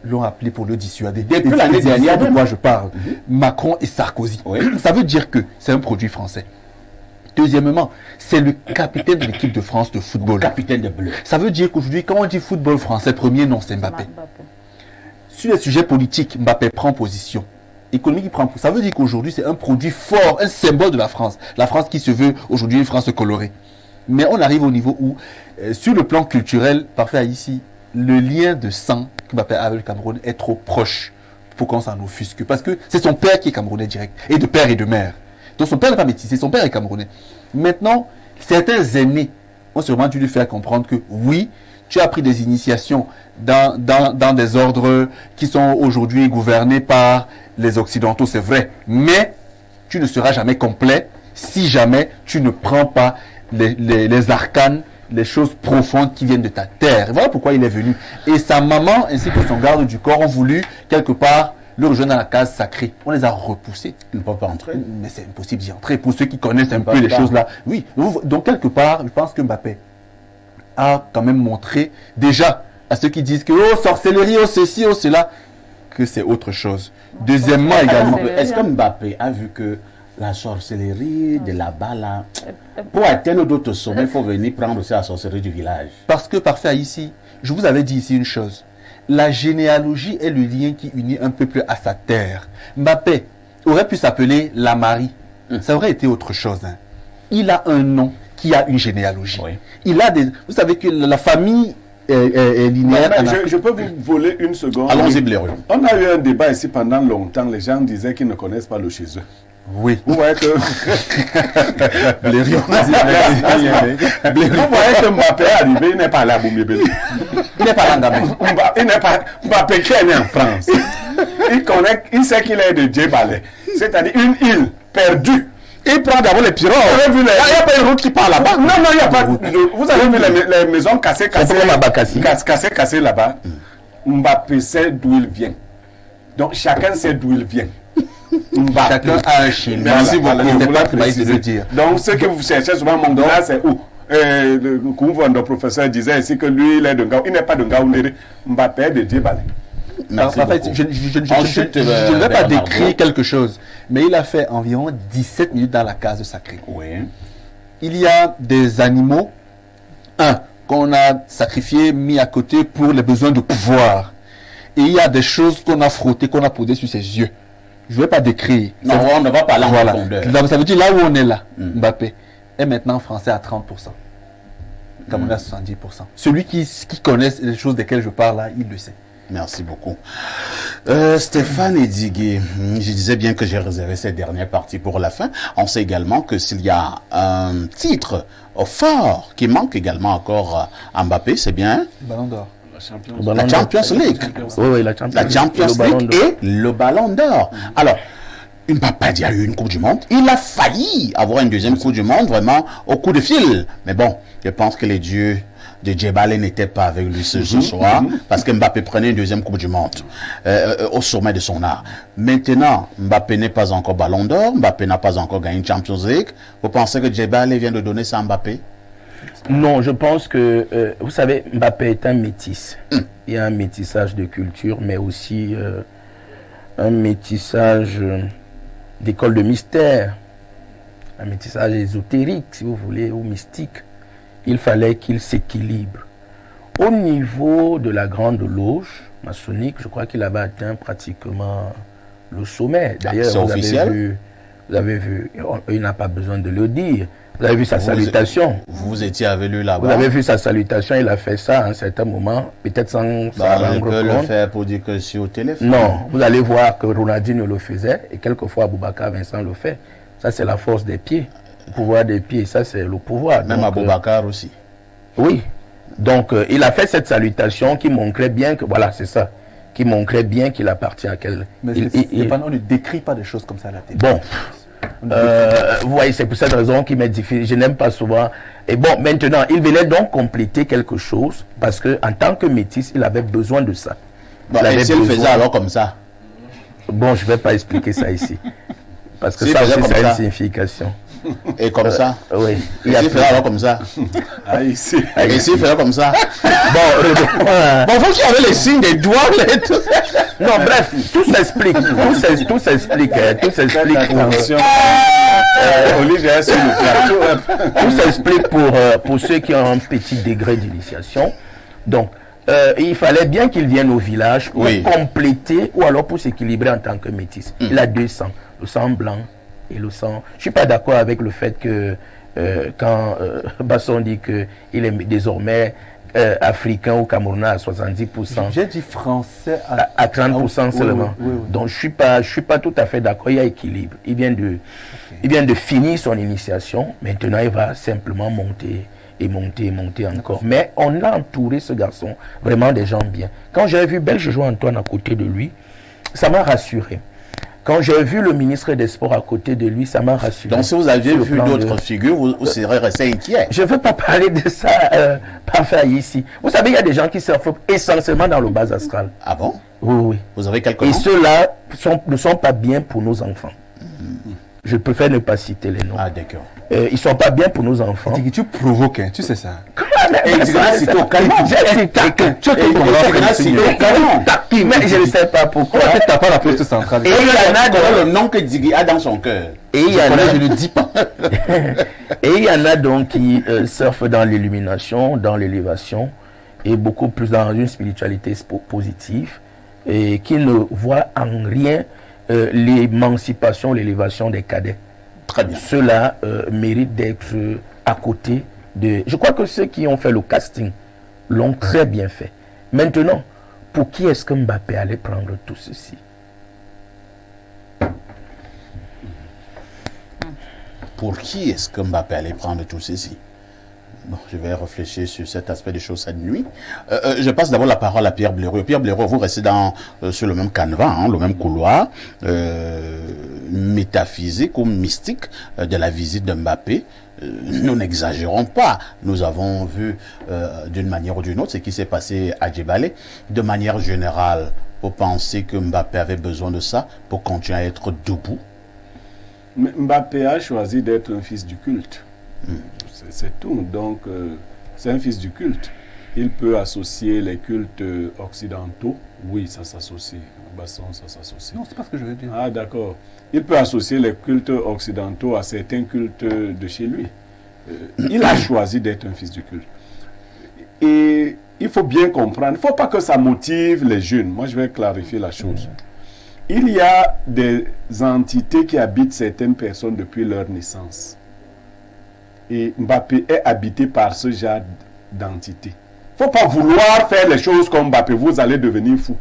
l'ont appelé pour le dissuader. Depuis l'année dernière, de quoi je parle, Macron et Sarkozy. Oui. Ça veut dire que c'est un produit français. Deuxièmement, c'est le capitaine de l'équipe de France de football. Capitaine de bleu. Ça veut dire qu'aujourd'hui, quand on dit football français, premier nom, c'est Mbappé. Sur les sujets politiques, Mbappé prend position. Économique, il prend position. Ça veut dire qu'aujourd'hui, c'est un produit fort, un symbole de la France. La France qui se veut aujourd'hui une France colorée. Mais on arrive au niveau où, sur le plan culturel, parfait ici, le lien de sang que Mbappé a avec le Cameroun est trop proche pour qu'on s'en offusque. Parce que c'est son père qui est camerounais direct, et de père et de mère. Donc son père n'est pas métissé, son père est camerounais. Maintenant, certains aînés ont sûrement dû lui faire comprendre que oui, tu as pris des initiations dans des ordres qui sont aujourd'hui gouvernés par les Occidentaux, c'est vrai. Mais tu ne seras jamais complet si jamais tu ne prends pas les arcanes, les choses profondes qui viennent de ta terre. Et voilà pourquoi il est venu. Et sa maman ainsi que son garde du corps ont voulu quelque part le rejoindre dans la case sacrée. On les a repoussés. Ils ne peuvent pas entrer. Mais c'est impossible d'y entrer. Pour ceux qui connaissent un peu les choses là. Oui. Donc quelque part, je pense que Mbappé a quand même montré déjà à ceux qui disent que oh sorcellerie, oh ceci, oh cela, que c'est autre chose. Deuxièmement également. Est-ce que Mbappé a vu que la sorcellerie de là-bas, là, pour atteindre d'autres sommets, il faut venir prendre aussi la sorcellerie du village? Parce que parfait ici, je vous avais dit ici une chose. La généalogie est le lien qui unit un peuple à sa terre. Mbappé aurait pu s'appeler Lamari. Ça aurait été autre chose. Hein. Il a un nom qui a une généalogie. Oui. Il a des. Vous savez que la famille est linéaire. Je peux vous voler une seconde. Allons-y, Blériot. On a eu un débat ici pendant longtemps. Les gens disaient qu'ils ne connaissent pas le chez eux. Oui. Vous voyez que. Blériot. Vous voyez que Mbappé est arrivé, il n'est pas là à Boumbébé. Il n'est pas là à Il n'est pas. Mbappé qui est né en France. Il sait qu'il est de Djebale. C'est-à-dire une île perdue. Il prend d'abord les pirogues. Il n'y a pas une route qui part là-bas. Non, il n'y a pas. Vous avez vu les maisons cassées là-bas. Mbappé sait d'où il vient. Donc chacun sait d'où il vient. Chacun a un chien. Merci beaucoup. De le dire. Donc ce que vous cherchez souvent, mon gars, c'est où? Le professeur disait ici que lui, il est de Ngaou. Il n'est pas de Ngaou. Mbappé est de Djebale. En fait, je ne vais pas décrire quelque chose, mais il a fait environ 17 minutes dans la case sacrée. Oui. Il y a des animaux, qu'on a sacrifiés, mis à côté pour les besoins de pouvoir. Et il y a des choses qu'on a frottées, qu'on a posées sur ses yeux. Je ne vais pas décrire. Non, on ne va pas là en profondeur. Ça veut dire là où on est là, Mbappé. est maintenant français à 30%. Camerounais à 70%. Celui qui connaît les choses desquelles je parle là, il le sait. Merci beaucoup. Stéphane Edigé, je disais bien que j'ai réservé cette dernière partie pour la fin. On sait également que s'il y a un titre fort qui manque également encore à Mbappé, c'est bien Ballon d'or. la Champions League. Oui, la Champions League et le Ballon d'or. Alors, Mbappé a eu une Coupe du Monde. Il a failli avoir une deuxième Coupe du Monde, vraiment, au coup de fil. Mais bon, je pense que les dieux de Djebale n'étaient pas avec lui ce soir, parce que Mbappé prenait une deuxième Coupe du Monde au sommet de son art. Maintenant, Mbappé n'est pas encore Ballon d'or, Mbappé n'a pas encore gagné une Champions League. Vous pensez que Djebale vient de donner ça à Mbappé? Non, je pense que, vous savez, Mbappé est un métis. Il y a un métissage de culture, mais aussi un métissage d'école de mystère, un métissage ésotérique, si vous voulez, ou mystique. Il fallait qu'il s'équilibre. Au niveau de la grande loge maçonnique, je crois qu'il avait atteint pratiquement le sommet. D'ailleurs, vous avez vu, il n'a pas besoin de le dire. Vous avez vu sa salutation. Vous étiez avec lui là-bas. Vous avez vu sa salutation, il a fait ça à un certain moment, peut-être sans rendre compte. Le faire pour dire que c'est au téléphone. Non, vous allez voir que Ronaldinho le faisait et quelquefois Boubacar Vincent le fait. Ça, c'est la force des pieds. Le pouvoir des pieds, ça, c'est le pouvoir. Même Boubacar aussi. Oui. Donc, il a fait cette salutation qui montrait bien que, voilà, c'est ça, qui montrait bien qu'il appartient à quel... Mais on ne décrit pas des choses comme ça à la télé. Bon. Vous voyez, c'est pour cette raison qu'il m'est difficile. Je n'aime pas souvent. Et bon, maintenant, il venait donc compléter quelque chose parce que en tant que métis, il avait besoin de ça. Bon, et s'il le faisait alors comme ça? Bon, je ne vais pas expliquer ça ici. Parce que ça aussi, ça a une signification. Et comme ça? Oui. Il faisait alors comme ça? Ah, ici. Et s'il faisait comme ça? Bon, vous qui avez les signes des doigts, non, bref, tout s'explique. Tout s'explique. Tout s'explique. Tout s'explique pour ceux qui ont un petit degré d'initiation. Donc, il fallait bien qu'il vienne au village pour compléter ou alors pour s'équilibrer en tant que métis. Il a deux sangs, le sang blanc et le sang. Je ne suis pas d'accord avec le fait que quand Basson dit qu'il est désormais africain ou camerounais à 70%. J'ai dit français à 30% seulement. Oui. Donc je suis pas tout à fait d'accord. Il y a équilibre. Il vient de finir son initiation. Maintenant, il va simplement monter et monter encore. Mais on a entouré ce garçon vraiment des gens bien. Quand j'ai vu Belge jouer Antoine à côté de lui, ça m'a rassuré. Quand j'ai vu le ministre des Sports à côté de lui, ça m'a rassuré. Donc si vous aviez vu d'autres figures, vous serez resté inquiet. Je ne veux pas parler de ça parfait ici. Vous savez, il y a des gens qui surfent essentiellement dans le bas astral. Ah bon? Oui. Vous avez quelques noms? Et noms? ceux-là ne sont pas bien pour nos enfants. Je préfère ne pas citer les noms. Ah d'accord. Ils ne sont pas bien pour nos enfants. Tu provoques, hein, tu sais ça. Mais je ne sais pas pourquoi. Tu n'as pas la poste centrale. Et il y en a dans le nom que Digui a dans son cœur. Et il y en a, je ne dis pas. Et il y en a donc qui surfent dans l'illumination, dans l'élévation, et beaucoup plus dans une spiritualité positive, et qui ne voient en rien l'émancipation, l'élévation des cadets. Très bien. Ceux-là méritent d'être à côté de... Je crois que ceux qui ont fait le casting l'ont très bien fait. Maintenant, pour qui est-ce que Mbappé allait prendre tout ceci? Pour qui est-ce que Mbappé allait prendre tout ceci? Bon, je vais réfléchir sur cet aspect des choses cette nuit. Je passe d'abord la parole à Pierre Blaireau. Pierre Blaireau, vous restez sur le même canevas, le même couloir métaphysique ou mystique de la visite de Mbappé. Nous n'exagérons pas. Nous avons vu d'une manière ou d'une autre ce qui s'est passé à Djebale. De manière générale, vous pensez que Mbappé avait besoin de ça pour continuer à être debout? Mais Mbappé a choisi d'être un fils du culte. C'est tout. Donc, c'est un fils du culte. Il peut associer les cultes occidentaux. Oui, ça s'associe. Basson, ça s'associe. Non, c'est pas ce que je veux dire. Ah, d'accord. Il peut associer les cultes occidentaux à certains cultes de chez lui. Il a choisi d'être un fils du culte. Et il faut bien comprendre. Il ne faut pas que ça motive les jeunes. Moi, je vais clarifier la chose. Il y a des entités qui habitent certaines personnes depuis leur naissance. Et Mbappé est habité par ce genre d'entité. Il ne faut pas vouloir faire les choses comme Mbappé, vous allez devenir fou.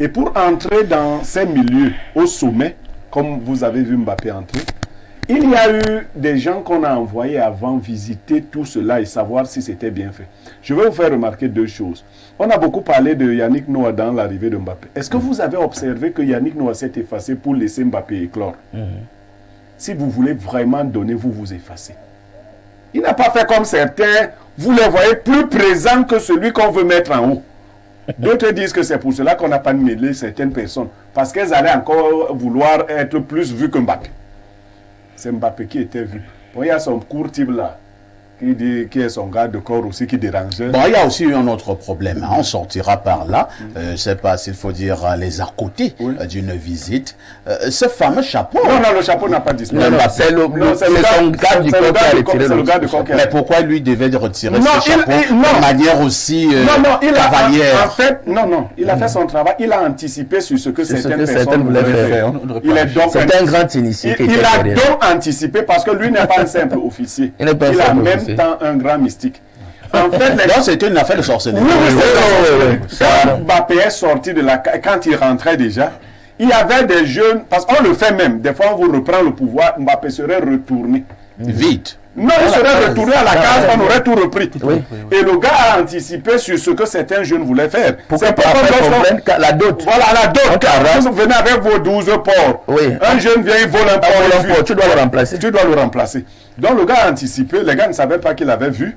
Et pour entrer dans ces milieux au sommet, comme vous avez vu Mbappé entrer, il y a eu des gens qu'on a envoyés avant visiter tout cela et savoir si c'était bien fait. Je vais vous faire remarquer deux choses. On a beaucoup parlé de Yannick Noah dans l'arrivée de Mbappé. Est-ce que vous avez observé que Yannick Noah s'est effacé pour laisser Mbappé éclore? Si vous voulez vraiment donner, vous vous effacez. Il n'a pas fait comme certains, vous les voyez plus présents que celui qu'on veut mettre en haut. D'autres disent que c'est pour cela qu'on n'a pas mêlé certaines personnes, parce qu'elles allaient encore vouloir être plus vues que Mbappé. C'est Mbappé qui était vu. Bon, il y a son court type là, qui est son garde de corps aussi, qui dérangeait. Bon, il y a aussi eu un autre problème. On sortira par là. Je ne sais pas s'il faut dire les à côté d'une visite. Ce fameux chapeau. Non, le chapeau n'a pas disparu. Non, c'est son garde du corps qui a retiré le chapeau. Mais pourquoi lui devait retirer ce chapeau de manière aussi cavalière? En fait, il a fait son travail. Il a anticipé sur ce que certaines personnes voulaient faire. C'est un grand initié. Il a donc anticipé parce que lui n'est pas un simple officier. Il a même temps un grand mystique. En fait, donc c'était une affaire de sorcellerie. Quand Mbappé est sorti de la... Quand il rentrait déjà, il y avait des jeunes... Parce qu'on le fait même. Des fois, on vous reprend le pouvoir, Mbappé serait retourné. Vite. Non, il serait retourné à la case, on aurait tout repris. Et le gars a anticipé sur ce que certains jeunes voulaient faire. Pourquoi pas faire la dot? Voilà, la dot. Vous venez avec vos 12 porcs. Un jeune vient, il vole un porc. Tu dois le remplacer. Tu dois le remplacer. Donc le gars a anticipé. Les gars ne savaient pas qu'il avait vu.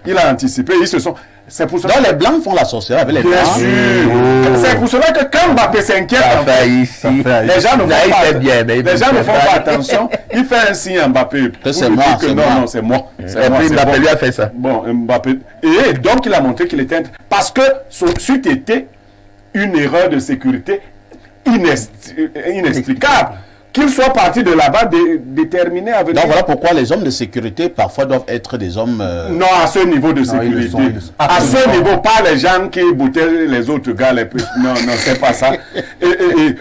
Il a anticipé. Ils se sont... C'est pour cela. Donc les blancs font la sorcellerie avec les blancs. Bien sûr. C'est pour cela que quand Mbappé s'inquiète, les gens ne font pas attention. Il fait un signe à Mbappé. C'est moi. Non, c'est moi. Et puis Mbappé lui a fait ça. Bon, Mbappé. Et donc il a montré qu'il était... Parce que c'eût été une erreur de sécurité inexplicable. Qu'il soit parti de là-bas déterminé à venir. Donc voilà pourquoi les hommes de sécurité parfois doivent être des hommes... Non, à ce niveau de sécurité. À ce niveau, pas les gens qui boutaient les autres gars. Non, c'est pas ça.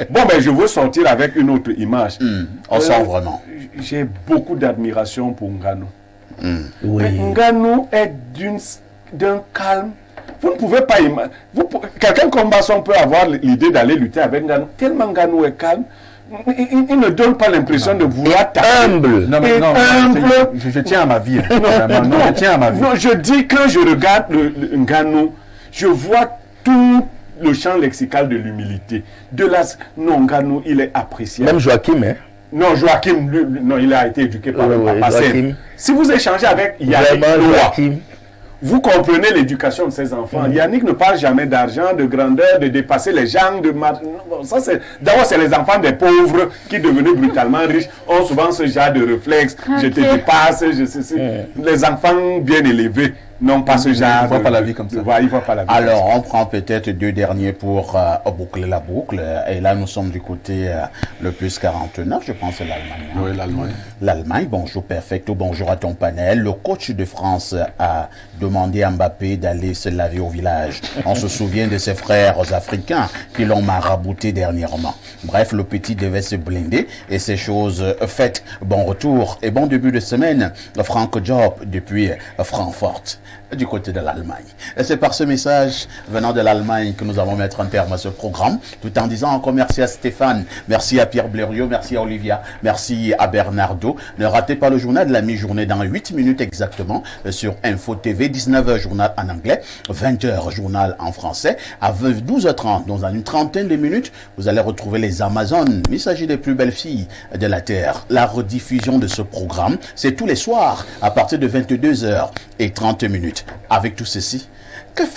Bon, ben je veux sortir avec une autre image. On sent vraiment. J'ai beaucoup d'admiration pour Ngannou. Ngannou est d'un calme. Vous ne pouvez pas imaginer. Quelqu'un comme Basson peut avoir l'idée d'aller lutter avec Ngannou. Tellement Ngannou est calme. Il ne donne pas l'impression de vouloir taper. Humble. Non, je tiens à ma vie. Je tiens à ma vie. Non, je dis que je regarde le Ngannou, je vois tout le champ lexical de l'humilité. Non, Ngannou, il est apprécié. Même Joachim, hein? Non, Joachim, non, il a été éduqué par le papa. Si vous échangez avec Yannick Noah, vous comprenez l'éducation de ces enfants. Yannick ne parle jamais d'argent, de grandeur, de dépasser les gens. D'abord, c'est les enfants des pauvres qui, devenus brutalement riches, ont souvent ce genre de réflexe. Je te dépasse, les enfants bien élevés n'ont pas ce genre. Ils ne voient pas la vie comme ça. Ils voient pas la vie. Alors, on prend peut-être deux derniers pour boucler la boucle. Et là, nous sommes du côté le plus 49, je pense, c'est l'Allemagne. Oui, l'Allemagne. L'Allemagne, bonjour Perfecto, bonjour à ton panel. Le coach de France a demandé à Mbappé d'aller se laver au village. On se souvient de ses frères africains qui l'ont marabouté dernièrement. Bref, le petit devait se blinder et ces choses faites. Bon retour et bon début de semaine, Franck Job depuis Francfort, du côté de l'Allemagne. Et c'est par ce message venant de l'Allemagne que nous allons mettre un terme à ce programme, tout en disant encore merci à Stéphane, merci à Pierre Blériot, merci à Olivia, merci à Bernardo. Ne ratez pas le journal de la mi-journée dans 8 minutes exactement sur Info TV, 19h journal en anglais, 20h journal en français. À 12h30, dans une trentaine de minutes, vous allez retrouver les Amazones. Il s'agit des plus belles filles de la Terre. La rediffusion de ce programme, c'est tous les soirs à partir de 22h30. Avec tout ceci,